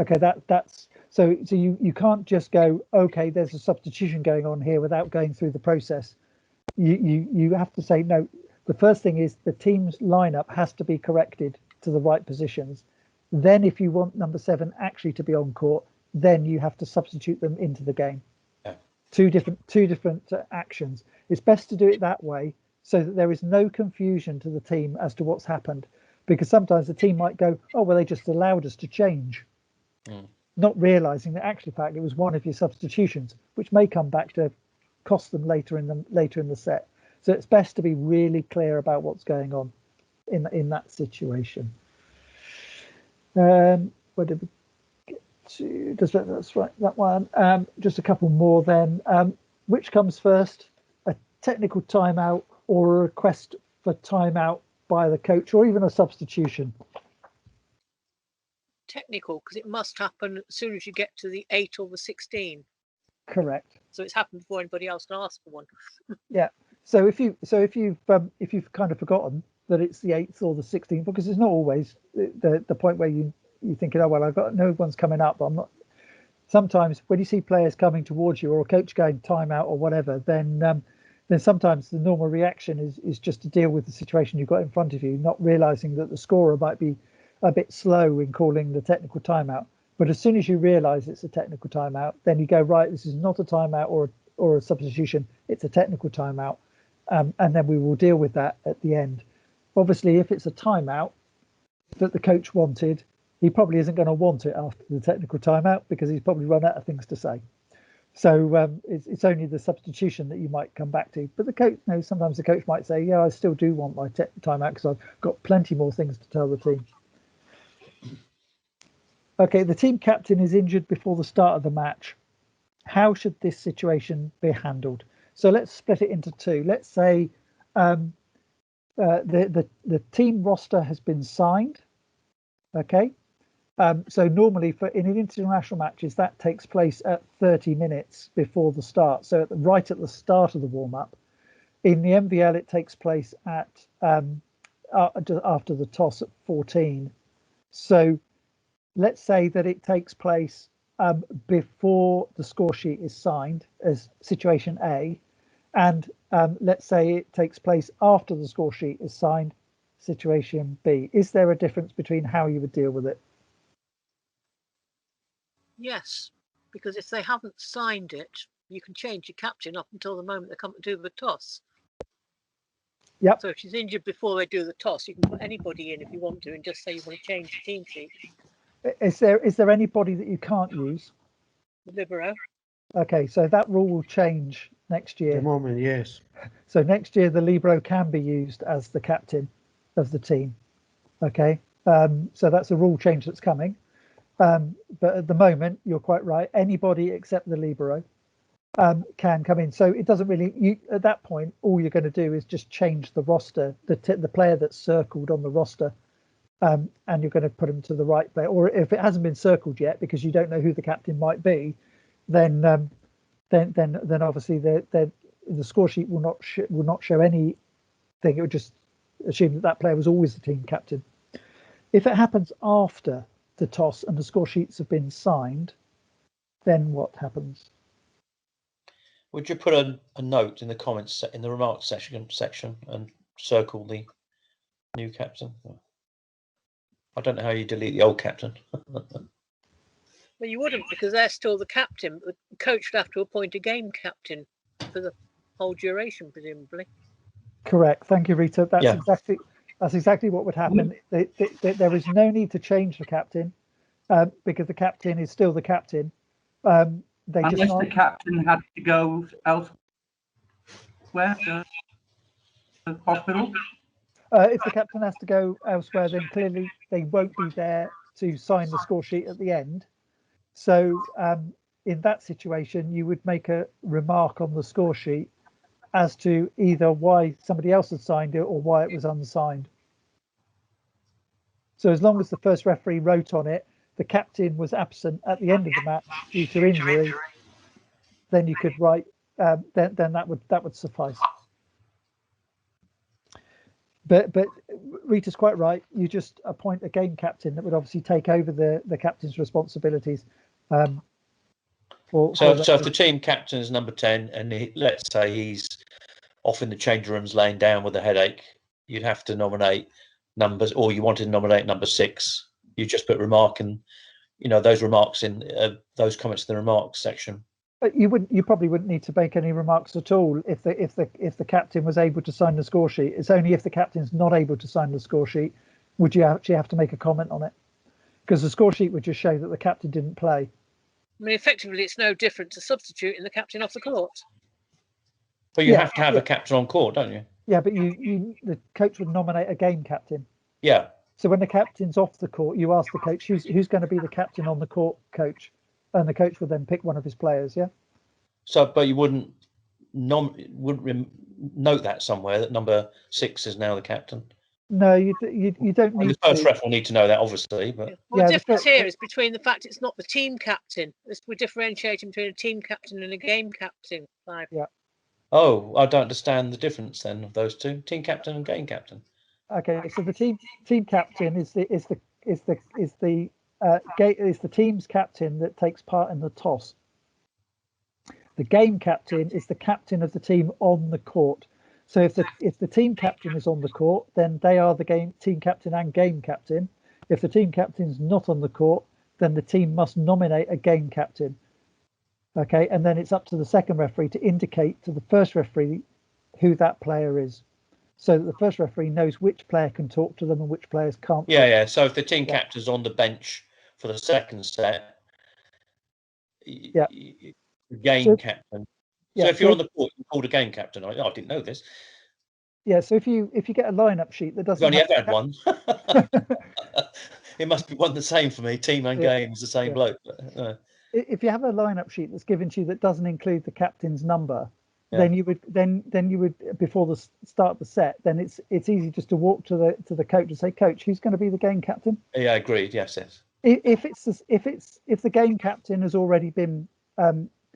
Okay, that's so you can't just go, okay, there's a substitution going on here without going through the process. You have to say no. The first thing is the team's lineup has to be corrected to the right positions. Then if you want number 7 actually to be on court, then you have to substitute them into the game. Yeah. Two different actions. It's best to do it that way so that there is no confusion to the team as to what's happened, because sometimes the team might go, oh well, they just allowed us to change, not realizing that actually fact it was one of your substitutions, which may come back to cost them later in the set. So it's best to be really clear about what's going on in that situation. Where did we get to? That's right, that one. Just a couple more then. Which comes first, a technical timeout or a request for timeout by the coach, or even a substitution? Technical, because it must happen as soon as you get to the 8 or the 16. Correct. So it's happened before anybody else can ask for one. Yeah. So if you've kind of forgotten that it's the 8th or the 16th, because it's not always the point where you're thinking, oh well, I've got no one's coming up. I'm not. Sometimes when you see players coming towards you or a coach going timeout or whatever, then sometimes the normal reaction is just to deal with the situation you've got in front of you, not realizing that the scorer might be a bit slow in calling the technical timeout. But as soon as you realize it's a technical timeout, then you go, right, this is not a timeout or a substitution, it's a technical timeout. And then we will deal with that at the end. Obviously, if it's a timeout that the coach wanted, he probably isn't going to want it after the technical timeout because he's probably run out of things to say. So it's only the substitution that you might come back to. But the coach, sometimes the coach might say, yeah, I still do want my timeout because I've got plenty more things to tell the team. Okay, the team captain is injured before the start of the match. How should this situation be handled? So let's split it into two. Let's say the team roster has been signed. Okay, so normally in international matches that takes place at 30 minutes before the start. So right at the start of the warm up. In the MVL, it takes place at after the toss at 14. So let's say that it takes place before the score sheet is signed as situation A, and let's say it takes place after the score sheet is signed, situation B. Is there a difference between how you would deal with it? Yes, because if they haven't signed it, you can change your captain up until the moment they come to do the toss. Yep. So if she's injured before they do the toss, you can put anybody in if you want to and just say you want to change the team sheet. Is there anybody that you can't use? The libero. Okay, so that rule will change next year. At the moment, yes. So next year the libero can be used as the captain of the team. Okay, so that's a rule change that's coming. But at the moment, you're quite right. Anybody except the libero can come in. So it doesn't really. At that point, all you're going to do is just change the roster, the player that's circled on the roster. And you're going to put them to the right player, or if it hasn't been circled yet because you don't know who the captain might be, then obviously the score sheet will not show anything. It would just assume that player was always the team captain. If it happens after the toss and the score sheets have been signed, then what happens? Would you put a note in the comments in the remarks section and circle the new captain? I don't know how you delete the old captain. Well, you wouldn't, because they're still the captain. The coach would have to appoint a game captain for the whole duration, presumably. Correct. Thank you, Rita. That's exactly what would happen. There is no need to change the captain because the captain is still the captain. Unless the captain had to go elsewhere, the hospital. If the captain has to go elsewhere, then clearly they won't be there to sign the score sheet at the end. So in that situation, you would make a remark on the score sheet as to either why somebody else had signed it or why it was unsigned. So as long as the first referee wrote on it, the captain was absent at the end of the match due to injury, then you could write, then that would suffice. But Rita's quite right. You just appoint a game captain that would obviously take over the captain's responsibilities. So if the team captain is number 10, and let's say he's off in the change rooms laying down with a headache, you'd have to nominate numbers, or you wanted to nominate number 6. You just put remark and those remarks in those comments in the remarks section. But you probably wouldn't need to make any remarks at all if the captain was able to sign the score sheet. It's only if the captain's not able to sign the score sheet would you actually have to make a comment on it, because the score sheet would just show that the captain didn't play. I mean, effectively, it's no different to substituting the captain off the court. But you have to have a captain on court, don't you? Yeah, but the coach would nominate a game captain. Yeah. So when the captain's off the court, you ask the coach who's going to be the captain on the court, coach. And the coach would then pick one of his players, yeah. So, but you wouldn't note that somewhere that number 6 is now the captain. No, you don't need. The first ref will need to know that, obviously. But well, the difference here is between the fact it's not the team captain. We're differentiating between a team captain and a game captain. Clive. Yeah. Oh, I don't understand the difference then of those two: team captain and game captain. Okay, so the team captain is the team's captain that takes part in the toss. The game captain is the captain of the team on the court. So if the team captain is on the court, then they are the team captain and game captain. If the team captain's not on the court, then the team must nominate a game captain. Okay, and then it's up to the second referee to indicate to the first referee who that player is, so that the first referee knows which player can talk to them and which players can't. Yeah. So if the team captain's on the bench for the second set, game captain. So if you're on the court, you called a game captain. I didn't know this. Yeah, so if you get a lineup sheet that doesn't. I've only ever had one. It must be one the same for me. Team and game is the same bloke. But, if you have a lineup sheet that's given to you that doesn't include the captain's number, then you would before the start of the set, then it's easy just to walk to the coach and say, Coach, who's going to be the game captain? Yeah, agreed. Yes. If the game captain has already been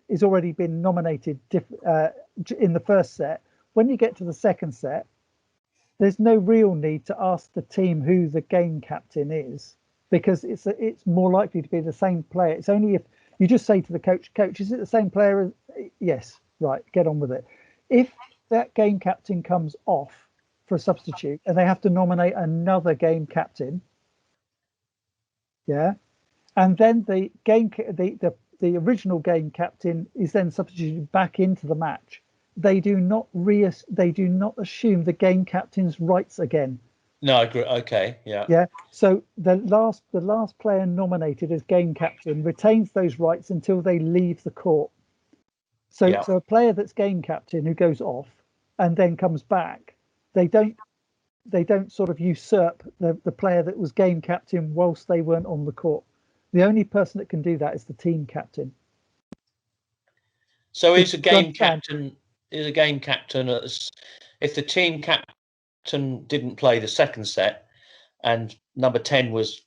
nominated in the first set, when you get to the second set, there's no real need to ask the team who the game captain is, because it's more likely to be the same player. It's only if you just say to the coach, is it the same player? Yes, right, get on with it. If that game captain comes off for a substitute and they have to nominate another game captain, and then the original game captain is then substituted back into the match, they do not assume the game captain's rights again. No, I agree. Okay, yeah. Yeah. So the last player nominated as game captain retains those rights until they leave the court. So a player that's game captain who goes off and then comes back, they don't sort of usurp the player that was game captain whilst they weren't on the court. The only person that can do that is the team captain. So is a game captain if the team captain didn't play the second set and number 10 was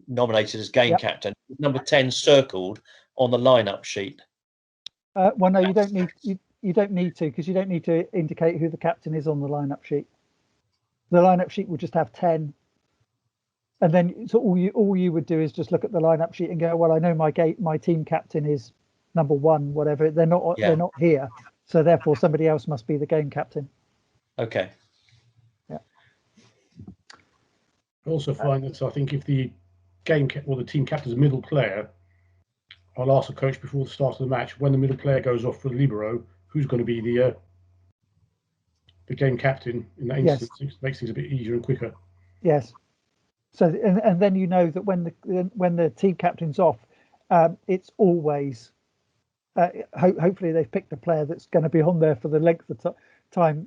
nominated as game captain, number 10 circled on the lineup sheet? Well, no, you don't need to, because you don't need to indicate who the captain is on the lineup sheet. The lineup sheet will just have 10. And then so all you would do is just look at the lineup sheet and go, well, I know my team captain is number 1, whatever. They're not here, so therefore somebody else must be the game captain. Okay. Yeah. I also find that I think if the the team captain's a middle player, I'll ask the coach before the start of the match, when the middle player goes off for the libero, who's going to be the game captain in that instance. It makes things a bit easier and quicker. Yes. So and then you know that when the team captain's off, it's always hopefully they've picked a player that's going to be on there for the length of time.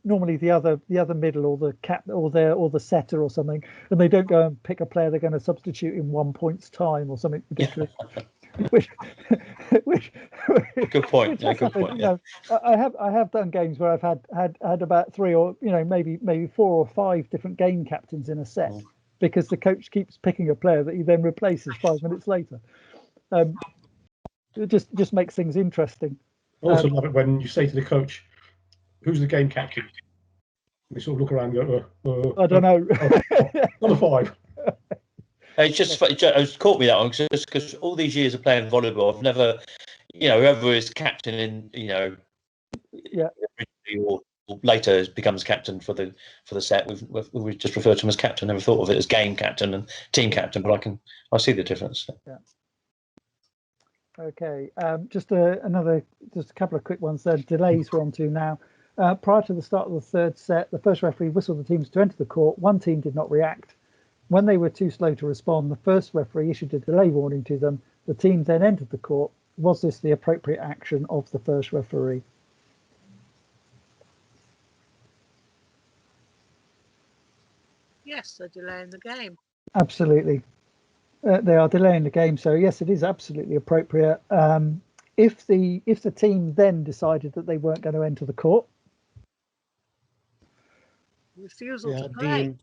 Normally the other middle or the cap or the setter or something, and they don't go and pick a player they're going to substitute in 1 point's time or something ridiculous. which good point. Good point. I have done games where I've had about 3 or maybe 4 or 5 different game captains in a set, because the coach keeps picking a player that he then replaces 5 minutes later. It just makes things interesting. I also love it when you say to the coach, who's the game captain? We sort of look around and go, I don't know. Number 5. It's caught me that one because all these years of playing volleyball, I've never, whoever is captain in, or later becomes captain for the set. We've just referred to him as captain. Never thought of it as game captain and team captain, but I see the difference. Yeah. Okay. Just a couple of quick ones there. Delays we're on to now. Prior to the start of the third set, the first referee whistled the teams to enter the court. One team did not react. When they were too slow to respond, the first referee issued a delay warning to them. The team then entered the court. Was this the appropriate action of the first referee? Yes, they're delaying the game. Absolutely. They are delaying the game, so yes, it is absolutely appropriate. If the team then decided that they weren't going to enter the court, refusal to play.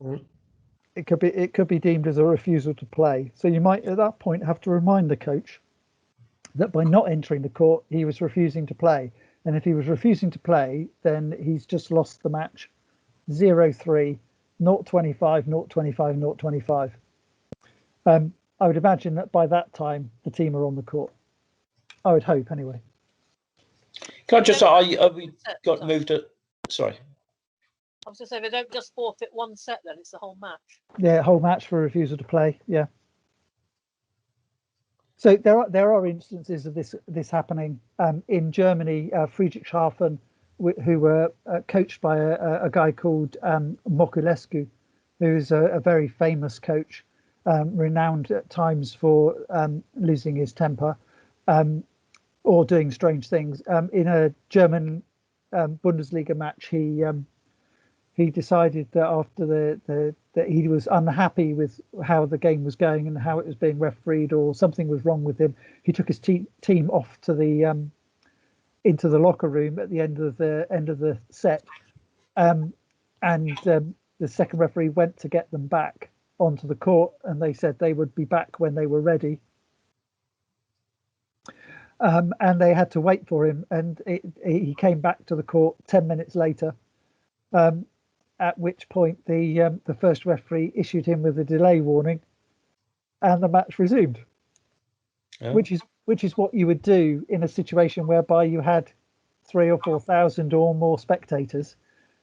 It could be deemed as a refusal to play. So you might at that point have to remind the coach that by not entering the court, he was refusing to play. And if he was refusing to play, then he's just lost the match. 0-3, 0-25, 0-25, 0-25. I would imagine that by that time the team are on the court. I would hope, anyway. Can I just say, we got moved to? Sorry. I was going to say, they don't just forfeit one set, then it's the whole match. Yeah, whole match for refusal to play. Yeah. So there are instances of this happening in Germany. Friedrichshafen, who were coached by a guy called Mokulescu, who's a very famous coach, renowned at times for losing his temper or doing strange things. In a German Bundesliga match, he decided that after that he was unhappy with how the game was going and how it was being refereed, or something was wrong with him. He took his team off to the into the locker room at the end of the set, and the second referee went to get them back onto the court, and they said they would be back when they were ready. And they had to wait for him, and he came back to the court 10 minutes later. At which point the first referee issued him with a delay warning, and the match resumed. Oh. Which is what you would do in a situation whereby you had 3,000 or 4,000 or more spectators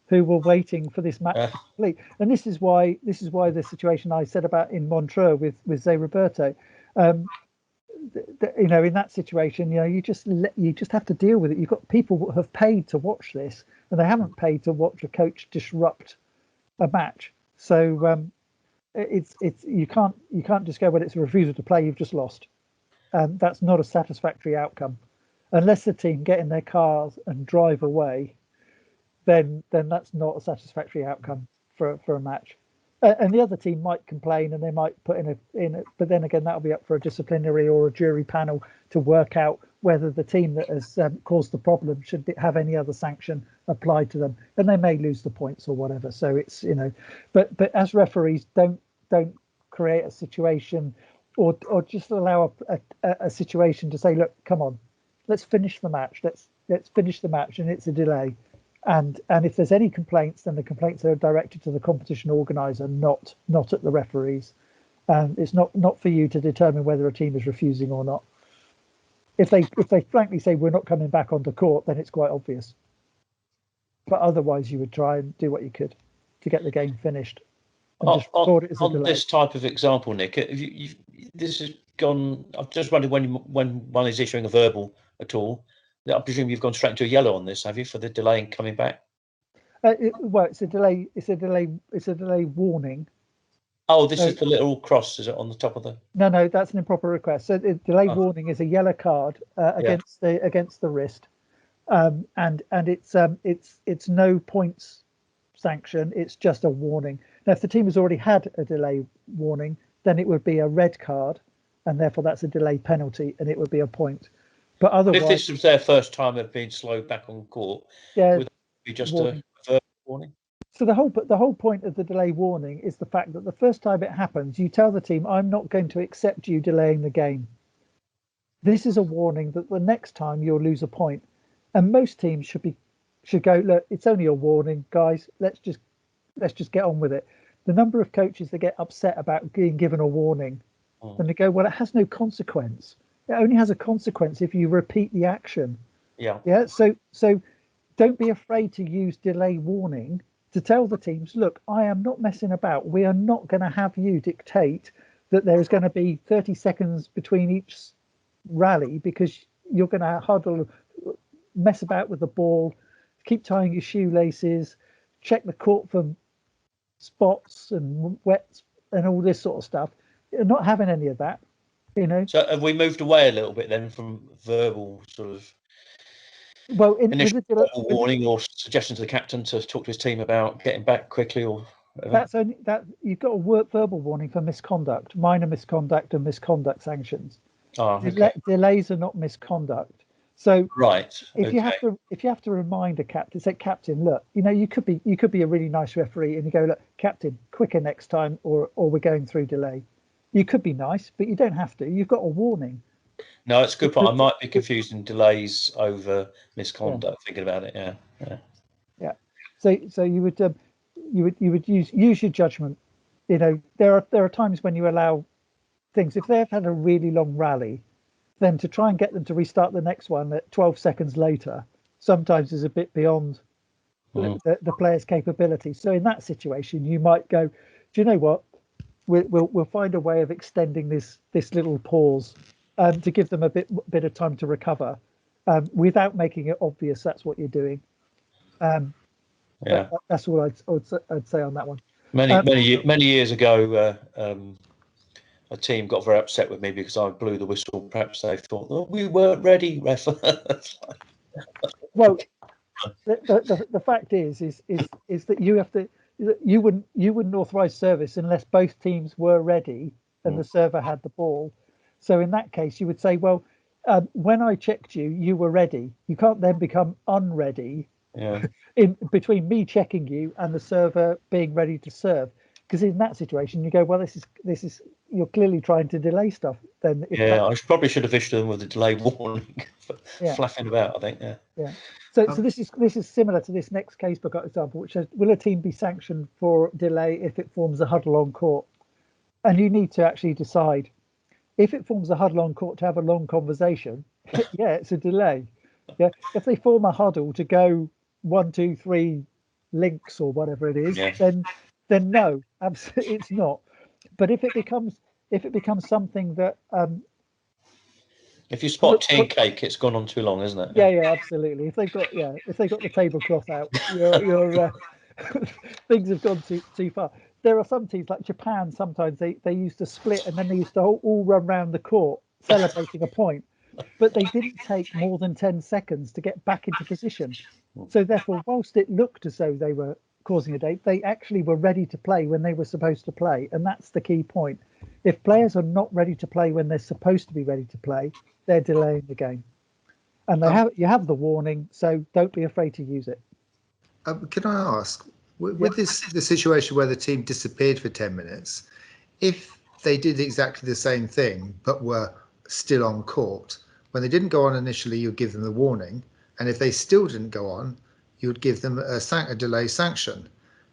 who were waiting for this match to complete. And this is why the situation I said about in Montreux with Zé Roberto, in that situation, you just have to deal with it. You've got people who have paid to watch this, and they haven't paid to watch a coach disrupt a match. So it's you can't just go, well, it's a refusal to play, you've just lost. That's not a satisfactory outcome, unless the team get in their cars and drive away. Then that's not a satisfactory outcome for a match. And the other team might complain, and they might put in a, but then again, that'll be up for a disciplinary or a jury panel to work out whether the team that has caused the problem should have any other sanction applied to them, and they may lose the points or whatever. So it's but as referees, don't create a situation or just allow a situation to say, look, come on, let's finish the match. Let's finish the match, and it's a delay. And if there's any complaints, then the complaints are directed to the competition organizer, not at the referees. It's not for you to determine whether a team is refusing or not. If they frankly say we're not coming back onto court, then it's quite obvious. But otherwise, you would try and do what you could to get the game finished. And just record it as a delay. This type of example, Nick, this has gone. I've just wondered when one is issuing a verbal at all. I presume you've gone straight to a yellow on this, have you, for the delay in coming back? Well, it's a delay. It's a delay warning. Oh, this is the little cross, is it, on the top of the? No, that's an improper request. So the delay warning is a yellow card against the wrist, and it's no points sanction. It's just a warning. Now, if the team has already had a delay warning, then it would be a red card, and therefore that's a delay penalty, and it would be a point. But otherwise, if this was their first time of being slowed back on court, would it be just a verbal warning? So the whole point of the delay warning is the fact that the first time it happens, you tell the team, I'm not going to accept you delaying the game. This is a warning that the next time you'll lose a point. And most teams should go, look, it's only a warning, guys. Let's just let's just get on with it. The number of coaches that get upset about being given a warning, and they go, well, it has no consequence. It only has a consequence if you repeat the action. Yeah. So don't be afraid to use delay warning to tell the teams, look, I am not messing about. We are not going to have you dictate that there is going to be 30 seconds between each rally because you're going to huddle, mess about with the ball, keep tying your shoelaces, check the court for spots and wets and all this sort of stuff. You're not having any of that, you know. So have we moved away a little bit then from verbal sort of initial warning or suggestion to the captain to talk to his team about getting back quickly or whatever? That's only that you've got a verbal warning for misconduct, minor misconduct and misconduct sanctions. Delays are not misconduct. So if you have to remind a captain, say, captain, look, you know, you could be a really nice referee and you go, look, captain, quicker next time or we're going through delay. You could be nice, but you don't have to. You've got a warning. No, it's a good point. I might be confusing delays over misconduct. Thinking about it, yeah. So you would use your judgment. You know, there are times when you allow things. If they've had a really long rally, then to try and get them to restart the next one at 12 seconds later, sometimes is a bit beyond the player's capability. So in that situation, you might go, do you know what? We'll find a way of extending this little pause to give them a bit of time to recover, without making it obvious that's what you're doing. That's all I'd say on that one. Many years ago, a team got very upset with me because I blew the whistle. Perhaps they thought, "Oh, we weren't ready, ref." Well, the fact is that you have to. You wouldn't authorise service unless both teams were ready and the server had the ball. So in that case, you would say, well, when I checked you, you were ready. You can't then become unready in between me checking you and the server being ready to serve. Because in that situation, you go, well, this is you're clearly trying to delay stuff. Then I probably should have issued them with a delay warning, flapping about. I think. Yeah. So this is similar to this next casebook example, which says, will a team be sanctioned for delay if it forms a huddle on court? And you need to actually decide if it forms a huddle on court to have a long conversation. It's a delay. Yeah. If they form a huddle to go 1, 2, 3 links or whatever it is, then no, absolutely it's not. But if it becomes something that if you spot tea and cake, it's gone on too long, isn't it? Yeah, absolutely. If they've got the tablecloth out, your things have gone too far. There are some teams like Japan. Sometimes they used to split and then they used to all run around the court celebrating a point, but they didn't take more than 10 seconds to get back into position. So therefore, whilst it looked as though they were causing a delay, they actually were ready to play when they were supposed to play, and that's the key point. If players are not ready to play when they're supposed to be ready to play, they're delaying the game, and you have the warning, so don't be afraid to use it. Can I ask, with the situation where the team disappeared for 10 minutes, if they did exactly the same thing but were still on court, when they didn't go on initially, you'd give them the warning, and if they still didn't go on, you would give them a delay sanction.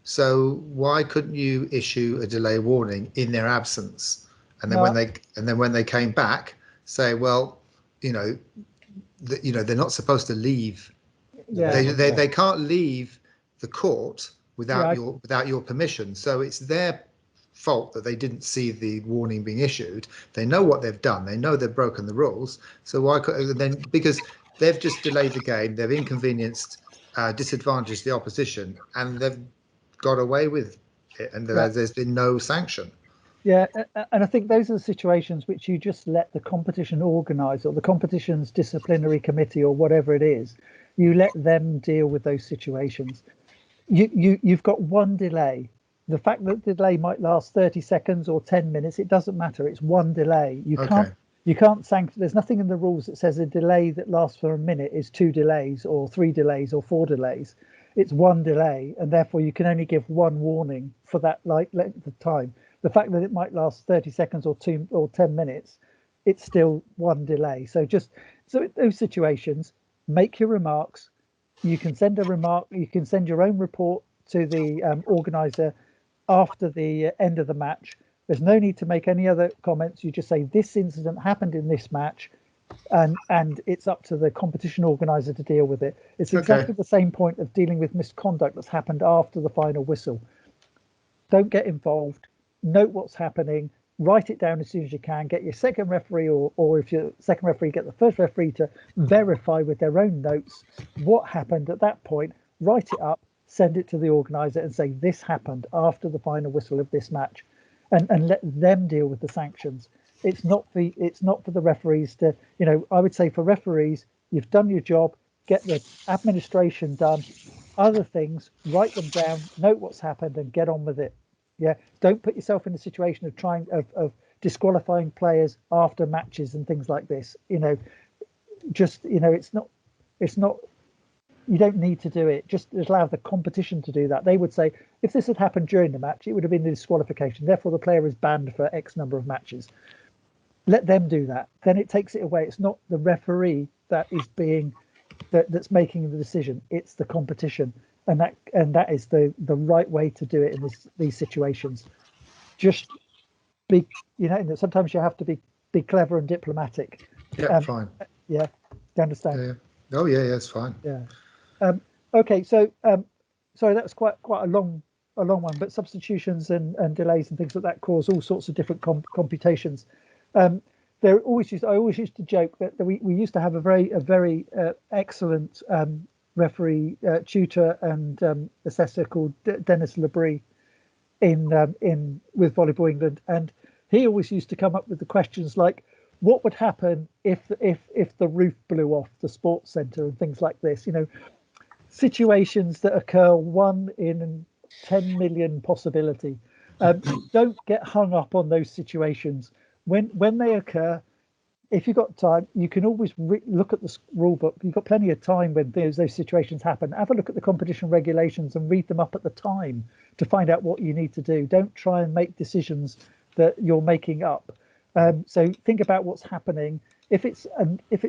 So why couldn't you issue a delay warning in their absence, and then when they came back, say, well, they're not supposed to leave. They can't leave the court without your permission. So it's their fault that they didn't see the warning being issued. They know what they've done. They know they've broken the rules. So why could then? Because they've just delayed the game. They've inconvenienced, disadvantaged the opposition, and they've got away with it. And there's been no sanction. Yeah, and I think those are the situations which you just let the competition organizer or the competition's disciplinary committee or whatever it is, you let them deal with those situations. You've got one delay. The fact that the delay might last 30 seconds or 10 minutes, it doesn't matter. It's one delay. You can't sanction. There's nothing in the rules that says a delay that lasts for a minute is 2 delays or 3 delays or 4 delays. It's one delay, and therefore you can only give one warning for that length of time. The fact that it might last 30 seconds or 2 or 10 minutes, it's still one delay. So in those situations, make your remarks. You can send a remark. You can send your own report to the organizer after the end of the match. There's no need to make any other comments. You just say this incident happened in this match, and it's up to the competition organizer to deal with it. It's exactly the same point of dealing with misconduct that's happened after the final whistle. Don't get involved. Note what's happening. Write it down as soon as you can. Get your second referee, or if you're second referee, get the first referee to verify with their own notes what happened at that point. Write it up, send it to the organizer, and say this happened after the final whistle of this match, and let them deal with the sanctions. It's not for the referees to, I would say for referees, you've done your job, get the administration done, other things, write them down, note what's happened, and get on with it. Yeah, don't put yourself in a situation of trying of disqualifying players after matches and things like this. It's not. You don't need to do it. Just allow the competition to do that. They would say if this had happened during the match, it would have been a disqualification. Therefore, the player is banned for X number of matches. Let them do that. Then it takes it away. It's not the referee that is that's making the decision. It's the competition. And that is the right way to do it in these situations. Just be, sometimes you have to be clever and diplomatic. Yeah, fine. Yeah, do you understand? Yeah. Oh yeah, it's fine. Yeah. Okay, so sorry, that was quite a long one, but substitutions and delays and things like that cause all sorts of different computations. I always used to joke that we used to have a very excellent referee, tutor, and assessor called Dennis Labrie with Volleyball England, and he always used to come up with the questions like, what would happen if the roof blew off the sports centre and things like this? Situations that occur 1 in 10 million possibility. Don't get hung up on those situations. When they occur, if you've got time, you can always look at the rule book. You've got plenty of time when those situations happen. Have a look at the competition regulations and read them up at the time to find out what you need to do. Don't try and make decisions that you're making up. So think about what's happening. If it's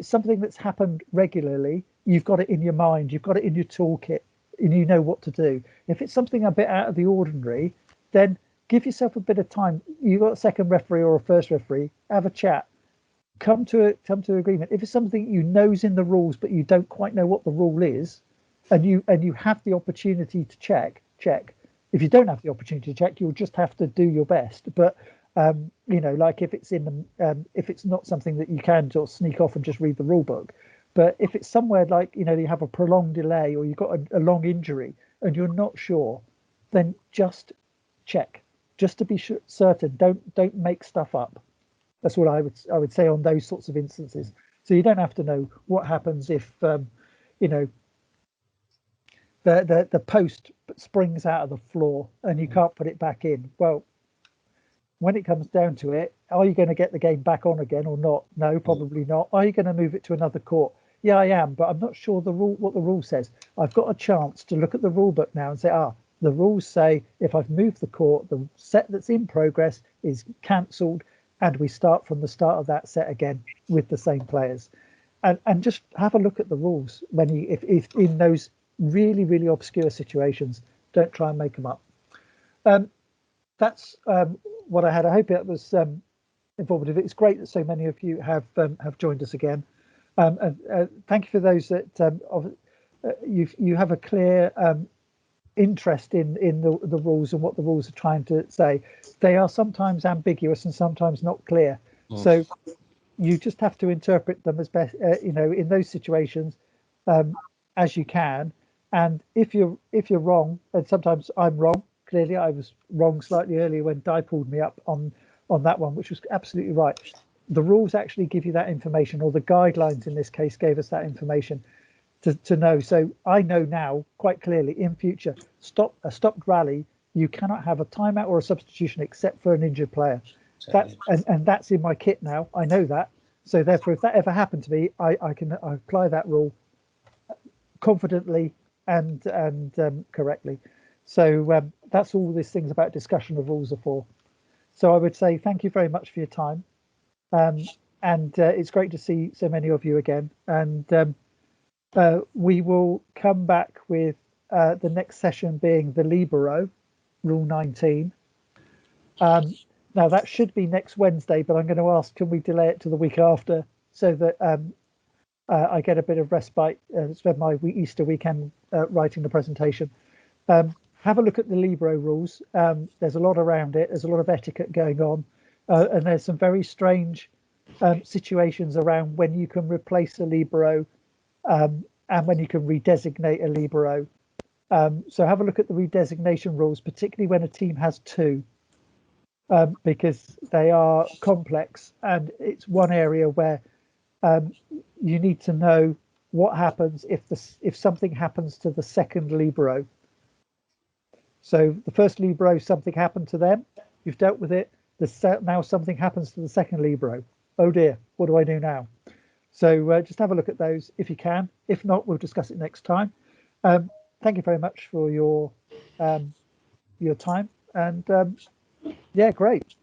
something that's happened regularly, you've got it in your mind, you've got it in your toolkit, and you know what to do. If it's something a bit out of the ordinary, then give yourself a bit of time. You've got a second referee or a first referee, have a chat, come to agreement. If it's something you know's in the rules but you don't quite know what the rule is, and you have the opportunity to check. If you don't have the opportunity to check, you'll just have to do your best. But like if it's not something that you can sort of sneak off and just read the rule book, but if it's somewhere like you have a prolonged delay or you've got a long injury and you're not sure, then just check, just to be certain. Don't make stuff up. That's what I would say on those sorts of instances. So you don't have to know what happens if the post springs out of the floor and you can't put it back in. Well, when it comes down to it, are you going to get the game back on again or not? No, probably not. Are you going to move it to another court? Yeah, I am, but I'm not sure what the rule says. I've got a chance to look at the rule book now and say, the rules say if I've moved the court, the set that's in progress is cancelled, and we start from the start of that set again with the same players. And just have a look at the rules if in those really, really obscure situations. Don't try and make them up. That's what I had. I hope it was informative. It's great that so many of you have joined us again. Thank you for those that you have a clear interest in the rules and what the rules are trying to say. They are sometimes ambiguous and sometimes not clear. So you just have to interpret them as best in those situations as you can. And if you're wrong, and sometimes I'm wrong. Clearly, I was wrong slightly earlier when Di pulled me up on that one, which was absolutely right. The rules actually give you that information, or the guidelines in this case gave us that information to know. So I know now quite clearly in future, a stopped rally, you cannot have a timeout or a substitution except for an injured player. And that's in my kit now. I know that. So therefore, if that ever happened to me, I can apply that rule confidently and correctly. So that's all these things about discussion of rules are for. So I would say thank you very much for your time. And it's great to see so many of you again. And we will come back with the next session being the libero, rule 19. Now that should be next Wednesday, but I'm going to ask, can we delay it to the week after so that I get a bit of respite, spend my Easter weekend writing the presentation. Have a look at the libero rules. There's a lot around it. There's a lot of etiquette going on, and there's some very strange situations around when you can replace a libero and when you can redesignate a libero. So have a look at the redesignation rules, particularly when a team has two, because they are complex, and it's one area where you need to know what happens if something happens to the second libero. So the first libero, something happened to them, you've dealt with it. Now something happens to the second libero. Oh dear, what do I do now? So just have a look at those if you can. If not, we'll discuss it next time. Thank you very much for your time, and yeah, great.